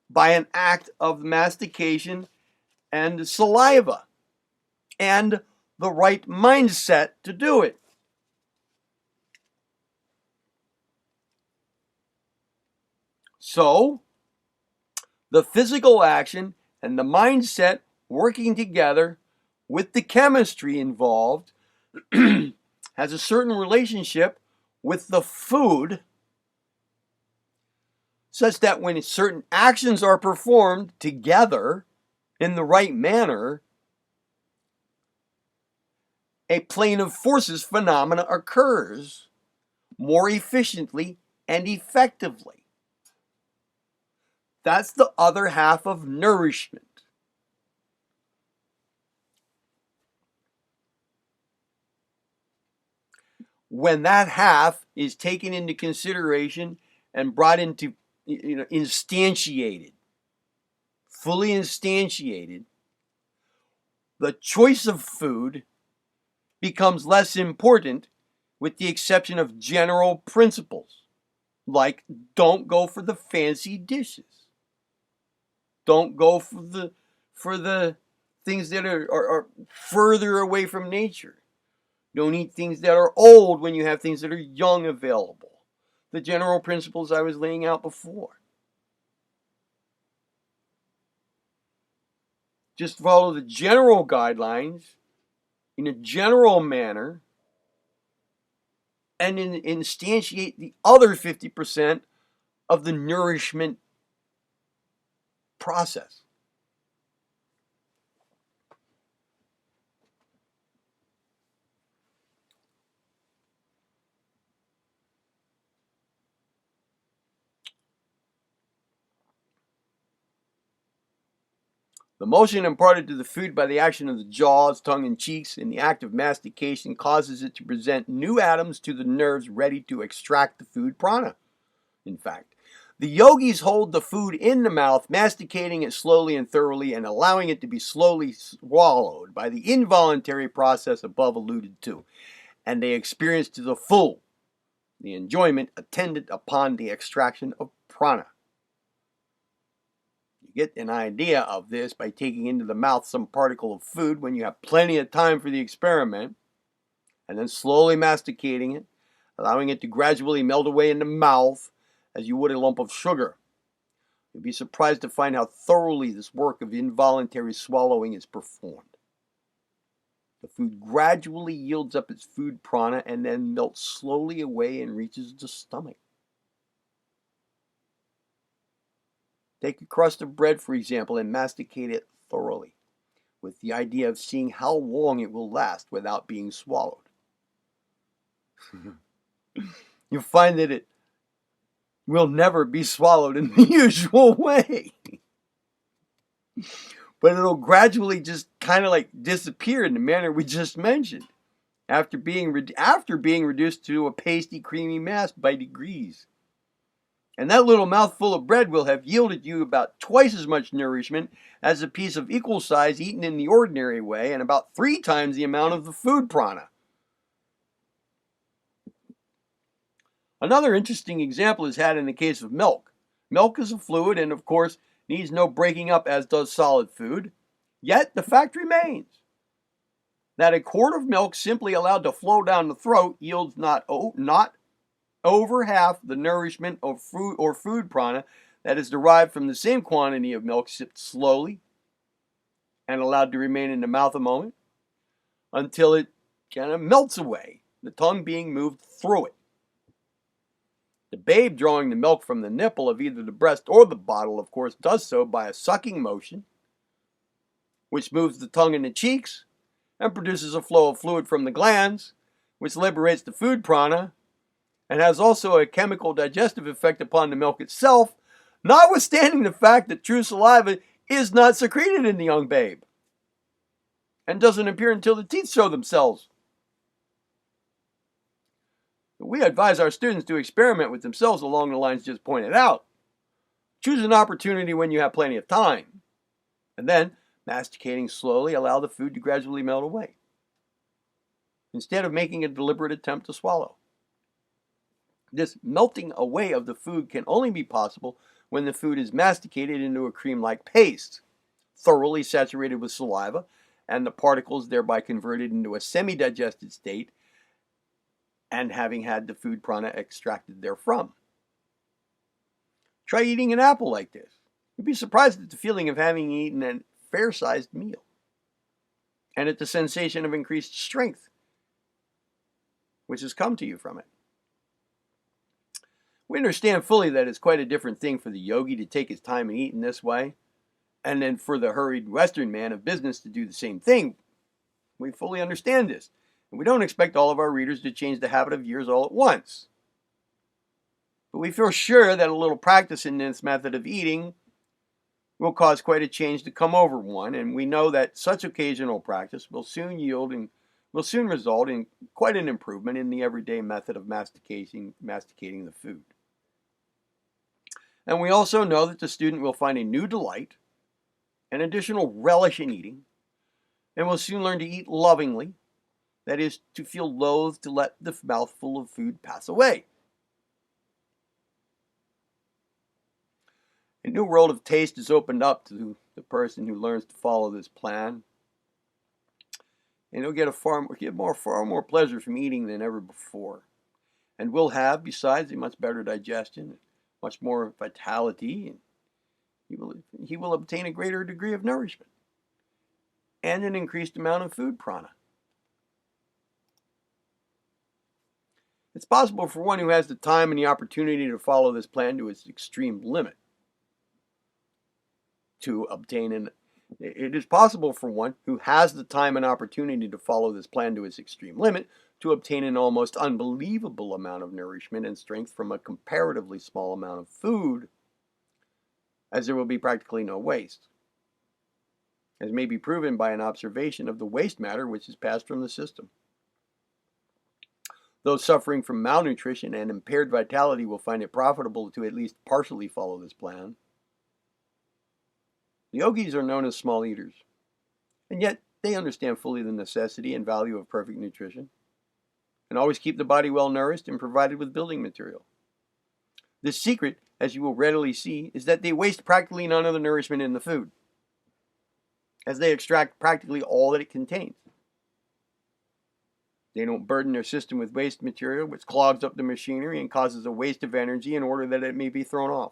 by an act of mastication and saliva and the right mindset to do it. So, the physical action and the mindset working together with the chemistry involved has a certain relationship with the food, such that when certain actions are performed together in the right manner, a plane of forces phenomena occurs more efficiently and effectively. That's the other half of nourishment. When that half is taken into consideration and brought into, instantiated, fully instantiated, the choice of food becomes less important, with the exception of general principles, like don't go for the fancy dishes. Don't go for the things that are further away from nature. Don't eat things that are old when you have things that are young available. The general principles I was laying out before. Just follow the general guidelines in a general manner and instantiate the other 50% of the nourishment process. The motion imparted to the food by the action of the jaws, tongue, and cheeks in the act of mastication causes it to present new atoms to the nerves ready to extract the food prana. In fact, the yogis hold the food in the mouth, masticating it slowly and thoroughly and allowing it to be slowly swallowed by the involuntary process above alluded to, and they experience to the full the enjoyment attendant upon the extraction of prana. You get an idea of this by taking into the mouth some particle of food when you have plenty of time for the experiment, and then slowly masticating it, allowing it to gradually melt away in the mouth as you would a lump of sugar. You'll be surprised to find how thoroughly this work of involuntary swallowing is performed. The food gradually yields up its food prana and then melts slowly away and reaches the stomach. Take a crust of bread, for example, and masticate it thoroughly, with the idea of seeing how long it will last without being swallowed. You'll find that it will never be swallowed in the usual way. But it'll gradually just kind of like disappear in the manner we just mentioned, after being reduced to a pasty, creamy mass by degrees. And that little mouthful of bread will have yielded you about twice as much nourishment as a piece of equal size eaten in the ordinary way, and about 3 times the amount of the food prana. Another interesting example is had in the case of milk. Milk is a fluid and, of course, needs no breaking up as does solid food. Yet, the fact remains that a quart of milk simply allowed to flow down the throat yields not over half the nourishment of food prana that is derived from the same quantity of milk sipped slowly and allowed to remain in the mouth a moment until it kind of melts away, the tongue being moved through it. The babe drawing the milk from the nipple of either the breast or the bottle, of course, does so by a sucking motion, which moves the tongue and the cheeks and produces a flow of fluid from the glands, which liberates the food prana and has also a chemical digestive effect upon the milk itself, notwithstanding the fact that true saliva is not secreted in the young babe and doesn't appear until the teeth show themselves. We advise our students to experiment with themselves along the lines just pointed out. Choose an opportunity when you have plenty of time, and then, masticating slowly, allow the food to gradually melt away, instead of making a deliberate attempt to swallow. This melting away of the food can only be possible when the food is masticated into a cream-like paste, thoroughly saturated with saliva, and the particles thereby converted into a semi-digested state, and having had the food prana extracted therefrom. Try eating an apple like this. You'd be surprised at the feeling of having eaten a fair-sized meal, and at the sensation of increased strength, which has come to you from it. We understand fully that it's quite a different thing for the yogi to take his time and eat in this way, and then for the hurried Western man of business to do the same thing. We fully understand this. And we don't expect all of our readers to change the habit of years all at once. But we feel sure that a little practice in this method of eating will cause quite a change to come over one, and we know that such occasional practice will soon result in quite an improvement in the everyday method of masticating the food. And we also know that the student will find a new delight, an additional relish in eating, and will soon learn to eat lovingly. That is, to feel loath to let the mouthful of food pass away. A new world of taste is opened up to the person who learns to follow this plan. And he'll get far more pleasure from eating than ever before. And will have, besides, a much better digestion, much more vitality, and he will obtain a greater degree of nourishment and an increased amount of food prana. It's possible for one who has the time and the opportunity to follow this plan to its extreme limit. to obtain it is possible for one who has the time and opportunity to follow this plan to its extreme limit to obtain an almost unbelievable amount of nourishment and strength from a comparatively small amount of food, as there will be practically no waste, as may be proven by an observation of the waste matter which is passed from the system. Those suffering from malnutrition and impaired vitality will find it profitable to at least partially follow this plan. The yogis are known as small eaters, and yet they understand fully the necessity and value of perfect nutrition, and always keep the body well nourished and provided with building material. The secret, as you will readily see, is that they waste practically none of the nourishment in the food, as they extract practically all that it contains. They don't burden their system with waste material, which clogs up the machinery and causes a waste of energy in order that it may be thrown off.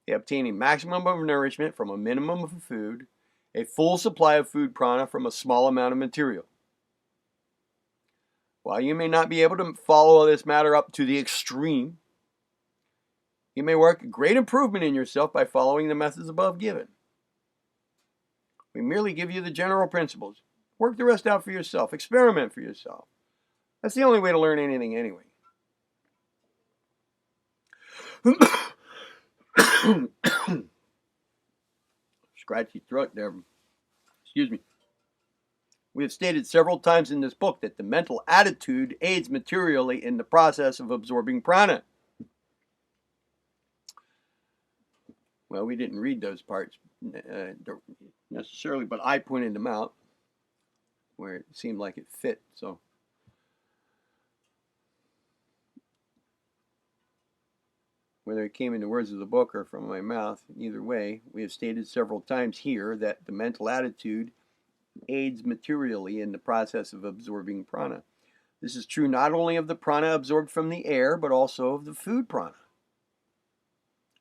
They obtain a maximum of nourishment from a minimum of food, a full supply of food prana from a small amount of material. While you may not be able to follow this matter up to the extreme, you may work a great improvement in yourself by following the methods above given. We merely give you the general principles. Work the rest out for yourself. Experiment for yourself. That's the only way to learn anything anyway. Scratchy throat there. Excuse me. We have stated several times in this book that the mental attitude aids materially in the process of absorbing prana. Well, we didn't read those parts necessarily, but I pointed them out where it seemed like it fit. So whether it came in the words of the book or from my mouth, either way, we have stated several times here that the mental attitude aids materially in the process of absorbing prana. This is true not only of the prana absorbed from the air, but also of the food prana.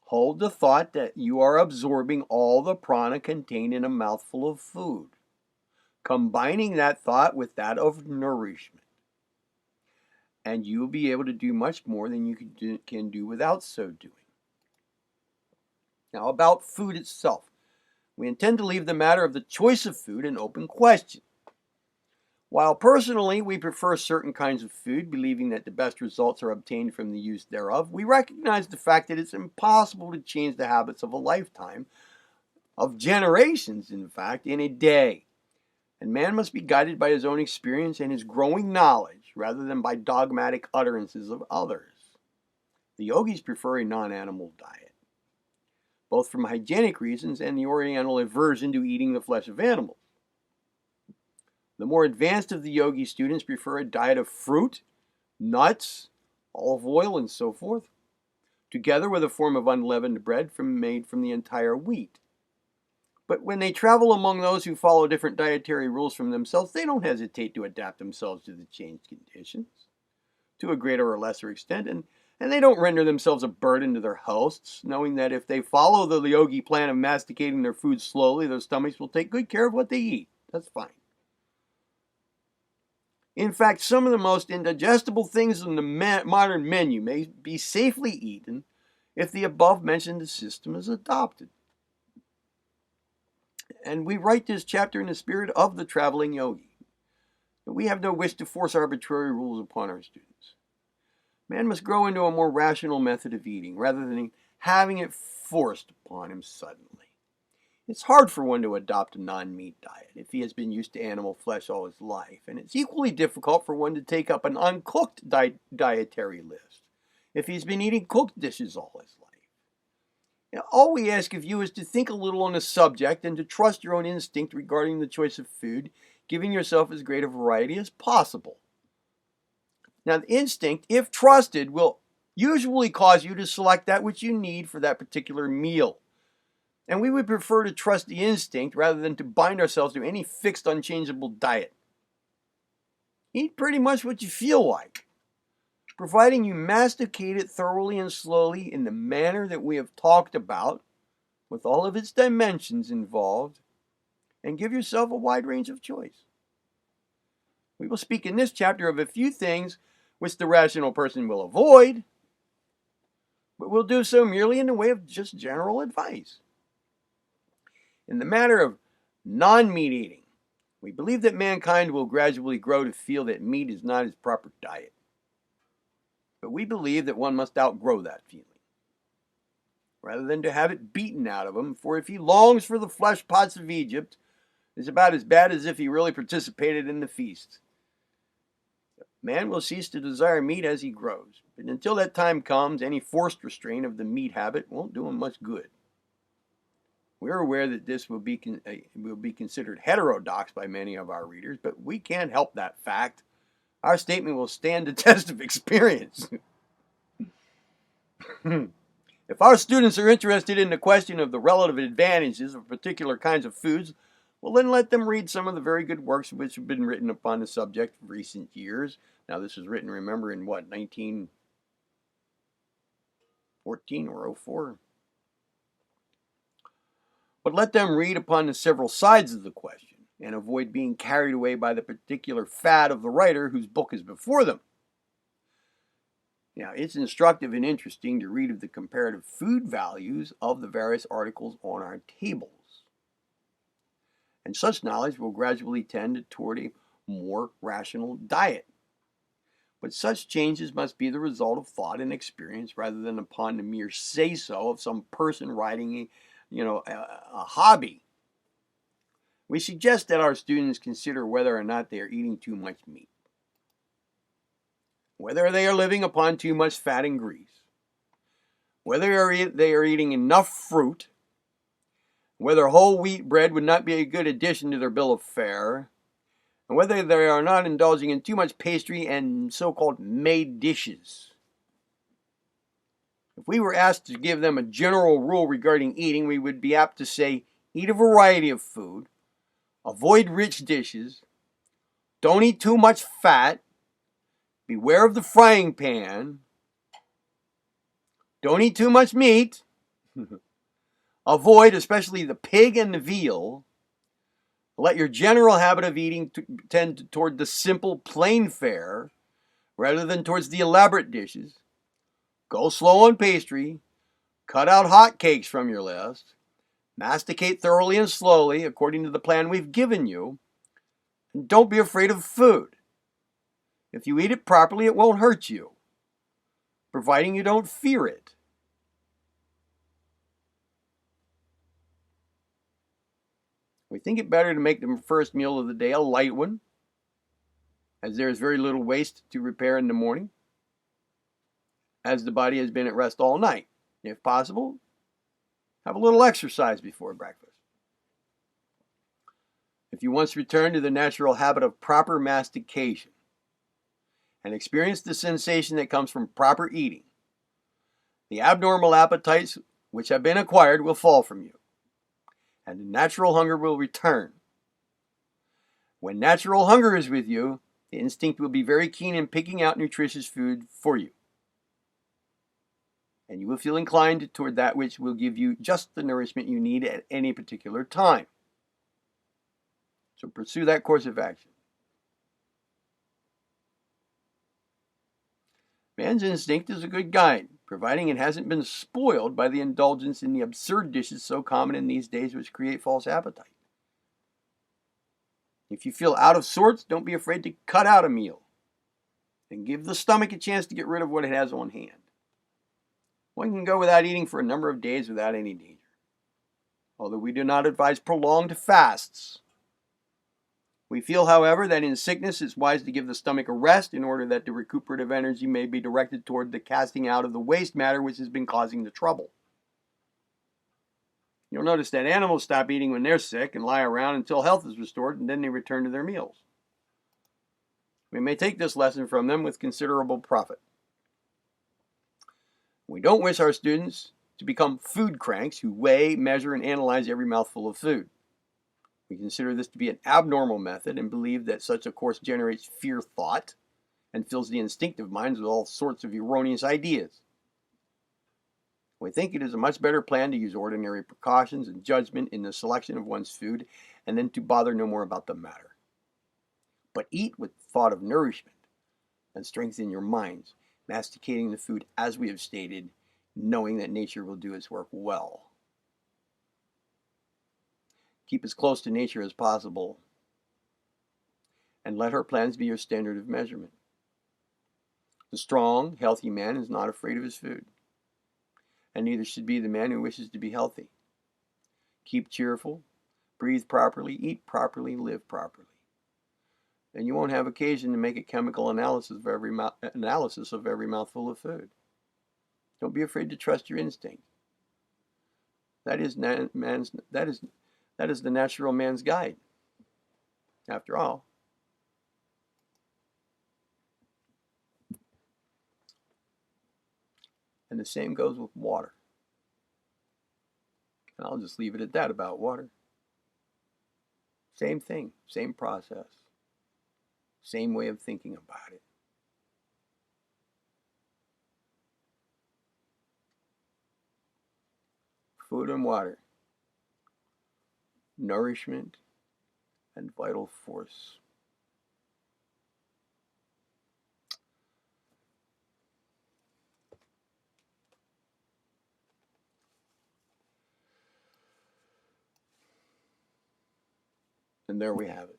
Hold the thought that you are absorbing all the prana contained in a mouthful of food, combining that thought with that of nourishment. And you will be able to do much more than you can do without so doing. Now, about food itself. We intend to leave the matter of the choice of food an open question. While personally we prefer certain kinds of food, believing that the best results are obtained from the use thereof, we recognize the fact that it's impossible to change the habits of a lifetime, of generations in fact, in a day. And man must be guided by his own experience and his growing knowledge, rather than by dogmatic utterances of others. The yogis prefer a non-animal diet, both from hygienic reasons and the Oriental aversion to eating the flesh of animals. The more advanced of the yogi students prefer a diet of fruit, nuts, olive oil, and so forth, together with a form of unleavened bread made from the entire wheat. But when they travel among those who follow different dietary rules from themselves, they don't hesitate to adapt themselves to the changed conditions to a greater or lesser extent, and they don't render themselves a burden to their hosts, knowing that if they follow the yogi plan of masticating their food slowly, their stomachs will take good care of what they eat. That's fine. In fact, some of the most indigestible things in the modern menu may be safely eaten if the above-mentioned system is adopted. And we write this chapter in the spirit of the traveling yogi. We have no wish to force arbitrary rules upon our students. Man must grow into a more rational method of eating, rather than having it forced upon him suddenly. It's hard for one to adopt a non-meat diet if he has been used to animal flesh all his life, and it's equally difficult for one to take up an uncooked dietary list if he's been eating cooked dishes all his life. Now, all we ask of you is to think a little on the subject and to trust your own instinct regarding the choice of food, giving yourself as great a variety as possible. Now, the instinct, if trusted, will usually cause you to select that which you need for that particular meal. And we would prefer to trust the instinct rather than to bind ourselves to any fixed, unchangeable diet. Eat pretty much what you feel like, providing you masticate it thoroughly and slowly in the manner that we have talked about, with all of its dimensions involved, and give yourself a wide range of choice. We will speak in this chapter of a few things which the rational person will avoid, but we'll do so merely in the way of just general advice. In the matter of non-meat eating, we believe that mankind will gradually grow to feel that meat is not his proper diet. But we believe that one must outgrow that feeling, rather than to have it beaten out of him, for if he longs for the flesh pots of Egypt, it's about as bad as if he really participated in the feast. Man will cease to desire meat as he grows, but until that time comes, any forced restraint of the meat habit won't do him much good. We're aware that this will be considered heterodox by many of our readers, but we can't help that fact. Our statement will stand the test of experience. If our students are interested in the question of the relative advantages of particular kinds of foods, well, then let them read some of the very good works which have been written upon the subject in recent years. Now, this was written, remember, in what, 1914 or 04? But let them read upon the several sides of the question and avoid being carried away by the particular fad of the writer whose book is before them. Now, it's instructive and interesting to read of the comparative food values of the various articles on our tables. And such knowledge will gradually tend toward a more rational diet. But such changes must be the result of thought and experience rather than upon the mere say-so of some person writing a hobby. We suggest that our students consider whether or not they are eating too much meat, whether they are living upon too much fat and grease, whether they are eating enough fruit, whether whole wheat bread would not be a good addition to their bill of fare, and whether they are not indulging in too much pastry and so-called made dishes. If we were asked to give them a general rule regarding eating, we would be apt to say, eat a variety of food, avoid rich dishes, don't eat too much fat, beware of the frying pan, don't eat too much meat, avoid especially the pig and the veal, let your general habit of eating tend toward the simple, plain fare rather than towards the elaborate dishes. Go slow on pastry, cut out hot cakes from your list, masticate thoroughly and slowly according to the plan we've given you, and don't be afraid of food. If you eat it properly, it won't hurt you, providing you don't fear it. We think it better to make the first meal of the day a light one, as there is very little waste to repair in the morning, as the body has been at rest all night. If possible, have a little exercise before breakfast. If you once return to the natural habit of proper mastication and experience the sensation that comes from proper eating, the abnormal appetites which have been acquired will fall from you, and the natural hunger will return. When natural hunger is with you, the instinct will be very keen in picking out nutritious food for you, and you will feel inclined toward that which will give you just the nourishment you need at any particular time. So pursue that course of action. Man's instinct is a good guide, providing it hasn't been spoiled by the indulgence in the absurd dishes so common in these days which create false appetite. If you feel out of sorts, don't be afraid to cut out a meal and give the stomach a chance to get rid of what it has on hand. One can go without eating for a number of days without any danger, although we do not advise prolonged fasts. We feel, however, that in sickness it's wise to give the stomach a rest in order that the recuperative energy may be directed toward the casting out of the waste matter which has been causing the trouble. You'll notice that animals stop eating when they're sick and lie around until health is restored, and then they return to their meals. We may take this lesson from them with considerable profit. We don't wish our students to become food cranks who weigh, measure, and analyze every mouthful of food. We consider this to be an abnormal method and believe that such a course generates fear thought and fills the instinctive minds with all sorts of erroneous ideas. We think it is a much better plan to use ordinary precautions and judgment in the selection of one's food and then to bother no more about the matter. But eat with thought of nourishment and strengthen your minds, masticating the food as we have stated, knowing that nature will do its work well. Keep as close to nature as possible, and let her plans be your standard of measurement. The strong, healthy man is not afraid of his food, and neither should be the man who wishes to be healthy. Keep cheerful, breathe properly, eat properly, live properly. And you won't have occasion to make a chemical analysis of every mouthful of food. Don't be afraid to trust your instinct. That is the natural man's guide, after all. And the same goes with water. And I'll just leave it at that about water. Same thing, same process, same way of thinking about it. Food and water, nourishment and vital force. And there we have it.